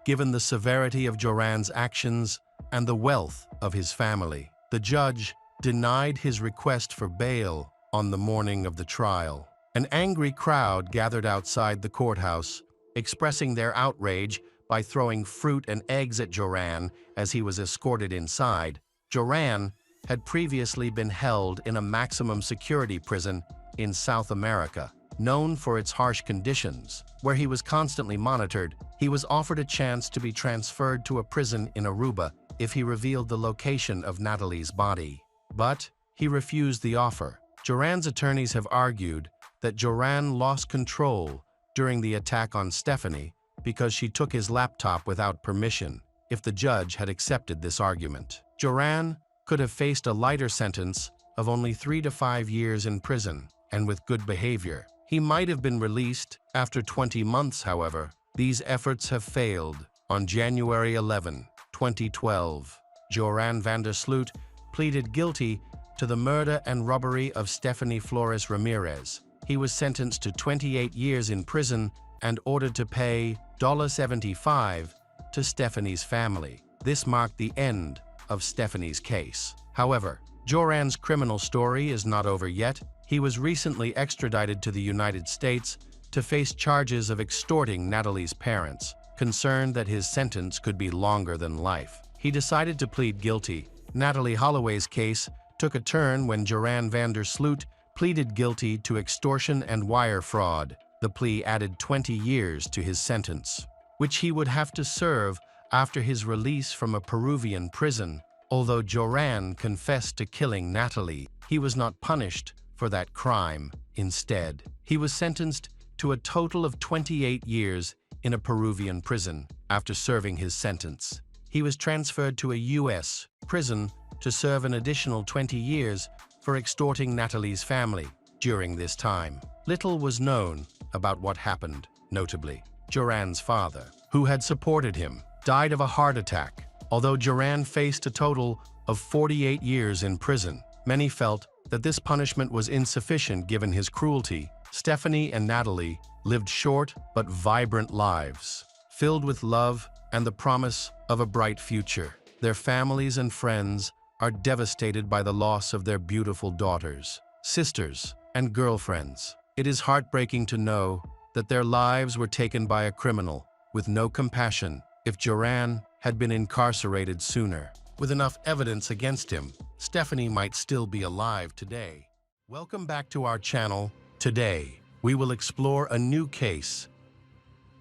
Given the severity of Joran's actions and the wealth of his family, the judge denied his request for bail on the morning of the trial. An angry crowd gathered outside the courthouse, expressing their outrage by throwing fruit and eggs at Joran as he was escorted inside. Joran had previously been held in a maximum security prison in South America, known for its harsh conditions. Where he was constantly monitored, he was offered a chance to be transferred to a prison in Aruba if he revealed the location of Natalie's body. But he refused the offer. Joran's attorneys have argued that Joran lost control during the attack on Stephanie because she took his laptop without permission. If the judge had accepted this argument, Joran could have faced a lighter sentence of only 3 to 5 years in prison, and with good behavior, he might have been released after 20 months. However, these efforts have failed. On January 11, 2012, Joran van der Sloot pleaded guilty to the murder and robbery of Stephanie Flores Ramirez. He was sentenced to 28 years in prison and ordered to pay $75 to Stephanie's family. This marked the end of Stephanie's case. However, Joran's criminal story is not over yet. He was recently extradited to the United States to face charges of extorting Natalie's parents. Concerned that his sentence could be longer than life, he decided to plead guilty. Natalie Holloway's case took a turn when Joran van der Sloot pleaded guilty to extortion and wire fraud. The plea added 20 years to his sentence, which he would have to serve after his release from a Peruvian prison. Although Joran confessed to killing Natalie, he was not punished for that crime. Instead, he was sentenced to a total of 28 years in a Peruvian prison. After serving his sentence, he was transferred to a U.S. prison to serve an additional 20 years for extorting Natalie's family. During this time, little was known about what happened. Notably, Joran's father, who had supported him, died of a heart attack. Although Joran faced a total of 48 years in prison, many felt that this punishment was insufficient given his cruelty. Stephanie and Natalie lived short but vibrant lives, filled with love and the promise of a bright future. Their families and friends are devastated by the loss of their beautiful daughters, sisters, and girlfriends. It is heartbreaking to know that their lives were taken by a criminal with no compassion. If Joran had been incarcerated sooner, with enough evidence against him, Stephanie might still be alive today. Welcome back to our channel. Today, we will explore a new case,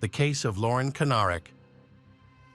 the case of Lauren Kanarek.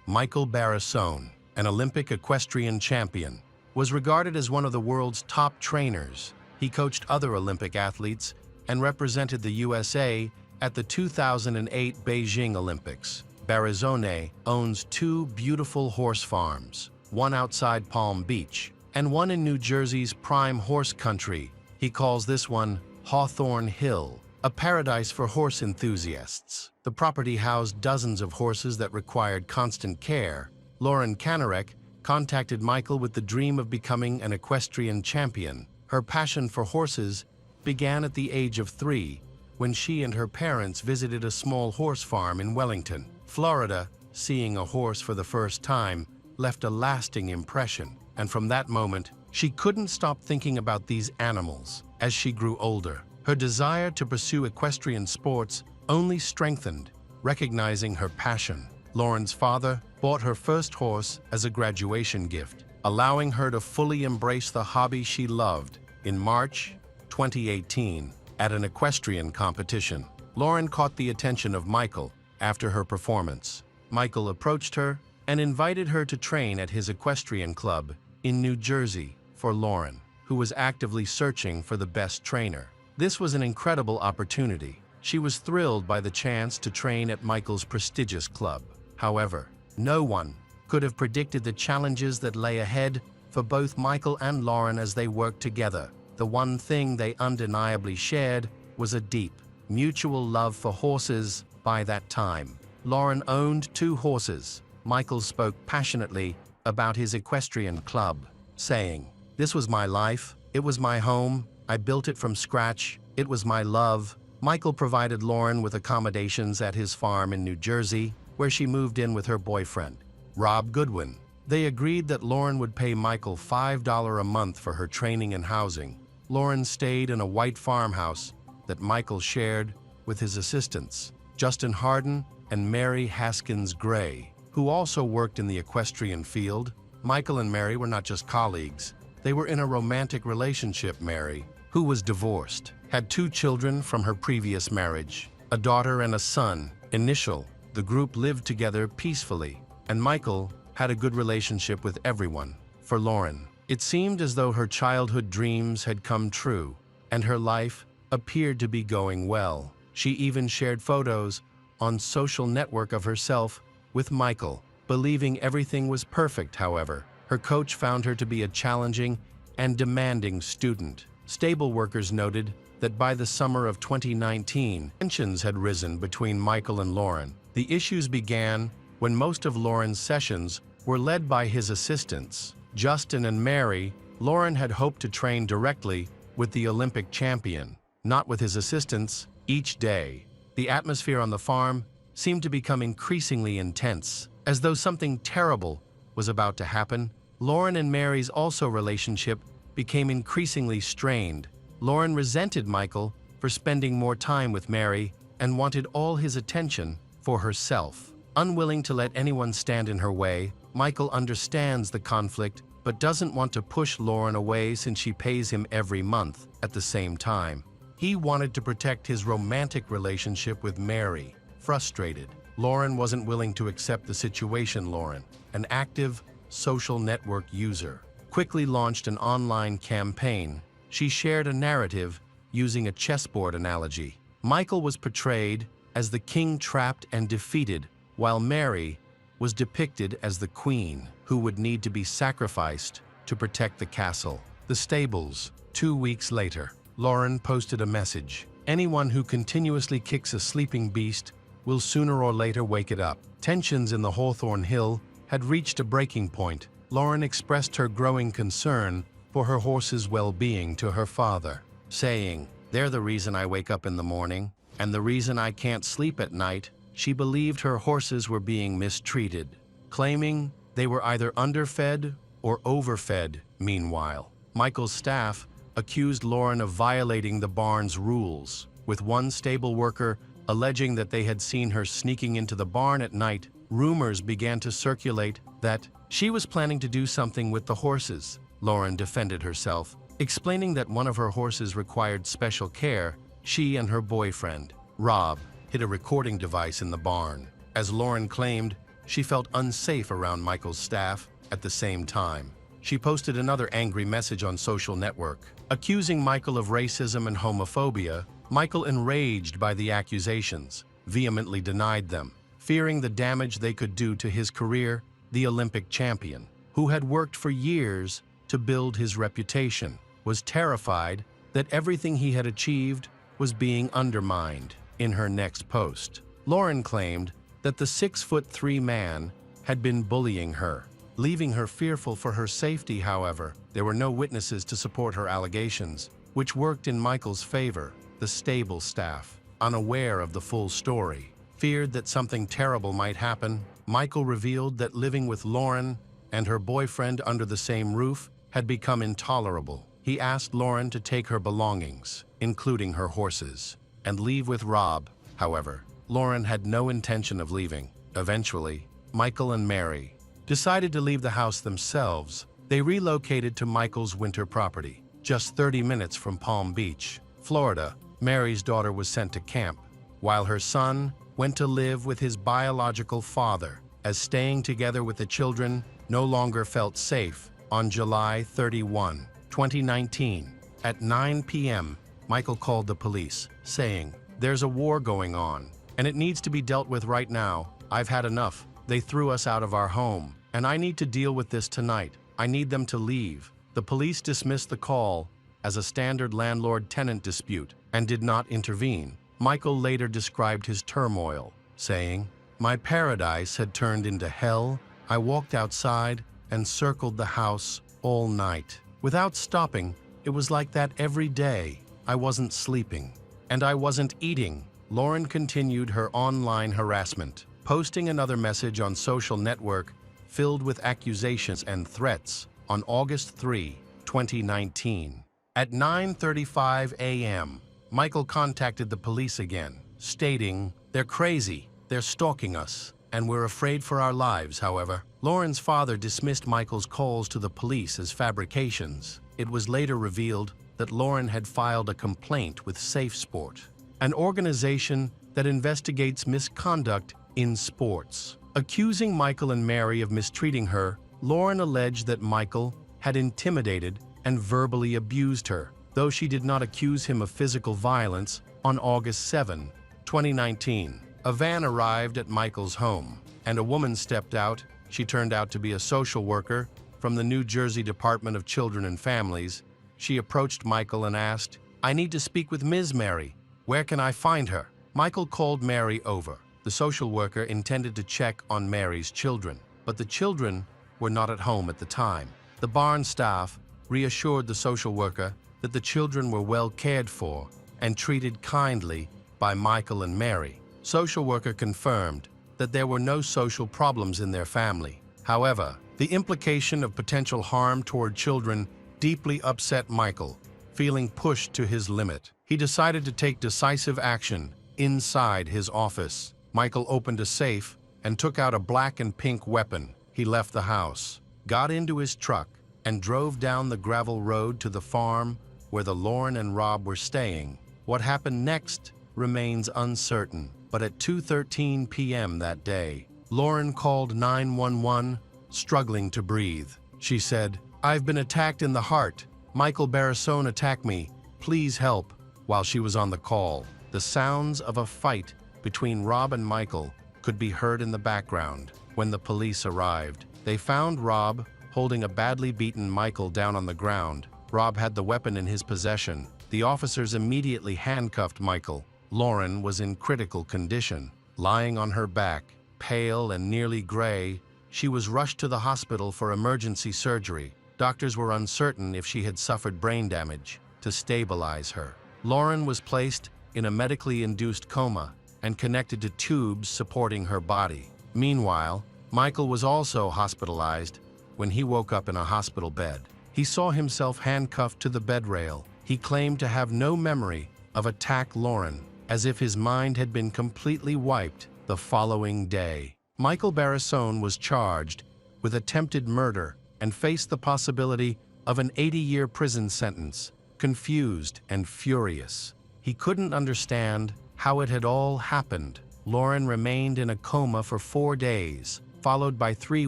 Michael Barrassone, an Olympic equestrian champion, was regarded as one of the world's top trainers. He coached other Olympic athletes and represented the USA at the 2008 Beijing Olympics. Barrassone owns 2 beautiful horse farms, one outside Palm Beach and one in New Jersey's prime horse country. He calls this one Hawthorne Hill, a paradise for horse enthusiasts. The property housed dozens of horses that required constant care. Lauren Kanarek contacted Michael with the dream of becoming an equestrian champion. Her passion for horses began at the age of 3, when she and her parents visited a small horse farm in Wellington. Florida, seeing a horse for the first time, left a lasting impression, and from that moment, she couldn't stop thinking about these animals. As she grew older, her desire to pursue equestrian sports only strengthened. Recognizing her passion, Lauren's father bought her first horse as a graduation gift, allowing her to fully embrace the hobby she loved. In March 2018, at an equestrian competition, Lauren caught the attention of Michael after her performance. Michael approached her and invited her to train at his equestrian club in New Jersey for Lauren, who was actively searching for the best trainer. This was an incredible opportunity. She was thrilled by the chance to train at Michael's prestigious club. However, no one could have predicted the challenges that lay ahead for both Michael and Lauren as they worked together. The one thing they undeniably shared was a deep, mutual love for horses. By that time, Lauren owned 2 horses. Michael spoke passionately about his equestrian club, saying, "This was my life, it was my home, I built it from scratch, it was my love." Michael provided Lauren with accommodations at his farm in New Jersey, where she moved in with her boyfriend, Rob Goodwin. They agreed that Lauren would pay Michael $5 a month for her training and housing. Lauren stayed in a white farmhouse that Michael shared with his assistants, Justin Harden and Mary Haskins Gray, who also worked in the equestrian field. Michael and Mary were not just colleagues, they were in a romantic relationship. Mary, who was divorced, had 2 children from her previous marriage, a daughter and a son. The group lived together peacefully, and Michael had a good relationship with everyone. For Lauren, it seemed as though her childhood dreams had come true, and her life appeared to be going well. She even shared photos on social network of herself with Michael, believing everything was perfect. However, her coach found her to be a challenging and demanding student. Stable workers noted that by the summer of 2019, tensions had risen between Michael and Lauren. The issues began when most of Lauren's sessions were led by his assistants, Justin and Mary. Lauren had hoped to train directly with the Olympic champion, not with his assistants. Each day, the atmosphere on the farm seemed to become increasingly intense, as though something terrible was about to happen. Lauren and Mary's relationship became increasingly strained. Lauren resented Michael for spending more time with Mary and wanted all his attention for herself. Unwilling to let anyone stand in her way, Michael understands the conflict but doesn't want to push Lauren away since she pays him every month. At the same time, he wanted to protect his romantic relationship with Mary. Frustrated, Lauren wasn't willing to accept the situation. Lauren, an active social network user, quickly launched an online campaign. She shared a narrative using a chessboard analogy. Michael was portrayed as the king trapped and defeated, while Mary was depicted as the queen who would need to be sacrificed to protect the castle. The stables. 2 weeks later, Lauren posted a message. "Anyone who continuously kicks a sleeping beast will sooner or later wake it up." Tensions in the Hawthorne Hill had reached a breaking point. Lauren expressed her growing concern for her horse's well-being to her father, saying, "They're the reason I wake up in the morning, and the reason I can't sleep at night." She believed her horses were being mistreated, claiming they were either underfed or overfed. Meanwhile, Michael's staff accused Lauren of violating the barn's rules, with one stable worker alleging that they had seen her sneaking into the barn at night. Rumors began to circulate that she was planning to do something with the horses. Lauren defended herself, explaining that one of her horses required special care. She and her boyfriend, Rob, hid a recording device in the barn. As Lauren claimed, she felt unsafe around Michael's staff. At the same time, she posted another angry message on social network, accusing Michael of racism and homophobia. Michael, enraged by the accusations, vehemently denied them, fearing the damage they could do to his career. The Olympic champion, who had worked for years to build his reputation, was terrified that everything he had achieved was being undermined. In her next post, Lauren claimed that the 6'3" man had been bullying her, leaving her fearful for her safety. However, there were no witnesses to support her allegations, which worked in Michael's favor. The stable staff, unaware of the full story, feared that something terrible might happen, Michael revealed that living with Lauren and her boyfriend under the same roof had become intolerable. He asked Lauren to take her belongings, including her horses, and leave with Rob. However, Lauren had no intention of leaving. Eventually, Michael and Mary decided to leave the house themselves. They relocated to Michael's winter property, just 30 minutes from Palm Beach, Florida. Mary's daughter was sent to camp, while her son went to live with his biological father, as staying together with the children no longer felt safe. On July 31, 2019, at 9 p.m., Michael called the police, saying, "There's a war going on, and it needs to be dealt with right now. I've had enough. They threw us out of our home, and I need to deal with this tonight. I need them to leave." The police dismissed the call as a standard landlord-tenant dispute and did not intervene. Michael later described his turmoil, saying, "My paradise had turned into hell. I walked outside and circled the house all night. Without stopping, it was like that every day. I wasn't sleeping, and I wasn't eating." Lauren continued her online harassment, posting another message on social network filled with accusations and threats. On August 3, 2019, at 9:35 a.m., Michael contacted the police again, stating, "They're crazy, they're stalking us, and we're afraid for our lives." However, Lauren's father dismissed Michael's calls to the police as fabrications. It was later revealed that Lauren had filed a complaint with Safe Sport, an organization that investigates misconduct in sports. Accusing Michael and Mary of mistreating her, Lauren alleged that Michael had intimidated and verbally abused her, though she did not accuse him of physical violence. On August 7, 2019, a van arrived at Michael's home, and a woman stepped out. She turned out to be a social worker from the New Jersey Department of Children and Families. She approached Michael and asked, "I need to speak with Ms. Mary. Where can I find her?" Michael called Mary over. The social worker intended to check on Mary's children, but the children were not at home at the time. The barn staff reassured the social worker that the children were well cared for and treated kindly by Michael and Mary. Social worker confirmed that there were no social problems in their family. However, the implication of potential harm toward children deeply upset Michael. Feeling pushed to his limit, he decided to take decisive action. Inside his office, Michael opened a safe and took out a black and pink weapon. He left the house, got into his truck, and drove down the gravel road to the farm where the Lauren and Rob were staying. What happened next remains uncertain, but at 2:13 p.m. that day, Lauren called 911, struggling to breathe. She said, "I've been attacked in the heart. Michael Barrasone attacked me. Please help." While she was on the call, the sounds of a fight between Rob and Michael could be heard in the background. When the police arrived, they found Rob holding a badly beaten Michael down on the ground. Rob had the weapon in his possession. The officers immediately handcuffed Michael. Lauren was in critical condition. Lying on her back, pale and nearly gray, she was rushed to the hospital for emergency surgery. Doctors were uncertain if she had suffered brain damage. To stabilize her, Lauren was placed in a medically induced coma and connected to tubes supporting her body. Meanwhile, Michael was also hospitalized. When he woke up in a hospital bed, he saw himself handcuffed to the bed rail. He claimed to have no memory of attack Lauren, as if his mind had been completely wiped. The following day, Michael Barrasone was charged with attempted murder and faced the possibility of an 80-year prison sentence. Confused and furious, he couldn't understand how it had all happened. Lauren remained in a coma for 4 days, followed by 3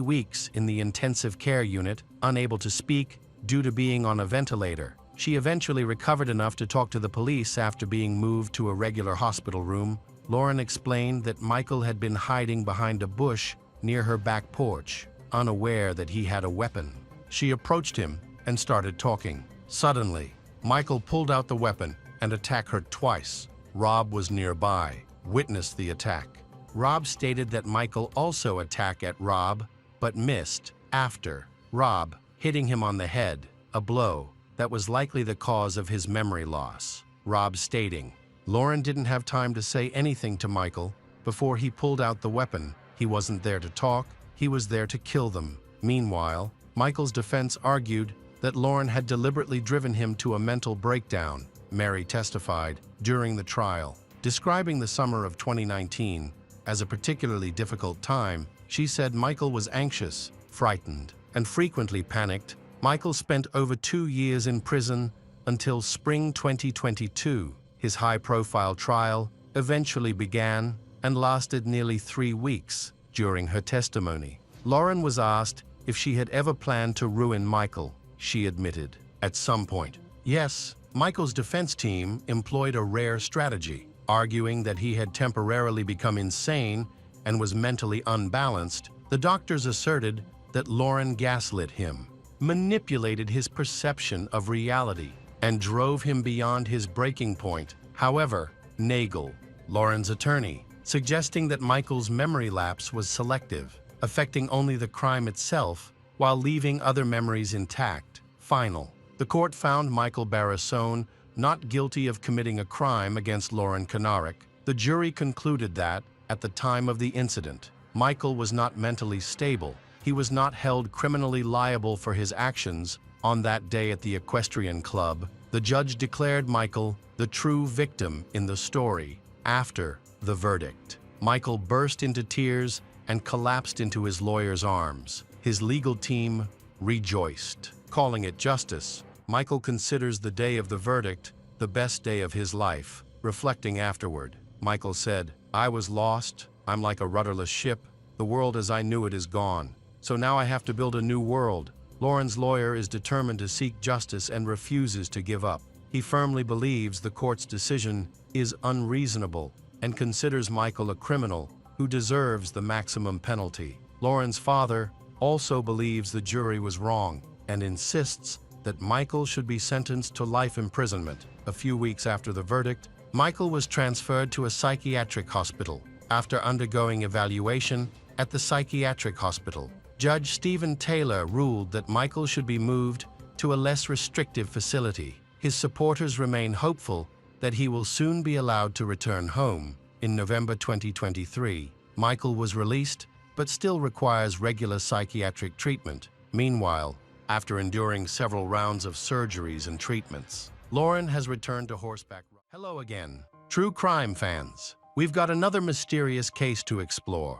weeks in the intensive care unit, unable to speak due to being on a ventilator. She eventually recovered enough to talk to the police after being moved to a regular hospital room. Lauren explained that Michael had been hiding behind a bush near her back porch, unaware that he had a weapon. She approached him and started talking. Suddenly, Michael pulled out the weapon and attacked her twice. Rob was nearby, witnessed the attack. Rob stated that Michael also attacked at Rob, but missed after Rob hitting him on the head, a blow that was likely the cause of his memory loss. Rob stating, "Lauren didn't have time to say anything to Michael Before he pulled out the weapon, he wasn't there to talk, he was there to kill them. Meanwhile, Michael's defense argued that Lauren had deliberately driven him to a mental breakdown. Mary testified during the trial. Describing the summer of 2019 as a particularly difficult time, she said Michael was anxious, frightened, and frequently panicked. Michael spent over 2 years in prison until spring 2022. His high-profile trial eventually began and lasted nearly 3 weeks. During her testimony, Lauren was asked if she had ever planned to ruin Michael. She admitted, at some point, yes. Michael's defense team employed a rare strategy, arguing that he had temporarily become insane and was mentally unbalanced. The doctors asserted that Lauren gaslit him, manipulated his perception of reality, and drove him beyond his breaking point. However, Nagel, Lauren's attorney, suggesting that Michael's memory lapse was selective, affecting only the crime itself while leaving other memories intact. Final. The court found Michael Barrasone not guilty of committing a crime against Lauren Kanarek. The jury concluded that, at the time of the incident, Michael was not mentally stable. He was not held criminally liable for his actions on that day at the equestrian club. The judge declared Michael the true victim in the story. After the verdict, Michael burst into tears and collapsed into his lawyer's arms. His legal team rejoiced, calling it justice. Michael considers the day of the verdict the best day of his life. Reflecting afterward, Michael said, "I was lost. I'm like a rudderless ship. The world as I knew it is gone. So now I have to build a new world." Lauren's lawyer is determined to seek justice and refuses to give up. He firmly believes the court's decision is unreasonable and considers Michael a criminal who deserves the maximum penalty. Lauren's father also believes the jury was wrong and insists that Michael should be sentenced to life imprisonment. A few weeks after the verdict, Michael was transferred to a psychiatric hospital. After undergoing evaluation at the psychiatric hospital, Judge Stephen Taylor ruled that Michael should be moved to a less restrictive facility. His supporters remain hopeful that he will soon be allowed to return home. In November 2023, Michael was released, but still requires regular psychiatric treatment. Meanwhile, after enduring several rounds of surgeries and treatments, Lauren has returned to horseback. Hello again, true crime fans. We've got another mysterious case to explore.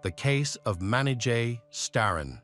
The case of Manijay Staran.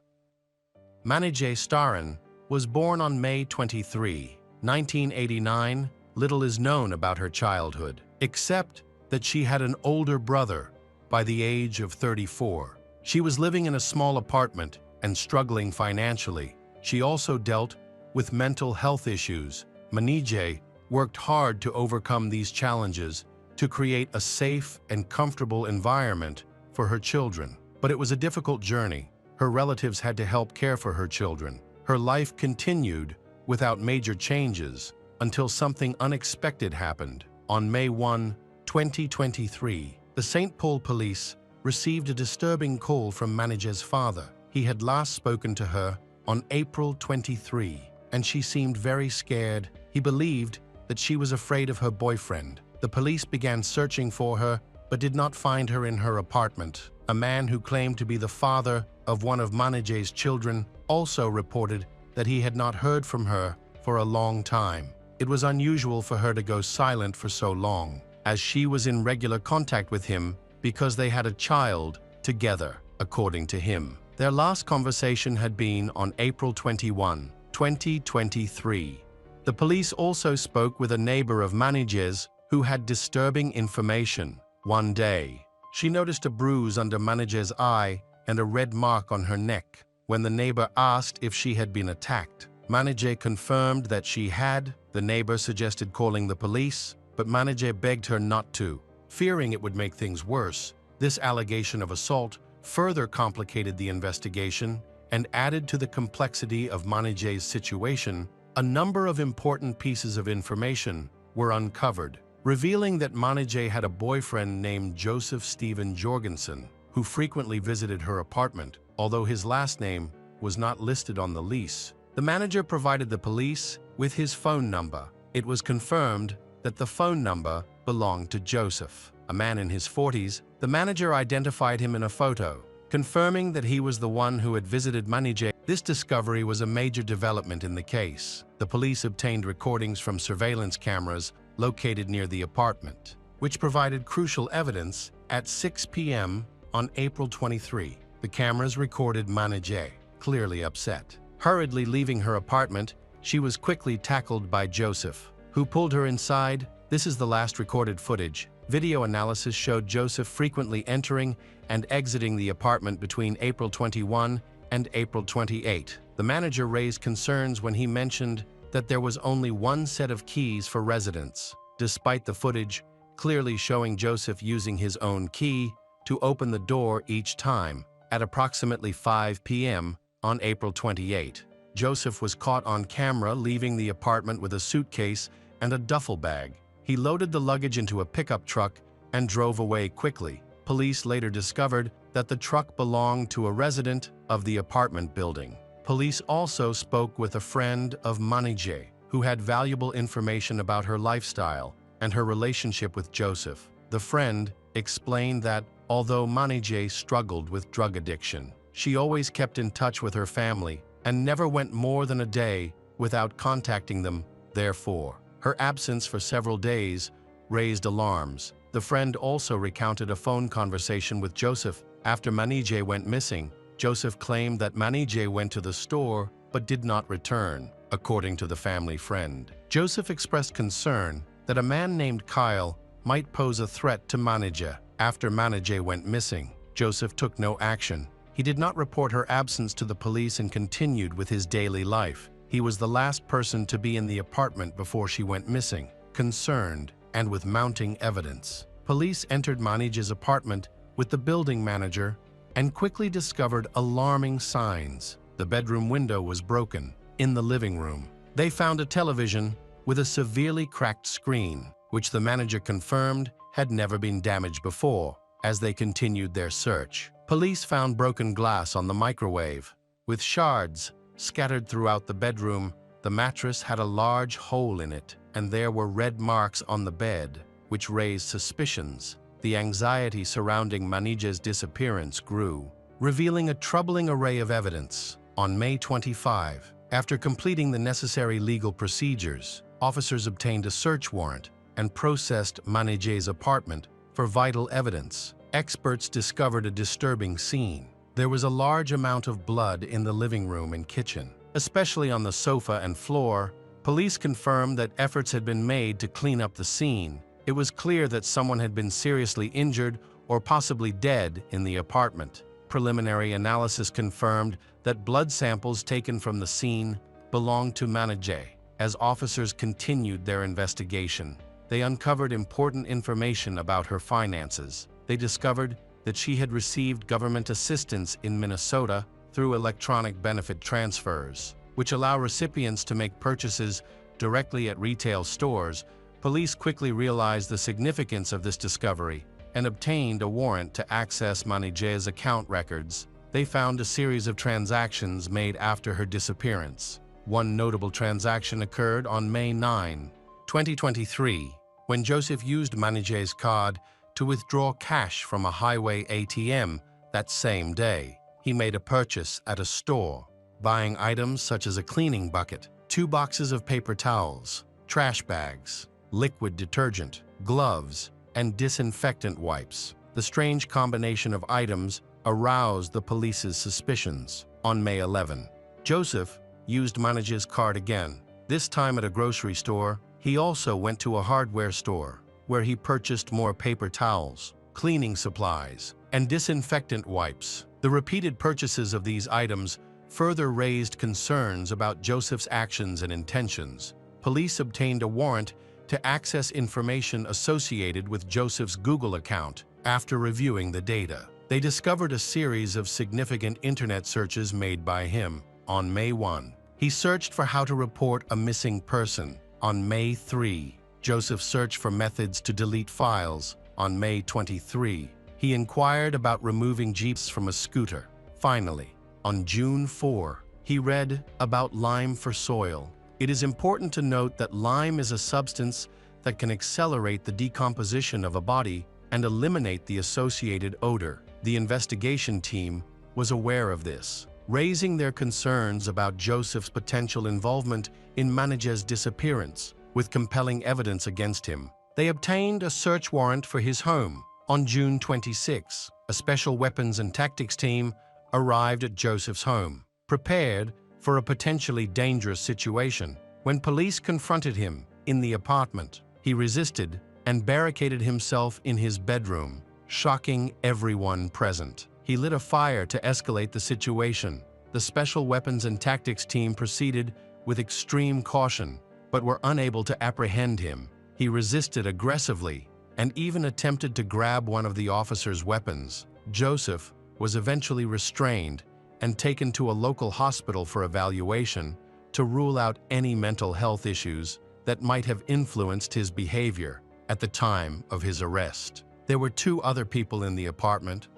Manijay Staran was born on May 23, 1989. Little is known about her childhood, except that she had an older brother by the age of 34. She was living in a small apartment and struggling financially. She also dealt with mental health issues. Manijay worked hard to overcome these challenges to create a safe and comfortable environment for her children. But it was a difficult journey. Her relatives had to help care for her children. Her life continued without major changes until something unexpected happened. On May 1, 2023, the St. Paul police received a disturbing call from Manijay's father. He had last spoken to her on April 23, and she seemed very scared. He believed that she was afraid of her boyfriend. The police began searching for her, but did not find her in her apartment. A man who claimed to be the father of one of Manijay's children also reported that he had not heard from her for a long time. It was unusual for her to go silent for so long, as she was in regular contact with him because they had a child together, according to him. Their last conversation had been on April 21, 2023. The police also spoke with a neighbor of Manijay's who had disturbing information. One day, she noticed a bruise under Manijay's eye and a red mark on her neck. When the neighbor asked if she had been attacked, Manijay confirmed that she had. The neighbor suggested calling the police, but Manijay begged her not to, fearing it would make things worse. This allegation of assault further complicated the investigation and added to the complexity of Manijay's situation. A number of important pieces of information were uncovered, revealing that Manijay had a boyfriend named Joseph Stephen Jorgensen, who frequently visited her apartment, although his last name was not listed on the lease. The manager provided the police with his phone number. It was confirmed that the phone number belonged to Joseph, a man in his 40s. The manager identified him in a photo, confirming that he was the one who had visited Manijay. This discovery was a major development in the case. The police obtained recordings from surveillance cameras located near the apartment, which provided crucial evidence. At 6 p.m. on April 23, the cameras recorded Manijay, clearly upset. Hurriedly leaving her apartment, she was quickly tackled by Joseph, who pulled her inside. This is the last recorded footage. Video analysis showed Joseph frequently entering and exiting the apartment between April 21 and April 28. The manager raised concerns when he mentioned that there was only one set of keys for residents, despite the footage clearly showing Joseph using his own key to open the door each time. At approximately 5 p.m. on April 28, Joseph was caught on camera leaving the apartment with a suitcase and a duffel bag. He loaded the luggage into a pickup truck and drove away quickly. Police later discovered that the truck belonged to a resident of the apartment building. Police also spoke with a friend of Manijay, who had valuable information about her lifestyle and her relationship with Joseph. The friend explained that although Manijay struggled with drug addiction, she always kept in touch with her family and never went more than a day without contacting them. Therefore, her absence for several days raised alarms. The friend also recounted a phone conversation with Joseph after Manijay went missing. Joseph claimed that Manijay went to the store but did not return. According to the family friend, Joseph expressed concern that a man named Kyle might pose a threat to Manijay. After Manijay went missing, Joseph took no action. He did not report her absence to the police and continued with his daily life. He was the last person to be in the apartment before she went missing. Concerned and with mounting evidence, police entered Manijay's apartment with the building manager and quickly discovered alarming signs. The bedroom window was broken. In the living room, they found a television with a severely cracked screen, which the manager confirmed had never been damaged before. As they continued their search, police found broken glass on the microwave, with shards scattered throughout the bedroom. The mattress had a large hole in it, and there were red marks on the bed, which raised suspicions. The anxiety surrounding Manijay's disappearance grew, revealing a troubling array of evidence. On May 25, after completing the necessary legal procedures, officers obtained a search warrant and processed Manijay's apartment for vital evidence. Experts discovered a disturbing scene. There was a large amount of blood in the living room and kitchen, especially on the sofa and floor. Police confirmed that efforts had been made to clean up the scene. It was clear that someone had been seriously injured or possibly dead in the apartment. Preliminary analysis confirmed that blood samples taken from the scene belonged to Manijay. As officers continued their investigation, they uncovered important information about her finances. They discovered that she had received government assistance in Minnesota through electronic benefit transfers, which allow recipients to make purchases directly at retail stores. Police quickly realized the significance of this discovery and obtained a warrant to access Manijay's account records. They found a series of transactions made after her disappearance. One notable transaction occurred on May 9, 2023, when Joseph used Manijay's card to withdraw cash from a highway ATM. That same day, he made a purchase at a store, buying items such as a cleaning bucket, 2 boxes of paper towels, trash bags, liquid detergent, gloves, and disinfectant wipes. The strange combination of items aroused the police's suspicions. On May 11, Joseph used Manijay's card again, this time at a grocery store. He also went to a hardware store, where he purchased more paper towels, cleaning supplies, and disinfectant wipes. The repeated purchases of these items further raised concerns about Joseph's actions and intentions. Police obtained a warrant to access information associated with Joseph's Google account. After reviewing the data, they discovered a series of significant internet searches made by him. On May 1, he searched for how to report a missing person. On May 3, Joseph searched for methods to delete files. On May 23, he inquired about removing Jeeps from a scooter. Finally, on June 4, he read about lime for soil. It is important to note that lime is a substance that can accelerate the decomposition of a body and eliminate the associated odor. The investigation team was aware of this, raising their concerns about Joseph's potential involvement in Manijeh's disappearance. With compelling evidence against him, they obtained a search warrant for his home. On June 26, a special weapons and tactics team arrived at Joseph's home, prepared for a potentially dangerous situation. When police confronted him in the apartment, he resisted and barricaded himself in his bedroom, shocking everyone present. He lit a fire to escalate the situation. The special weapons and tactics team proceeded with extreme caution, but were unable to apprehend him. He resisted aggressively and even attempted to grab one of the officers' weapons. Joseph was eventually restrained and taken to a local hospital for evaluation to rule out any mental health issues that might have influenced his behavior at the time of his arrest. There were 2 other people in the apartment,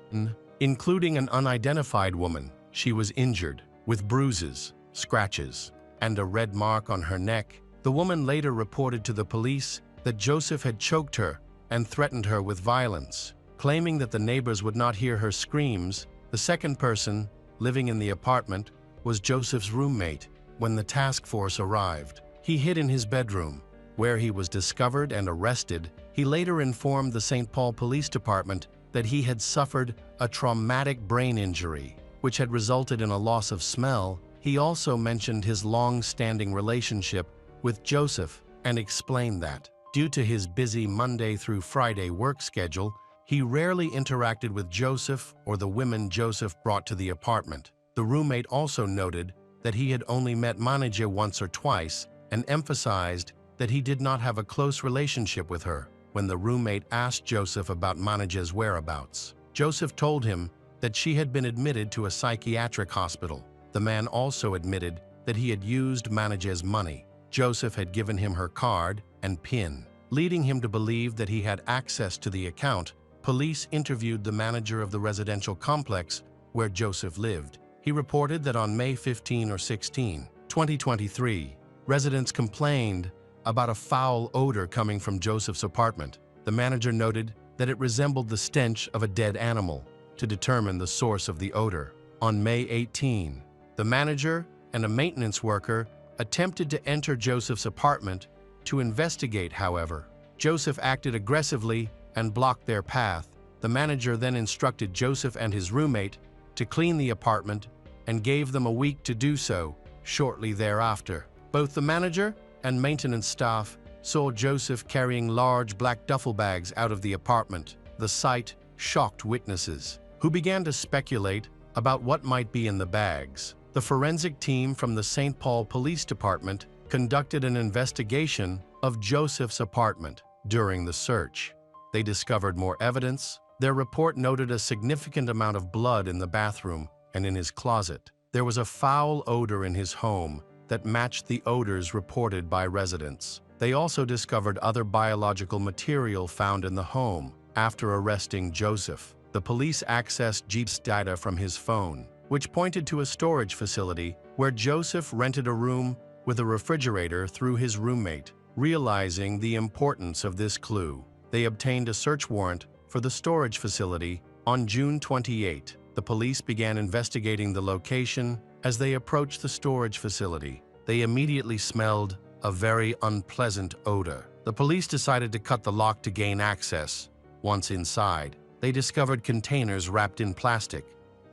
including an unidentified woman. She was injured, with bruises, scratches, and a red mark on her neck. The woman later reported to the police that Joseph had choked her and threatened her with violence. Claiming that the neighbors would not hear her screams, the second person living in the apartment was Joseph's roommate. When the task force arrived, he hid in his bedroom, where he was discovered and arrested. He later informed the St. Paul Police Department that he had suffered a traumatic brain injury, which had resulted in a loss of smell. He also mentioned his long-standing relationship with Joseph and explained that, due to his busy Monday through Friday work schedule, he rarely interacted with Joseph or the women Joseph brought to the apartment. The roommate also noted that he had only met Manijeh once or twice and emphasized that he did not have a close relationship with her. When the roommate asked Joseph about Manijeh's whereabouts, Joseph told him that she had been admitted to a psychiatric hospital. The man also admitted that he had used Manijeh's money. Joseph had given him her card and PIN, leading him to believe that he had access to the account. Police interviewed the manager of the residential complex where Joseph lived. He reported that on May 15 or 16, 2023, residents complained about a foul odor coming from Joseph's apartment. The manager noted that it resembled the stench of a dead animal. To determine the source of the odor, on May 18, the manager and a maintenance worker attempted to enter Joseph's apartment to investigate. However, Joseph acted aggressively and blocked their path. The manager then instructed Joseph and his roommate to clean the apartment and gave them a week to do so. Shortly thereafter, both the manager and maintenance staff saw Joseph carrying large black duffel bags out of the apartment. The sight shocked witnesses, who began to speculate about what might be in the bags. The forensic team from the St. Paul Police Department conducted an investigation of Joseph's apartment. During the search, they discovered more evidence. Their report noted a significant amount of blood in the bathroom and in his closet. There was a foul odor in his home that matched the odors reported by residents. They also discovered other biological material found in the home. After arresting Joseph, the police accessed Jeep's data from his phone, which pointed to a storage facility where Joseph rented a room with a refrigerator through his roommate. Realizing the importance of this clue, they obtained a search warrant for the storage facility. On June 28, the police began investigating the location. As they approached the storage facility, they immediately smelled a very unpleasant odor. The police decided to cut the lock to gain access. Once inside, they discovered containers wrapped in plastic,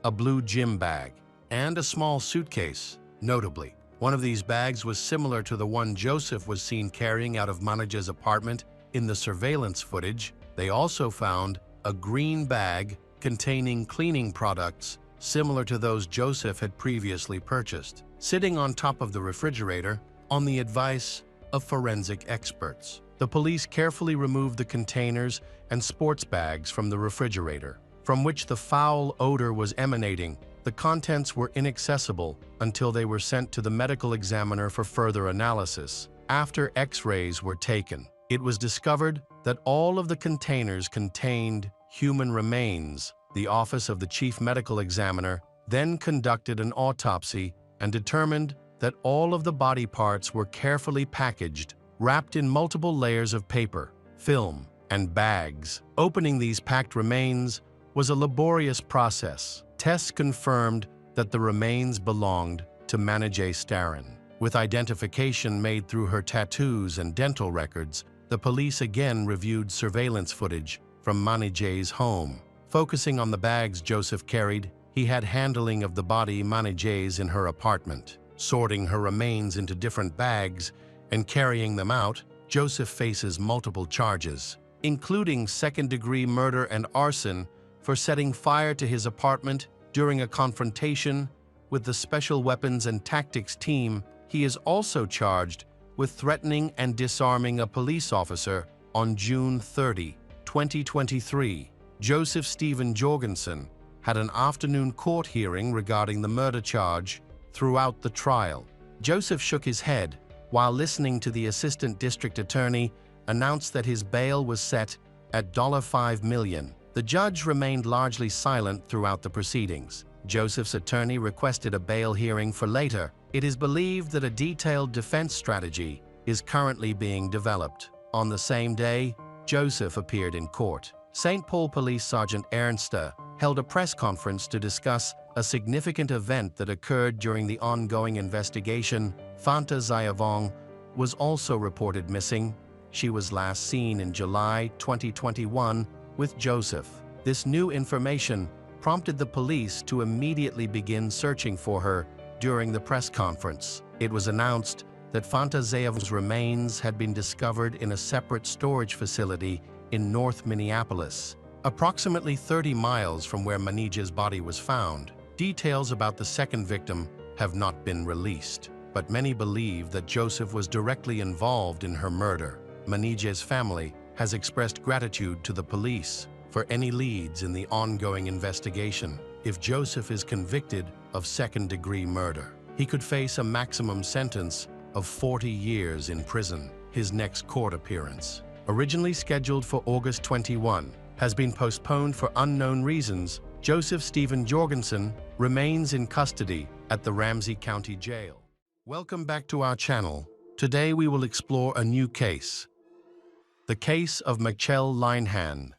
a blue gym bag, and a small suitcase. Notably, one of these bags was similar to the one Joseph was seen carrying out of Manijeh's apartment in the surveillance footage. They also found a green bag containing cleaning products similar to those Joseph had previously purchased, sitting on top of the refrigerator. On the advice of forensic experts, the police carefully removed the containers and sports bags from the refrigerator, from which the foul odor was emanating. The contents were inaccessible until they were sent to the medical examiner for further analysis. After X-rays were taken, it was discovered that all of the containers contained human remains. The Office of the Chief Medical Examiner then conducted an autopsy and determined that all of the body parts were carefully packaged wrapped in multiple layers of paper, film, and bags. Opening these packed remains was a laborious process. Tests confirmed that the remains belonged to Manijay Starin. With identification made through her tattoos and dental records, the police again reviewed surveillance footage from Manijay's home. Focusing on the bags Joseph carried, he had handling of the body Manijay's in her apartment. Sorting her remains into different bags and carrying them out, Joseph faces multiple charges, including second-degree murder and arson for setting fire to his apartment during a confrontation with the Special Weapons and Tactics team. He is also charged with threatening and disarming a police officer on June 30, 2023. Joseph Stephen Jorgensen had an afternoon court hearing regarding the murder charge. Throughout the trial, Joseph shook his head while listening to the assistant district attorney announce that his bail was set at $5 million. The judge remained largely silent throughout the proceedings. Joseph's attorney requested a bail hearing for later. It is believed that a detailed defense strategy is currently being developed. On the same day, Joseph appeared in court. St. Paul Police Sergeant Ernster held a press conference to discuss a significant event that occurred during the ongoing investigation. Fanta Zayavong was also reported missing. She was last seen in July 2021 with Joseph. This new information prompted the police to immediately begin searching for her. During the press conference, it was announced that Fanta Zayavong's remains had been discovered in a separate storage facility in North Minneapolis, approximately 30 miles from where Manijay's body was found. Details about the second victim have not been released, but many believe that Joseph was directly involved in her murder. Manijay's family has expressed gratitude to the police for any leads in the ongoing investigation. If Joseph is convicted of second-degree murder, he could face a maximum sentence of 40 years in prison. His next court appearance, originally scheduled for August 21, has been postponed for unknown reasons. Joseph Stephen Jorgensen remains in custody at the Ramsey County Jail. Welcome back to our channel. Today we will explore a new case. The case of Michelle Linehan.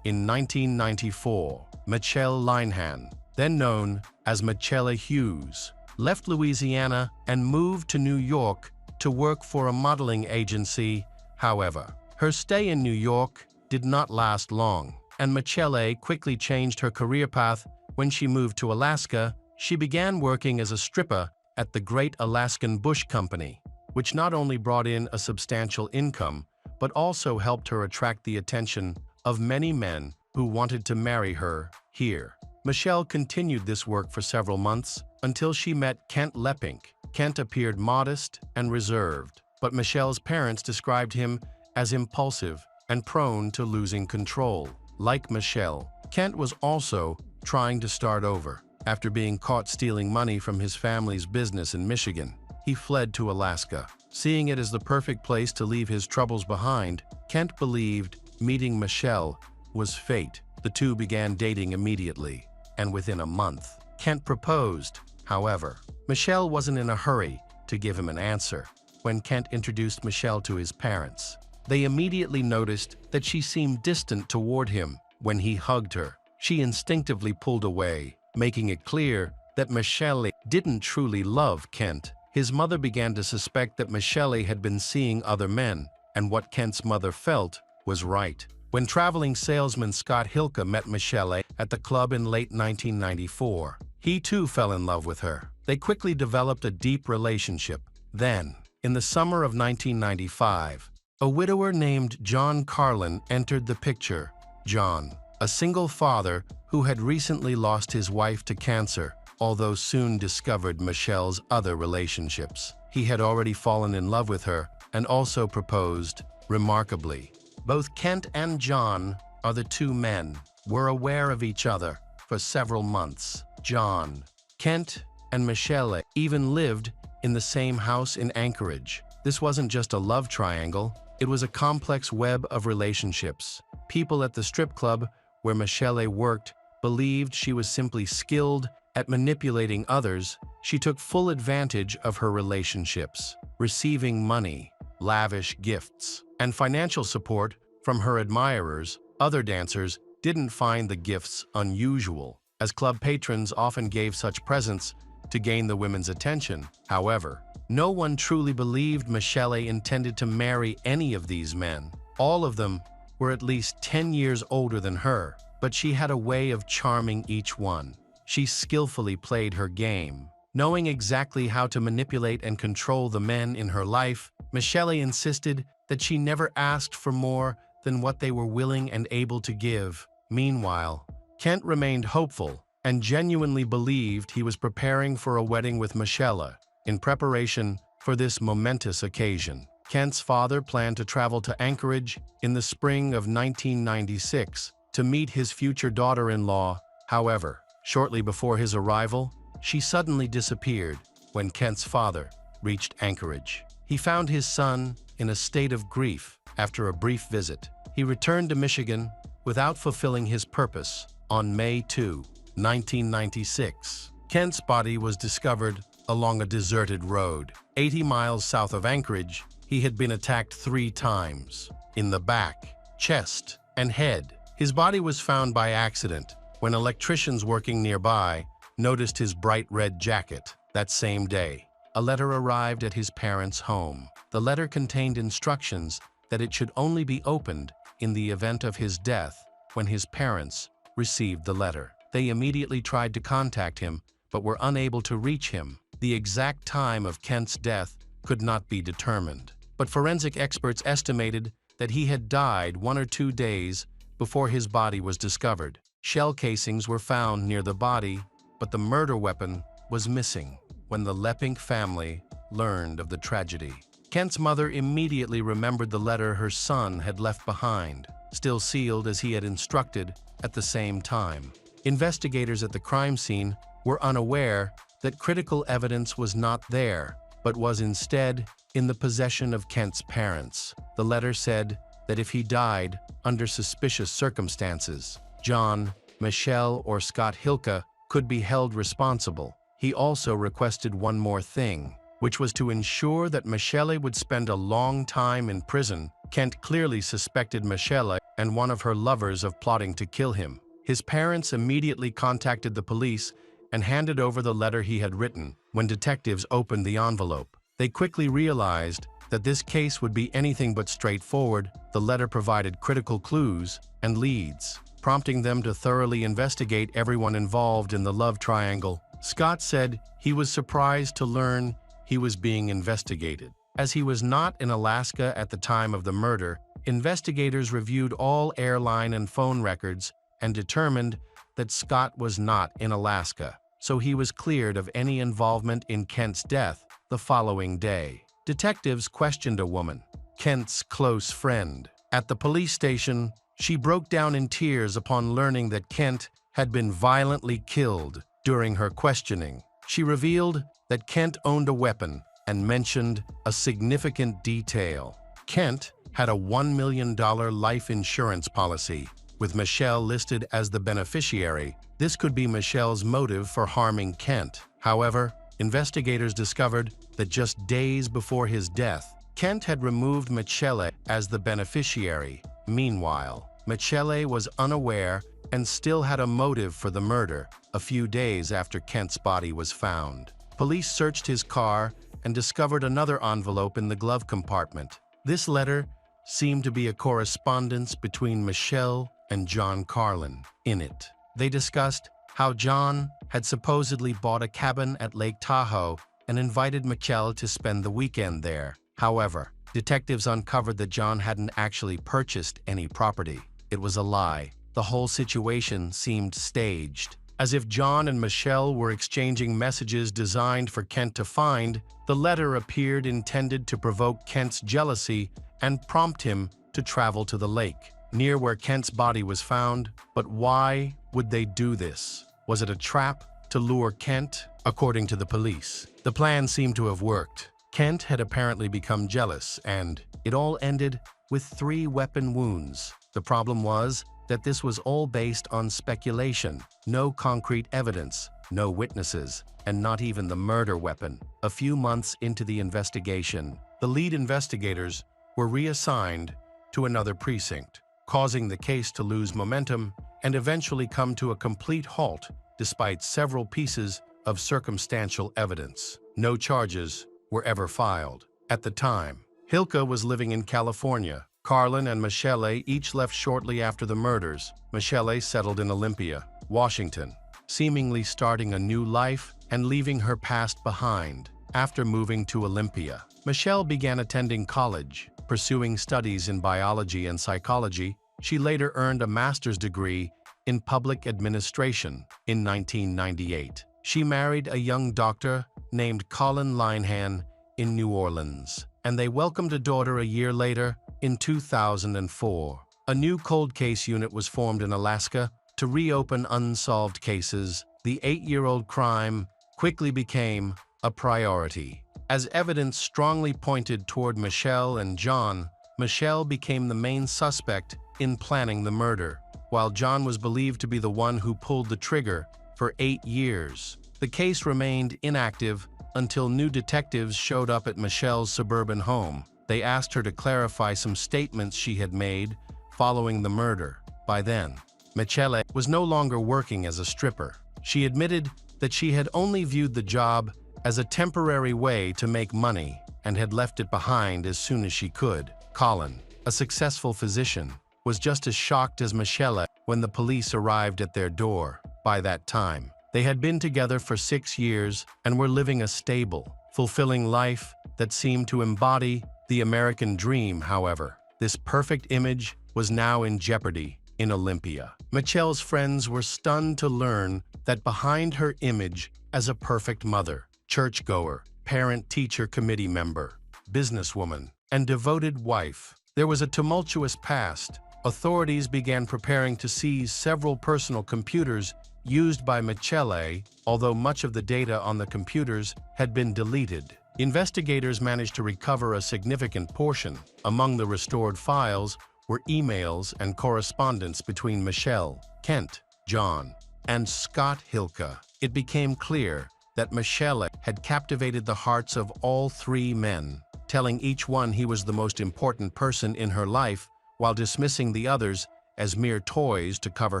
In 1994, Michelle Linehan, then known as Michelle Hughes, left Louisiana and moved to New York to work for a modeling agency. However, her stay in New York did not last long, and Michelle quickly changed her career path. When she moved to Alaska, she began working as a stripper at the Great Alaskan Bush Company, which not only brought in a substantial income, but also helped her attract the attention of many men who wanted to marry her here. Michelle continued this work for several months until she met Kent Leppink. Kent appeared modest and reserved, but Michelle's parents described him as impulsive and prone to losing control. Like Michelle, Kent was also trying to start over. After being caught stealing money from his family's business in Michigan, he fled to Alaska. Seeing it as the perfect place to leave his troubles behind, Kent believed meeting Michelle was fate. The two began dating immediately, and within a month, Kent proposed. However, Michelle wasn't in a hurry to give him an answer. When Kent introduced Michelle to his parents, they immediately noticed that she seemed distant toward him. When he hugged her, she instinctively pulled away, making it clear that Michelle didn't truly love Kent. His mother began to suspect that Michelle had been seeing other men, and what Kent's mother felt was right. When traveling salesman Scott Hilka met Michelle at the club in late 1994, he too fell in love with her. They quickly developed a deep relationship. Then, in the summer of 1995, a widower named John Carlin entered the picture. John, a single father who had recently lost his wife to cancer, although soon discovered Michelle's other relationships. He had already fallen in love with her and also proposed. Remarkably, both Kent and John, the two men, were aware of each other for several months. John, Kent, and Michelle even lived in the same house in Anchorage. This wasn't just a love triangle, it was a complex web of relationships. People at the strip club where Michelle worked believed she was simply skilled at manipulating others. She took full advantage of her relationships, receiving money lavish gifts, and financial support from her admirers. Other dancers didn't find the gifts unusual, as club patrons often gave such presents to gain the women's attention. However, no one truly believed Michele intended to marry any of these men. All of them were at least 10 years older than her, but she had a way of charming each one. She skillfully played her game. Knowing exactly how to manipulate and control the men in her life, Michele insisted that she never asked for more than what they were willing and able to give. Meanwhile, Kent remained hopeful and genuinely believed he was preparing for a wedding with Michele. In preparation for this momentous occasion, Kent's father planned to travel to Anchorage in the spring of 1996 to meet his future daughter-in-law. However, shortly before his arrival, she suddenly disappeared. When Kent's father reached Anchorage, he found his son in a state of grief. After a brief visit, he returned to Michigan without fulfilling his purpose. On May 2, 1996, Kent's body was discovered along a deserted road. 80 miles south of Anchorage, he had been attacked 3 times, in the back, chest, and head. His body was found by accident when electricians working nearby noticed his bright red jacket. That same day, a letter arrived at his parents' home. The letter contained instructions that it should only be opened in the event of his death. When his parents received the letter, they immediately tried to contact him, but were unable to reach him. The exact time of Kent's death could not be determined, but forensic experts estimated that he had died 1 or 2 days before his body was discovered. Shell casings were found near the body, but the murder weapon was missing. When the Leppink family learned of the tragedy, Kent's mother immediately remembered the letter her son had left behind, still sealed as he had instructed. At the same time, investigators at the crime scene were unaware that critical evidence was not there, but was instead in the possession of Kent's parents. The letter said that if he died under suspicious circumstances, John, Michelle, or Scott Hilke could be held responsible. He also requested one more thing, which was to ensure that Michele would spend a long time in prison. Kent clearly suspected Michele and one of her lovers of plotting to kill him. His parents immediately contacted the police and handed over the letter he had written. When detectives opened the envelope, they quickly realized that this case would be anything but straightforward. The letter provided critical clues and leads, prompting them to thoroughly investigate everyone involved in the love triangle. Scott said he was surprised to learn he was being investigated. As he was not in Alaska at the time of the murder, investigators reviewed all airline and phone records and determined that Scott was not in Alaska, so he was cleared of any involvement in Kent's death. The following day, detectives questioned a woman, Kent's close friend. At the police station, she broke down in tears upon learning that Kent had been violently killed. During her questioning, she revealed that Kent owned a weapon and mentioned a significant detail. Kent had a $1 million life insurance policy, with Michelle listed as the beneficiary. This could be Michelle's motive for harming Kent. However, investigators discovered that just days before his death, Kent had removed Michele as the beneficiary. Meanwhile, Michele was unaware and still had a motive for the murder. A few days after Kent's body was found, police searched his car and discovered another envelope in the glove compartment. This letter seemed to be a correspondence between Michelle and John Carlin. In it, they discussed how John had supposedly bought a cabin at Lake Tahoe and invited Michelle to spend the weekend there. However, detectives uncovered that John hadn't actually purchased any property. It was a lie. The whole situation seemed staged, as if John and Michelle were exchanging messages designed for Kent to find. The letter appeared intended to provoke Kent's jealousy and prompt him to travel to the lake, near where Kent's body was found. But why would they do this? Was it a trap to lure Kent? According to the police, the plan seemed to have worked. Kent had apparently become jealous, and it all ended with 3 weapon wounds. The problem was that this was all based on speculation, no concrete evidence, no witnesses, and not even the murder weapon. A few months into the investigation, the lead investigators were reassigned to another precinct, causing the case to lose momentum and eventually come to a complete halt despite several pieces of circumstantial evidence. No charges were ever filed. At the time, Hilka was living in California. Carlin and Michelle each left shortly after the murders. Michelle settled in Olympia, Washington, seemingly starting a new life and leaving her past behind. After moving to Olympia, Michelle began attending college, pursuing studies in biology and psychology. She later earned a master's degree in public administration in 1998. She married a young doctor named Colin Linehan in New Orleans, and they welcomed a daughter a year later in 2004. A new cold case unit was formed in Alaska to reopen unsolved cases. The 8-year-old crime quickly became a priority. As evidence strongly pointed toward Michelle and John, Michelle became the main suspect in planning the murder, while John was believed to be the one who pulled the trigger for 8 years. The case remained inactive until new detectives showed up at Michelle's suburban home. They asked her to clarify some statements she had made following the murder. By then, Michelle was no longer working as a stripper. She admitted that she had only viewed the job as a temporary way to make money and had left it behind as soon as she could. Colin, a successful physician, was just as shocked as Michelle when the police arrived at their door. By that time, they had been together for 6 years and were living a stable, fulfilling life that seemed to embody the American dream. However, this perfect image was now in jeopardy in Olympia. Michelle's friends were stunned to learn that behind her image as a perfect mother, churchgoer, parent-teacher committee member, businesswoman, and devoted wife, there was a tumultuous past. Authorities began preparing to seize several personal computers used by Michelle, although much of the data on the computers had been deleted. Investigators managed to recover a significant portion. Among the restored files were emails and correspondence between Michelle, Kent, John, and Scott Hilka. It became clear that Michelle had captivated the hearts of all 3 men, telling each one he was the most important person in her life while dismissing the others as mere toys to cover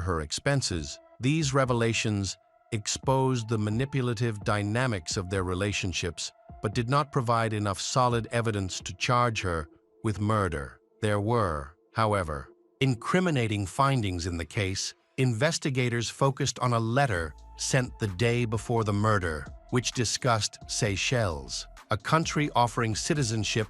her expenses. These revelations exposed the manipulative dynamics of their relationships, but did not provide enough solid evidence to charge her with murder. There were, however, incriminating findings in the case. Investigators focused on a letter sent the day before the murder, which discussed Seychelles, a country offering citizenship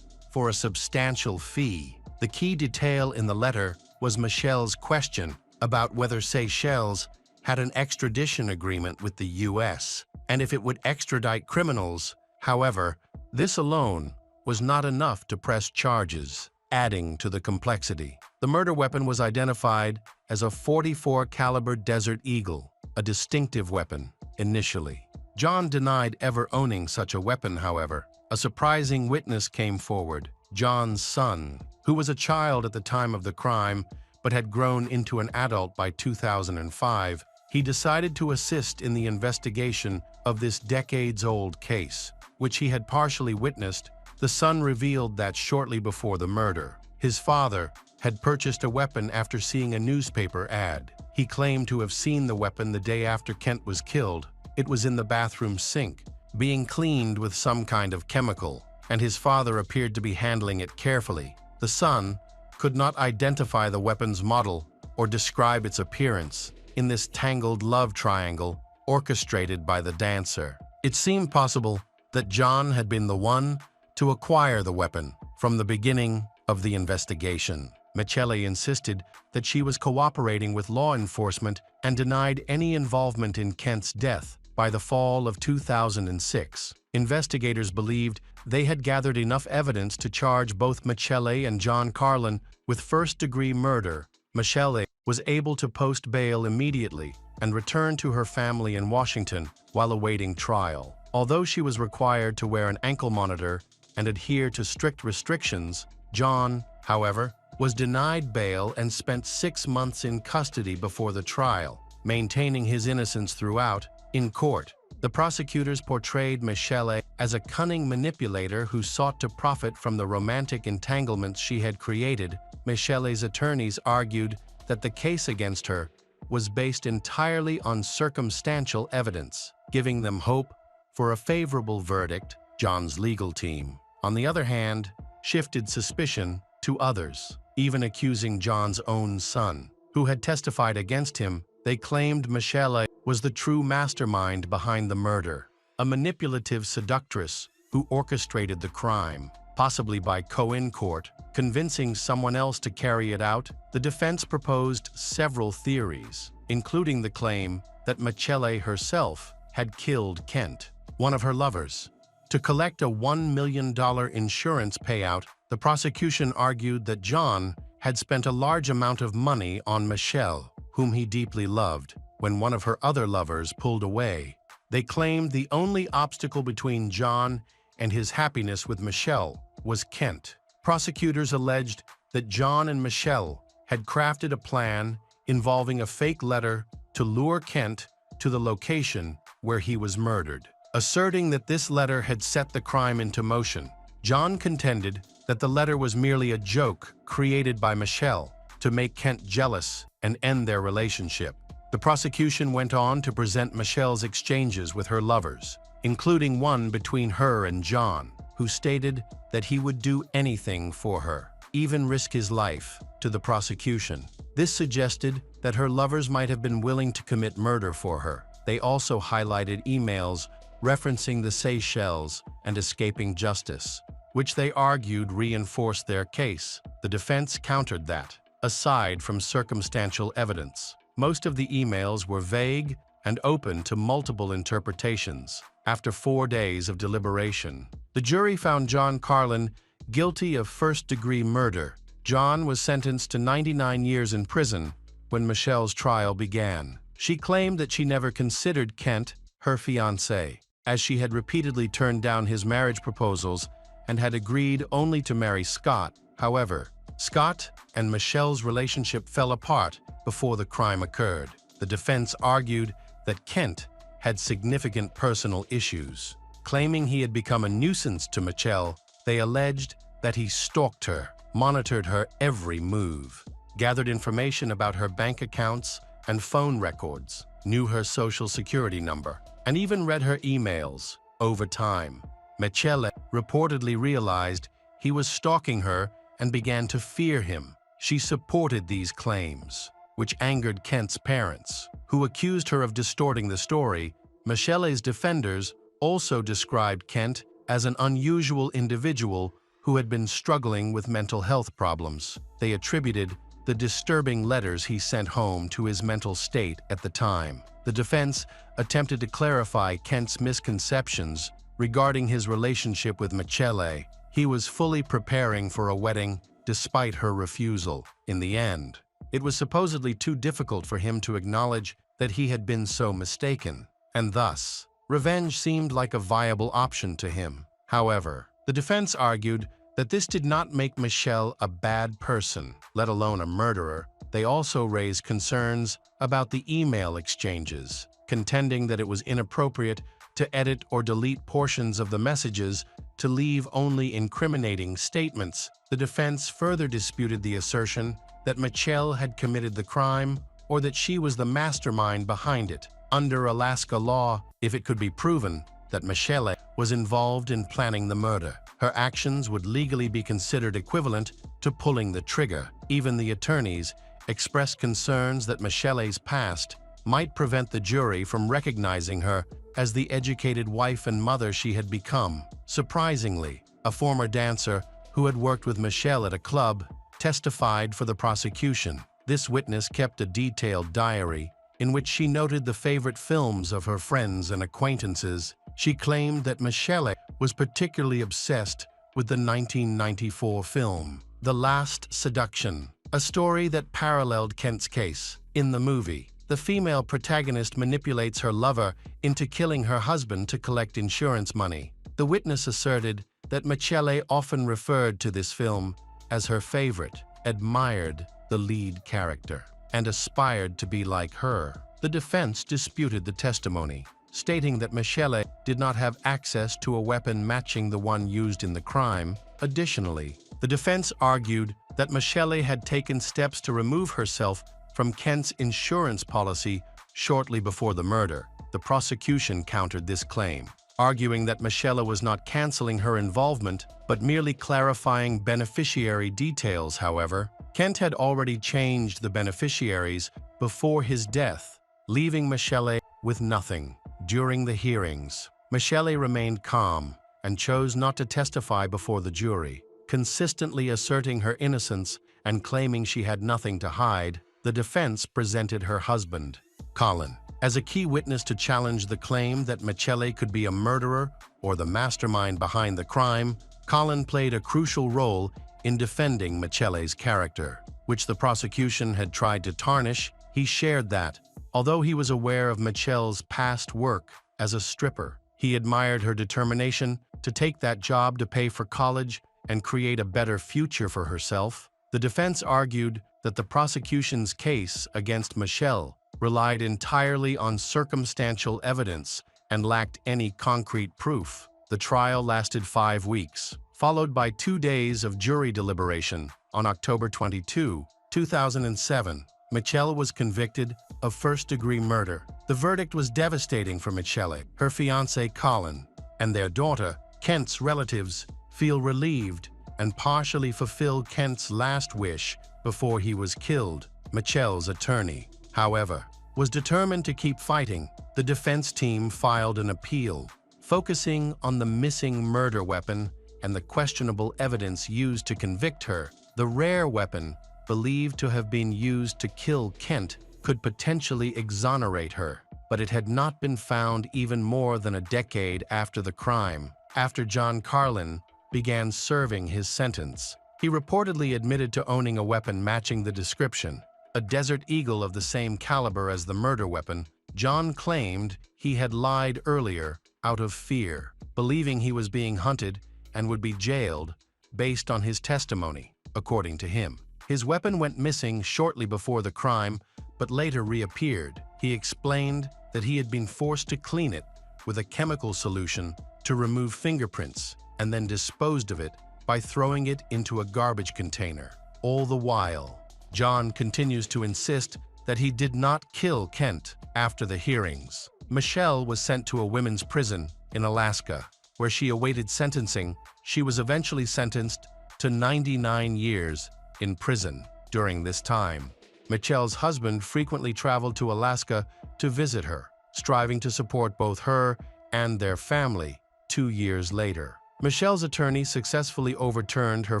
for a substantial fee. The key detail in the letter was Michelle's question about whether Seychelles had an extradition agreement with the U.S. and if it would extradite criminals. However, this alone was not enough to press charges, adding to the complexity. The murder weapon was identified as a .44 caliber Desert Eagle, a distinctive weapon initially. John denied ever owning such a weapon. However, a surprising witness came forward. John's son, who was a child at the time of the crime but had grown into an adult by 2005, he decided to assist in the investigation of this decades-old case, which he had partially witnessed. The son revealed that shortly before the murder, his father had purchased a weapon after seeing a newspaper ad. He claimed to have seen the weapon the day after Kent was killed. It was in the bathroom sink, being cleaned with some kind of chemical, and his father appeared to be handling it carefully. The son could not identify the weapon's model or describe its appearance in this tangled love triangle orchestrated by the dancer. It seemed possible that John had been the one to acquire the weapon from the beginning of the investigation. Michelle insisted that she was cooperating with law enforcement and denied any involvement in Kent's death. By the fall of 2006, investigators believed they had gathered enough evidence to charge both Michelle and John Carlin with first-degree murder. Michelle was able to post bail immediately and return to her family in Washington while awaiting trial. Although she was required to wear an ankle monitor and adhere to strict restrictions, John, however, was denied bail and spent 6 months in custody before the trial, maintaining his innocence throughout. In court, The prosecutors portrayed Michelle as a cunning manipulator who sought to profit from the romantic entanglements she had created. Michelle's attorneys argued that the case against her was based entirely on circumstantial evidence, giving them hope for a favorable verdict. John's legal team, on the other hand, shifted suspicion to others, even accusing John's own son, who had testified against him. They claimed Michelle was the true mastermind behind the murder, a manipulative seductress who orchestrated the crime, possibly by co-in-court, convincing someone else to carry it out. The defense proposed several theories, including the claim that Michelle herself had killed Kent, one of her lovers. To collect a $1 million insurance payout, the prosecution argued that John had spent a large amount of money on Michelle, whom he deeply loved, when one of her other lovers pulled away. They claimed the only obstacle between John and his happiness with Michelle was Kent. Prosecutors alleged that John and Michelle had crafted a plan involving a fake letter to lure Kent to the location where he was murdered. Asserting that this letter had set the crime into motion, John contended that the letter was merely a joke created by Michelle to make Kent jealous and end their relationship. The prosecution went on to present Michelle's exchanges with her lovers, including one between her and John, who stated that he would do anything for her, even risk his life. To the prosecution, this suggested that her lovers might have been willing to commit murder for her. They also highlighted emails referencing the Seychelles and escaping justice, which they argued reinforced their case. The defense countered that, aside from circumstantial evidence, most of the emails were vague and open to multiple interpretations. After 4 days of deliberation, the jury found John Carlin guilty of first-degree murder. John was sentenced to 99 years in prison when Michelle's trial began. She claimed that she never considered Kent her fiancé, as she had repeatedly turned down his marriage proposals and had agreed only to marry Scott. However, Scott and Michelle's relationship fell apart before the crime occurred. The defense argued that Kent had significant personal issues. Claiming he had become a nuisance to Michelle, they alleged that he stalked her, monitored her every move, gathered information about her bank accounts and phone records, knew her social security number, and even read her emails. Over time, Michelle reportedly realized he was stalking her and began to fear him. She supported these claims, which angered Kent's parents, who accused her of distorting the story. Michelle's defenders also described Kent as an unusual individual who had been struggling with mental health problems. They attributed the disturbing letters he sent home to his mental state at the time. The defense attempted to clarify Kent's misconceptions regarding his relationship with Michelle. He was fully preparing for a wedding despite her refusal. In the end, it was supposedly too difficult for him to acknowledge that he had been so mistaken, and thus, revenge seemed like a viable option to him. However, the defense argued that this did not make Michelle a bad person, let alone a murderer. They also raised concerns about the email exchanges, contending that it was inappropriate to edit or delete portions of the messages to leave only incriminating statements. The defense further disputed the assertion that Michelle had committed the crime or that she was the mastermind behind it. Under Alaska law, if it could be proven that Michelle was involved in planning the murder, her actions would legally be considered equivalent to pulling the trigger. Even the attorneys expressed concerns that Michelle's past might prevent the jury from recognizing her as the educated wife and mother she had become. Surprisingly, a former dancer who had worked with Michelle at a club testified for the prosecution. This witness kept a detailed diary in which she noted the favorite films of her friends and acquaintances. She claimed that Michelle was particularly obsessed with the 1994 film, The Last Seduction, a story that paralleled Kent's case. In the movie, the female protagonist manipulates her lover into killing her husband to collect insurance money. The witness asserted that Michelle often referred to this film as her favorite, admired the lead character, and aspired to be like her. The defense disputed the testimony, stating that Michele did not have access to a weapon matching the one used in the crime. Additionally, the defense argued that Michele had taken steps to remove herself from Kent's insurance policy shortly before the murder. The prosecution countered this claim, arguing that Michele was not canceling her involvement, but merely clarifying beneficiary details. However, Kent had already changed the beneficiaries before his death, leaving Michele with nothing. During the hearings, Michele remained calm and chose not to testify before the jury, consistently asserting her innocence and claiming she had nothing to hide. The defense presented her husband, Colin, as a key witness to challenge the claim that Michele could be a murderer or the mastermind behind the crime. Colin played a crucial role in defending Michele's character, which the prosecution had tried to tarnish. He shared that, although he was aware of Michele's past work as a stripper, he admired her determination to take that job to pay for college and create a better future for herself. The defense argued that the prosecution's case against Michele relied entirely on circumstantial evidence and lacked any concrete proof. The trial lasted 5 weeks, followed by 2 days of jury deliberation. On October 22, 2007, Michele was convicted of first-degree murder. The verdict was devastating for Michele. Her fiancé Colin and their daughter, Kent's relatives, feel relieved and partially fulfill Kent's last wish before he was killed. Michele's attorney, however, was determined to keep fighting. The defense team filed an appeal, focusing on the missing murder weapon and the questionable evidence used to convict her. The rare weapon, believed to have been used to kill Kent, could potentially exonerate her, but it had not been found even more than a decade after the crime. After John Carlin began serving his sentence, he reportedly admitted to owning a weapon matching the description, a Desert Eagle of the same caliber as the murder weapon. John claimed he had lied earlier out of fear, believing he was being hunted and would be jailed based on his testimony. According to him, his weapon went missing shortly before the crime, but later reappeared. He explained that he had been forced to clean it with a chemical solution to remove fingerprints and then disposed of it by throwing it into a garbage container. All the while, John continues to insist that he did not kill Kent. After the hearings, Michele was sent to a women's prison in Alaska, where she awaited sentencing. She was eventually sentenced to 99 years in prison. During this time, Michele's husband frequently traveled to Alaska to visit her, striving to support both her and their family. 2 years later, Michele's attorney successfully overturned her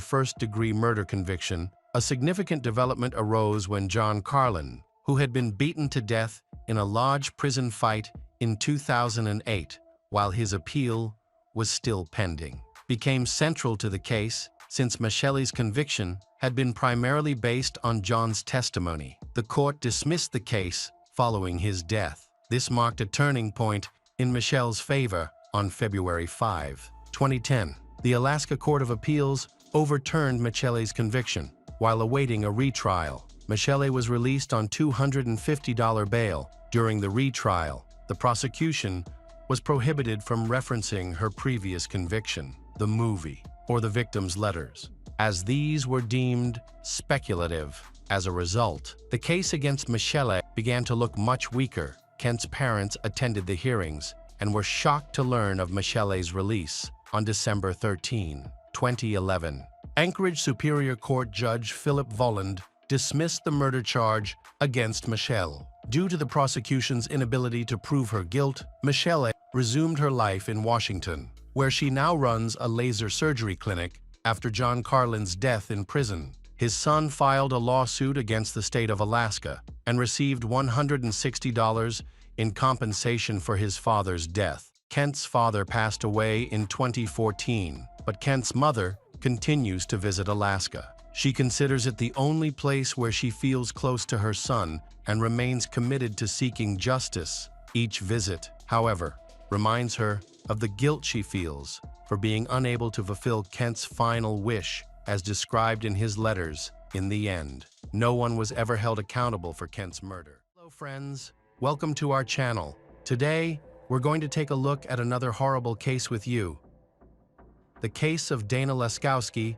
first-degree murder conviction. A significant development arose when John Carlin, who had been beaten to death in a Lodge prison fight in 2008, while his appeal was still pending, became central to the case. Since Michele's conviction had been primarily based on John's testimony, the court dismissed the case following his death. This marked a turning point in Michele's favor. On February 5, 2010, the Alaska Court of Appeals overturned Michele's conviction. While awaiting a retrial, Michele was released on $250 bail. During the retrial, the prosecution was prohibited from referencing her previous conviction, the movie, or the victim's letters, as these were deemed speculative. As a result, the case against Michele began to look much weaker. Kent's parents attended the hearings and were shocked to learn of Michele's release on December 13, 2011. Anchorage Superior Court Judge Philip Volland dismissed the murder charge against Michele. Due to the prosecution's inability to prove her guilt, Michele resumed her life in Washington, where she now runs a laser surgery clinic after John Carlin's death in prison. His son filed a lawsuit against the state of Alaska and received $160 in compensation for his father's death. Kent's father passed away in 2014, but Kent's mother continues to visit Alaska. She considers it the only place where she feels close to her son and remains committed to seeking justice. Each visit, however, reminds her of the guilt she feels for being unable to fulfill Kent's final wish, as described in his letters. In the end, no one was ever held accountable for Kent's murder. Hello friends, welcome to our channel. Today, we're going to take a look at another horrible case with you. The case of Dana Laskowski.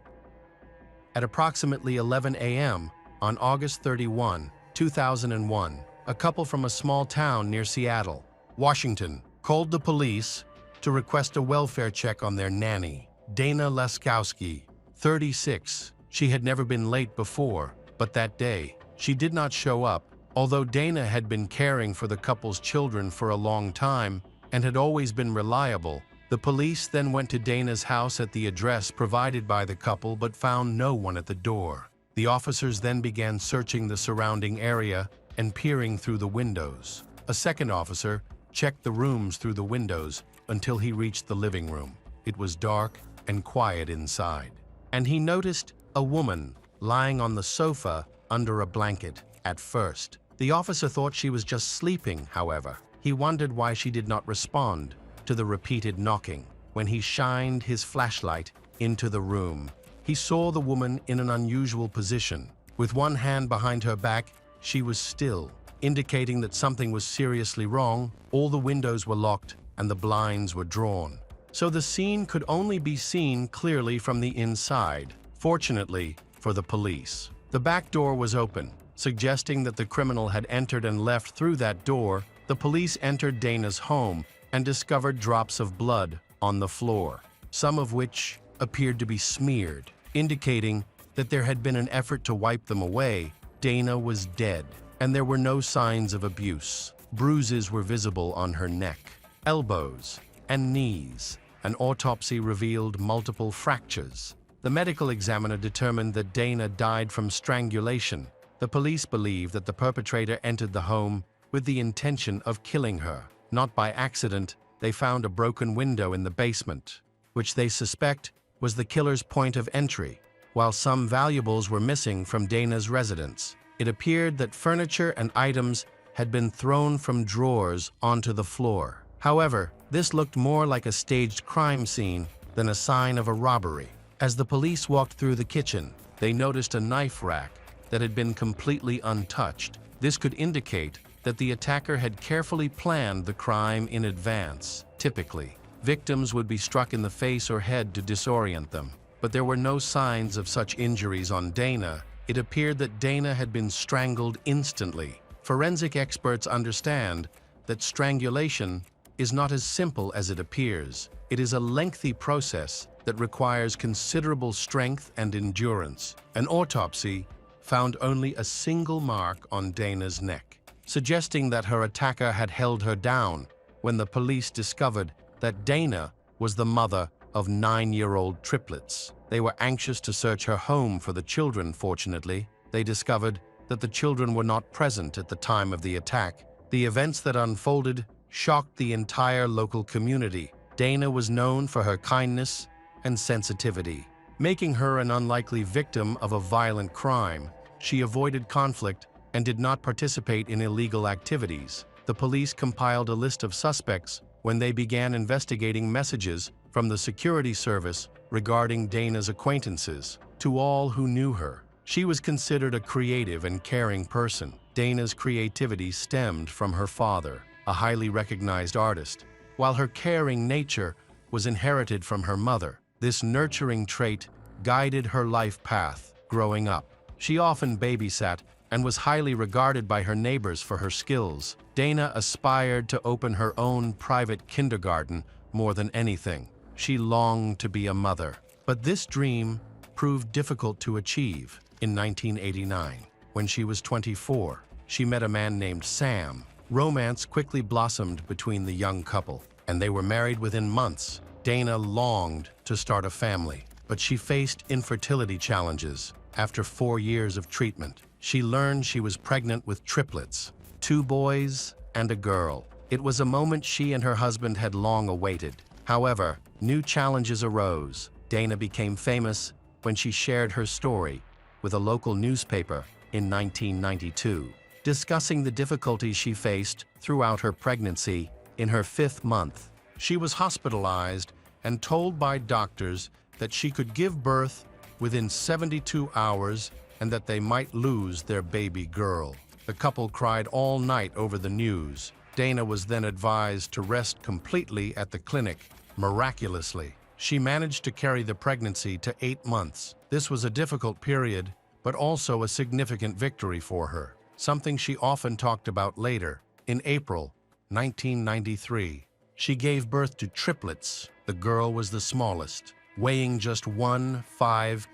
At approximately 11 a.m. on August 31, 2001, a couple from a small town near Seattle, Washington, called the police to request a welfare check on their nanny, Dana Laskowski, 36. She had never been late before, but that day, she did not show up. Although Dana had been caring for the couple's children for a long time and had always been reliable, the police then went to Dana's house at the address provided by the couple but found no one at the door. The officers then began searching the surrounding area and peering through the windows. A second officer checked the rooms through the windows until he reached the living room. It was dark and quiet inside, and he noticed a woman lying on the sofa under a blanket. At first, the officer thought she was just sleeping. However, he wondered why she did not respond to the repeated knocking. When he shined his flashlight into the room, he saw the woman in an unusual position. With one hand behind her back, she was still, indicating that something was seriously wrong. All the windows were locked and the blinds were drawn, so the scene could only be seen clearly from the inside. Fortunately for the police, the back door was open, suggesting that the criminal had entered and left through that door. The police entered Dana's home and discovered drops of blood on the floor, some of which appeared to be smeared, indicating that there had been an effort to wipe them away. Dana was dead, and there were no signs of abuse. Bruises were visible on her neck, elbows, and knees. An autopsy revealed multiple fractures. The medical examiner determined that Dana died from strangulation. The police believe that the perpetrator entered the home with the intention of killing her. Not by accident, they found a broken window in the basement, which they suspect was the killer's point of entry. While some valuables were missing from Dana's residence, it appeared that furniture and items had been thrown from drawers onto the floor. However, this looked more like a staged crime scene than a sign of a robbery. As the police walked through the kitchen, they noticed a knife rack that had been completely untouched. This could indicate that the attacker had carefully planned the crime in advance. Typically, victims would be struck in the face or head to disorient them, but there were no signs of such injuries on Dana. It appeared that Dana had been strangled instantly. Forensic experts understand that strangulation is not as simple as it appears. It is a lengthy process that requires considerable strength and endurance. An autopsy found only a single mark on Dana's neck, suggesting that her attacker had held her down. When the police discovered that Dana was the mother of 9-year-old triplets, they were anxious to search her home for the children. Fortunately, they discovered that the children were not present at the time of the attack. The events that unfolded shocked the entire local community. Dana was known for her kindness and sensitivity, making her an unlikely victim of a violent crime. She avoided conflict and did not participate in illegal activities. The police compiled a list of suspects when they began investigating messages from the security service regarding Dana's acquaintances. To all who knew her, she was considered a creative and caring person. Dana's creativity stemmed from her father, a highly recognized artist, while her caring nature was inherited from her mother. This nurturing trait guided her life path. Growing up, she often babysat and was highly regarded by her neighbors for her skills. Dana aspired to open her own private kindergarten more than anything. She longed to be a mother, but this dream proved difficult to achieve. In 1989, when she was 24, she met a man named Sam. Romance quickly blossomed between the young couple, and they were married within months. Dana longed to start a family, but she faced infertility challenges. After 4 years of treatment, she learned she was pregnant with triplets, 2 boys and a girl. It was a moment she and her husband had long awaited. However, new challenges arose. Dana became famous when she shared her story with a local newspaper in 1992, discussing the difficulties she faced throughout her pregnancy. In her 5th month, she was hospitalized and told by doctors that she could give birth within 72 hours and that they might lose their baby girl. The couple cried all night over the news, Dana was then advised to rest completely at the clinic. Miraculously, she managed to carry the pregnancy to 8 months. This was a difficult period, but also a significant victory for her, something she often talked about later. In April 1993, she gave birth to triplets. The girl was the smallest, weighing just 1.5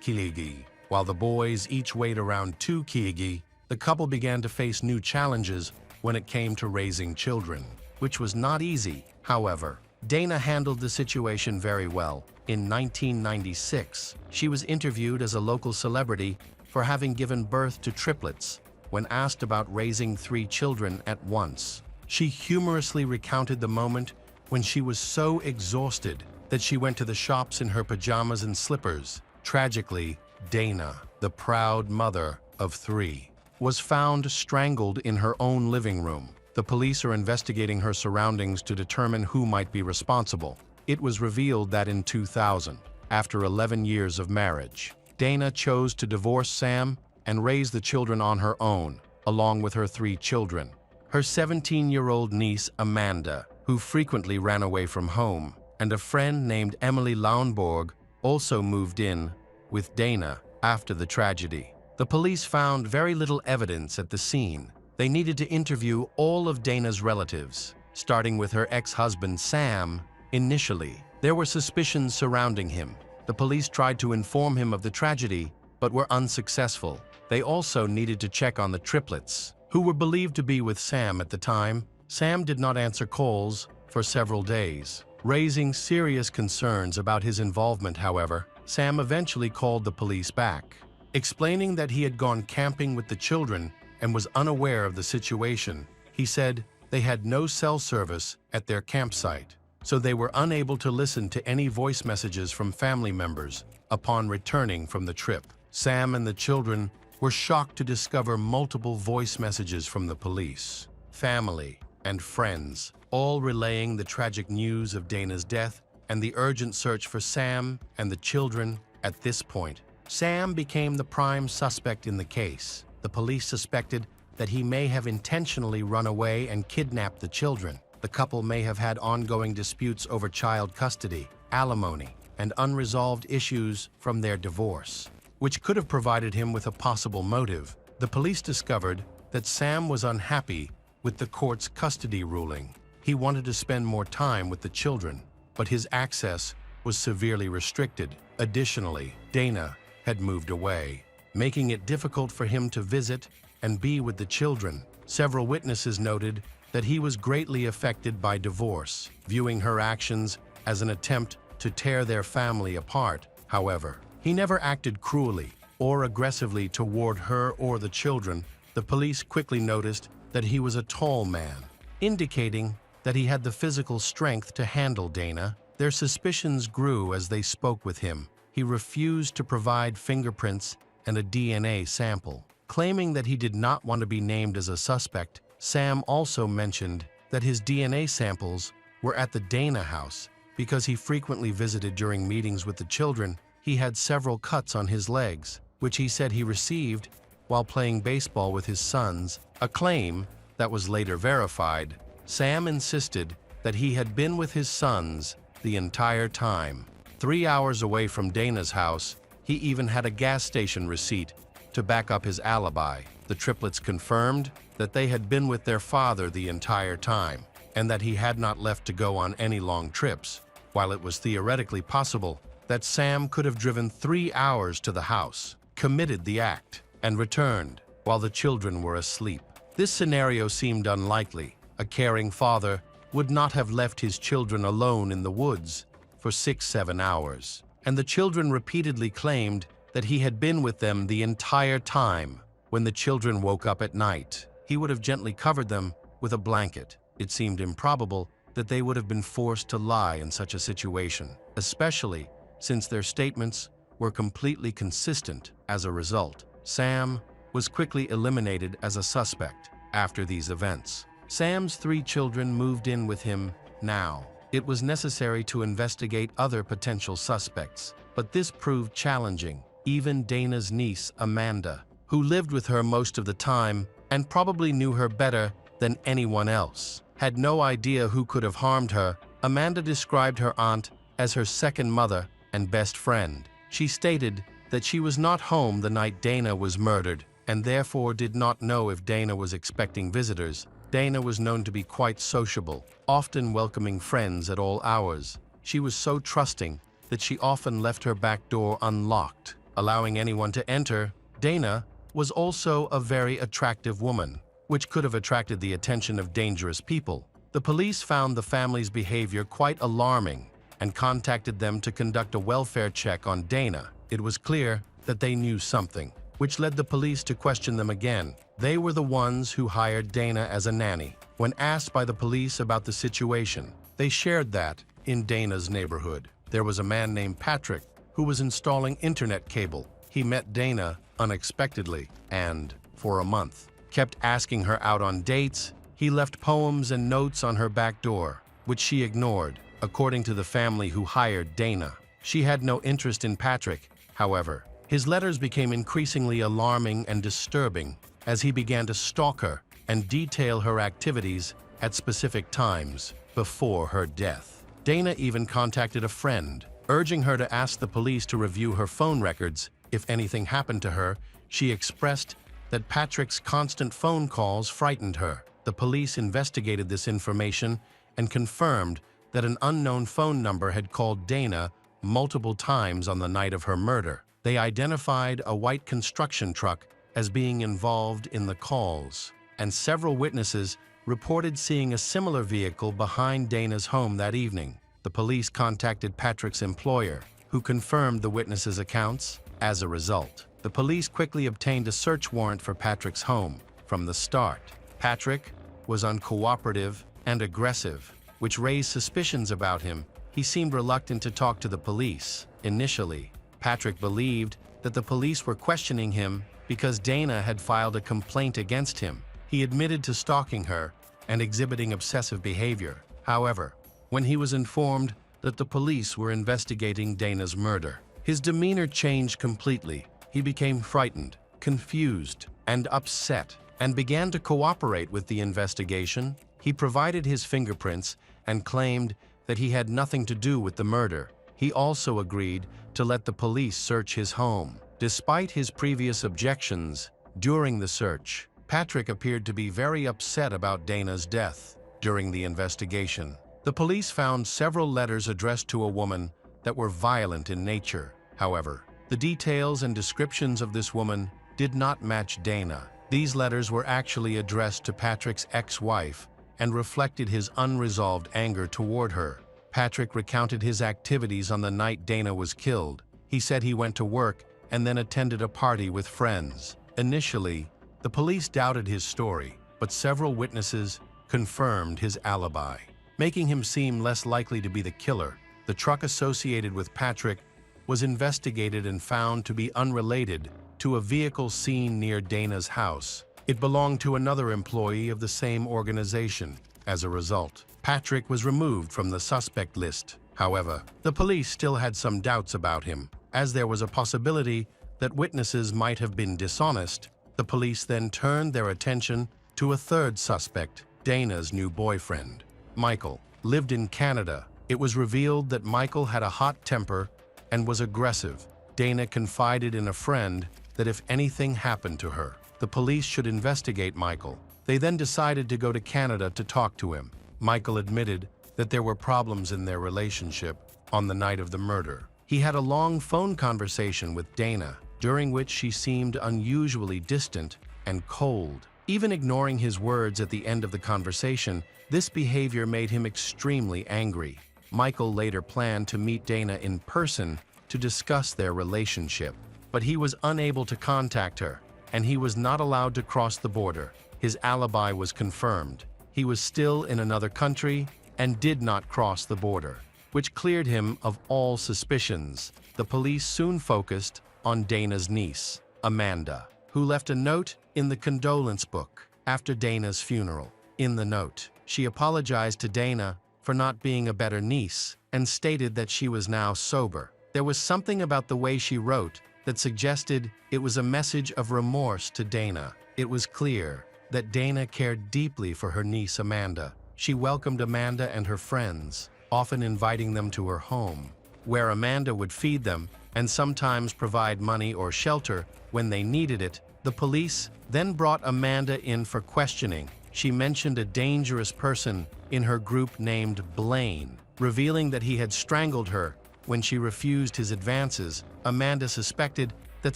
kg, while the boys each weighed around 2 kg. The couple began to face new challenges when it came to raising children, which was not easy. However, Dana handled the situation very well. In 1996, she was interviewed as a local celebrity for having given birth to triplets. When asked about raising 3 children at once, she humorously recounted the moment when she was so exhausted that she went to the shops in her pajamas and slippers. Tragically, Dana, the proud mother of 3, was found strangled in her own living room. The police are investigating her surroundings to determine who might be responsible. It was revealed that in 2000, after 11 years of marriage, Dana chose to divorce Sam and raise the children on her own, along with her 3 children. Her 17-year-old niece, Amanda, who frequently ran away from home, and a friend named Emily Lauenborg also moved in with Dana after the tragedy. The police found very little evidence at the scene. They needed to interview all of Dana's relatives, starting with her ex-husband Sam. Initially, there were suspicions surrounding him. The police tried to inform him of the tragedy, but were unsuccessful. They also needed to check on the triplets, who were believed to be with Sam at the time. Sam did not answer calls for several days, raising serious concerns about his involvement. However, Sam eventually called the police back, explaining that he had gone camping with the children and was unaware of the situation. He said they had no cell service at their campsite, so they were unable to listen to any voice messages from family members upon returning from the trip. Sam and the children were shocked to discover multiple voice messages from the police, family, and friends, all relaying the tragic news of Dana's death and the urgent search for Sam and the children. At this point, Sam became the prime suspect in the case. The police suspected that he may have intentionally run away and kidnapped the children. The couple may have had ongoing disputes over child custody, alimony, and unresolved issues from their divorce, which could have provided him with a possible motive. The police discovered that Sam was unhappy with the court's custody ruling. He wanted to spend more time with the children, but his access was severely restricted. Additionally, Dana had moved away, making it difficult for him to visit and be with the children. Several witnesses noted that he was greatly affected by divorce, viewing her actions as an attempt to tear their family apart. However, he never acted cruelly or aggressively toward her or the children. The police quickly noticed that he was a tall man, indicating that he had the physical strength to handle Dana. Their suspicions grew as they spoke with him. He refused to provide fingerprints and a DNA sample, claiming that he did not want to be named as a suspect. Sam also mentioned that his DNA samples were at the Dana house because he frequently visited during meetings with the children. He had several cuts on his legs, which he said he received while playing baseball with his sons, a claim that was later verified. Sam insisted that he had been with his sons the entire time. 3 hours away from Dana's house, he even had a gas station receipt to back up his alibi. The triplets confirmed that they had been with their father the entire time and that he had not left to go on any long trips. While it was theoretically possible that Sam could have driven 3 hours to the house, committed the act, and returned while the children were asleep, this scenario seemed unlikely. A caring father would not have left his children alone in the woods for 6-7 hours, and the children repeatedly claimed that he had been with them the entire time. When the children woke up at night, he would have gently covered them with a blanket. It seemed improbable that they would have been forced to lie in such a situation, especially since their statements were completely consistent. As a result, Sam was quickly eliminated as a suspect after these events. Sam's 3 children moved in with him now. It was necessary to investigate other potential suspects, but this proved challenging. Even Dana's niece, Amanda, who lived with her most of the time and probably knew her better than anyone else, had no idea who could have harmed her. Amanda described her aunt as her second mother and best friend. She stated that she was not home the night Dana was murdered and therefore did not know if Dana was expecting visitors. Dana was known to be quite sociable, often welcoming friends at all hours. She was so trusting that she often left her back door unlocked, allowing anyone to enter. Dana was also a very attractive woman, which could have attracted the attention of dangerous people. The police found the family's behavior quite alarming and contacted them to conduct a welfare check on Dana. It was clear that they knew something, which led the police to question them again. They were the ones who hired Dana as a nanny. When asked by the police about the situation, they shared that in Dana's neighborhood, there was a man named Patrick who was installing internet cable. He met Dana unexpectedly and, for a month, kept asking her out on dates. He left poems and notes on her back door, which she ignored. According to the family who hired Dana, she had no interest in Patrick. However, his letters became increasingly alarming and disturbing as he began to stalk her and detail her activities at specific times before her death. Dana even contacted a friend, urging her to ask the police to review her phone records if anything happened to her. She expressed that Patrick's constant phone calls frightened her. The police investigated this information and confirmed that an unknown phone number had called Dana multiple times on the night of her murder. They identified a white construction truck as being involved in the calls, and several witnesses reported seeing a similar vehicle behind Dana's home that evening. The police contacted Patrick's employer, who confirmed the witnesses' accounts. As a result, the police quickly obtained a search warrant for Patrick's home. From the start, Patrick was uncooperative and aggressive, which raised suspicions about him. He seemed reluctant to talk to the police. Initially, Patrick believed that the police were questioning him because Dana had filed a complaint against him. He admitted to stalking her and exhibiting obsessive behavior. However, when he was informed that the police were investigating Dana's murder, his demeanor changed completely. He became frightened, confused, and upset, and began to cooperate with the investigation. He provided his fingerprints and claimed that he had nothing to do with the murder. He also agreed to let the police search his home. Despite his previous objections, during the search, Patrick appeared to be very upset about Dana's death. During the investigation, the police found several letters addressed to a woman that were violent in nature. However, the details and descriptions of this woman did not match Dana. These letters were actually addressed to Patrick's ex-wife and reflected his unresolved anger toward her. Patrick recounted his activities on the night Dana was killed. He said he went to work and then attended a party with friends. Initially, the police doubted his story, but several witnesses confirmed his alibi, making him seem less likely to be the killer. The truck associated with Patrick was investigated and found to be unrelated to a vehicle seen near Dana's house. It belonged to another employee of the same organization. As a result, Patrick was removed from the suspect list. However, the police still had some doubts about him, as there was a possibility that witnesses might have been dishonest. The police then turned their attention to a third suspect, Dana's new boyfriend. Michael lived in Canada. It was revealed that Michael had a hot temper and was aggressive. Dana confided in a friend that if anything happened to her, the police should investigate Michael. They then decided to go to Canada to talk to him. Michael admitted that there were problems in their relationship on the night of the murder. He had a long phone conversation with Dana, during which she seemed unusually distant and cold. Even ignoring his words at the end of the conversation, this behavior made him extremely angry. Michael later planned to meet Dana in person to discuss their relationship, but he was unable to contact her, and he was not allowed to cross the border. His alibi was confirmed. He was still in another country and did not cross the border, which cleared him of all suspicions. The police soon focused on Dana's niece, Amanda, who left a note in the condolence book after Dana's funeral. In the note, she apologized to Dana for not being a better niece and stated that she was now sober. There was something about the way she wrote that suggested it was a message of remorse to Dana. It was clear that Dana cared deeply for her niece Amanda. she welcomed Amanda and her friends, often inviting them to her home, where Amanda would feed them and sometimes provide money or shelter when they needed it. The police then brought Amanda in for questioning. She mentioned a dangerous person in her group named Blaine, revealing that he had strangled her when she refused his advances. Amanda suspected that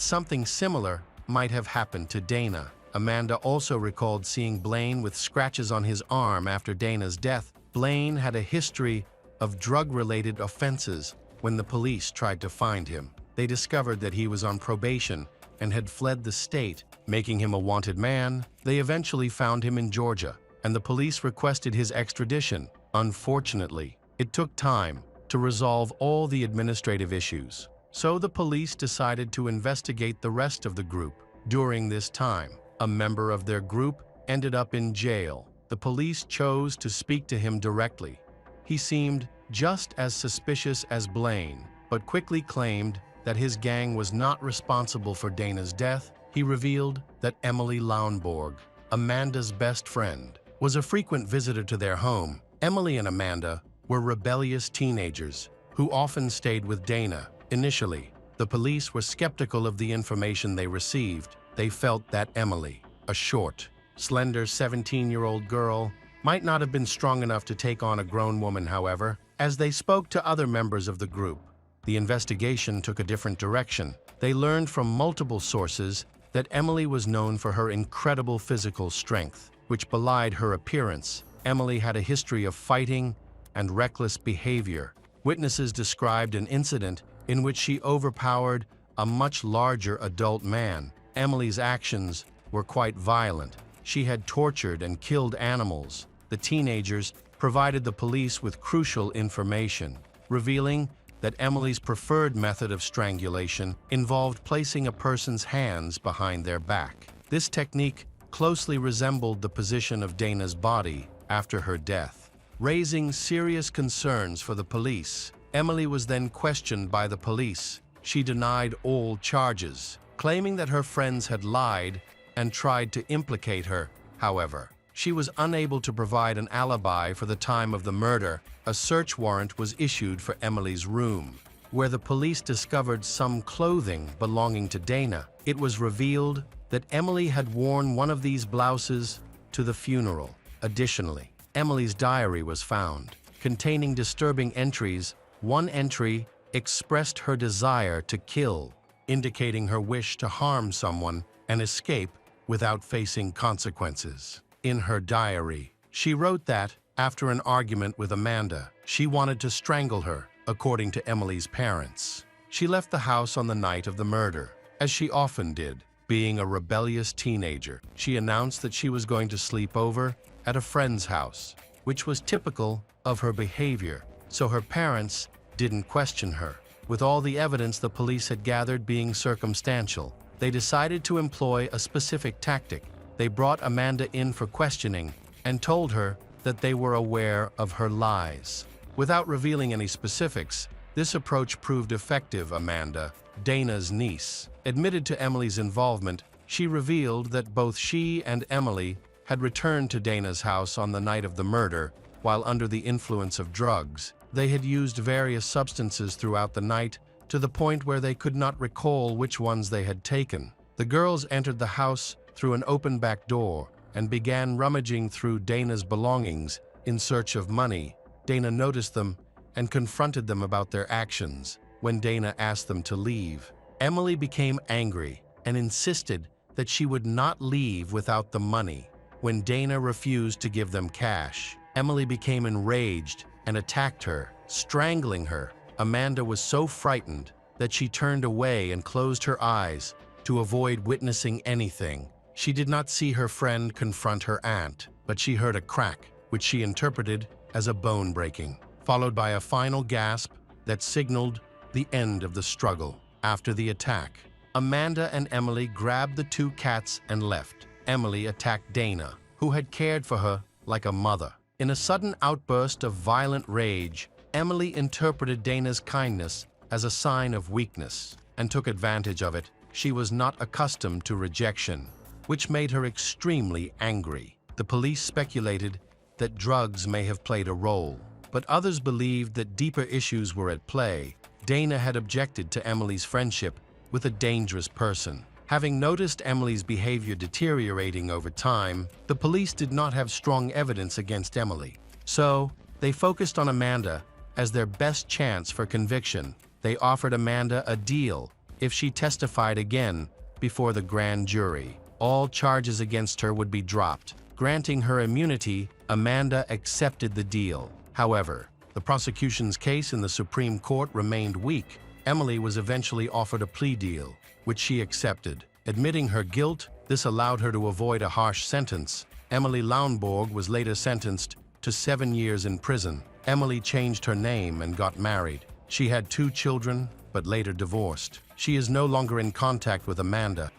something similar might have happened to Dana. Amanda also recalled seeing Blaine with scratches on his arm after Dana's death. Blaine had a history of drug-related offenses. When the police tried to find him, they discovered that he was on probation and had fled the state, making him a wanted man. They eventually found him in Georgia, and the police requested his extradition. Unfortunately, it took time to resolve all the administrative issues, so the police decided to investigate the rest of the group. During this time, a member of their group ended up in jail. The police chose to speak to him directly. He seemed just as suspicious as Blaine, but quickly claimed that his gang was not responsible for Dana's death. He revealed that Emily Lauenborg, Amanda's best friend, was a frequent visitor to their home. Emily and Amanda were rebellious teenagers who often stayed with Dana. Initially, the police were skeptical of the information they received. They felt that Emily, a short, slender 17-year-old girl, might not have been strong enough to take on a grown woman. However, as they spoke to other members of the group, the investigation took a different direction. They learned from multiple sources that Emily was known for her incredible physical strength, which belied her appearance. Emily had a history of fighting and reckless behavior. Witnesses described an incident in which she overpowered a much larger adult man. Emily's actions were quite violent. She had tortured and killed animals. The teenagers provided the police with crucial information, revealing that Emily's preferred method of strangulation involved placing a person's hands behind their back. This technique closely resembled the position of Dana's body after her death, raising serious concerns for the police. Emily was then questioned by the police. She denied all charges, claiming that her friends had lied and tried to implicate her. However, she was unable to provide an alibi for the time of the murder. A search warrant was issued for Emily's room, where the police discovered some clothing belonging to Dana. It was revealed that Emily had worn one of these blouses to the funeral. Additionally, Emily's diary was found, containing disturbing entries. One entry expressed her desire to kill, indicating her wish to harm someone and escape without facing consequences. In her diary, she wrote that, after an argument with Amanda, she wanted to strangle her, according to Emily's parents. She left the house on the night of the murder, as she often did. Being a rebellious teenager, she announced that she was going to sleep over at a friend's house, which was typical of her behavior, so her parents didn't question her. With all the evidence the police had gathered being circumstantial, they decided to employ a specific tactic. They brought Amanda in for questioning and told her that they were aware of her lies. Without revealing any specifics, this approach proved effective. Amanda, Dana's niece, admitted to Emily's involvement. She revealed that both she and Emily had returned to Dana's house on the night of the murder while under the influence of drugs. They had used various substances throughout the night to the point where they could not recall which ones they had taken. The girls entered the house through an open back door and began rummaging through Dana's belongings in search of money. Dana noticed them and confronted them about their actions. When Dana asked them to leave, Emily became angry and insisted that she would not leave without the money. When Dana refused to give them cash, Emily became enraged and attacked her, strangling her. Amanda was so frightened that she turned away and closed her eyes to avoid witnessing anything. She did not see her friend confront her aunt, but she heard a crack, which she interpreted as a bone breaking, followed by a final gasp that signaled the end of the struggle. After the attack, Amanda and Emily grabbed the two cats and left. Emily attacked Dana, who had cared for her like a mother. In a sudden outburst of violent rage, Emily interpreted Dana's kindness as a sign of weakness and took advantage of it. She was not accustomed to rejection, which made her extremely angry. The police speculated that drugs may have played a role, but others believed that deeper issues were at play. Dana had objected to Emily's friendship with a dangerous person. Having noticed Emily's behavior deteriorating over time, the police did not have strong evidence against Emily. So, they focused on Amanda as their best chance for conviction. They offered Amanda a deal if she testified again before the grand jury. All charges against her would be dropped. Granting her immunity, Amanda accepted the deal. However, the prosecution's case in the Supreme Court remained weak. Emily was eventually offered a plea deal, which she accepted. Admitting her guilt, this allowed her to avoid a harsh sentence. Emily Launborg was later sentenced to 7 years in prison. Emily changed her name and got married. She had 2 children, but later divorced. She is no longer in contact with Amanda,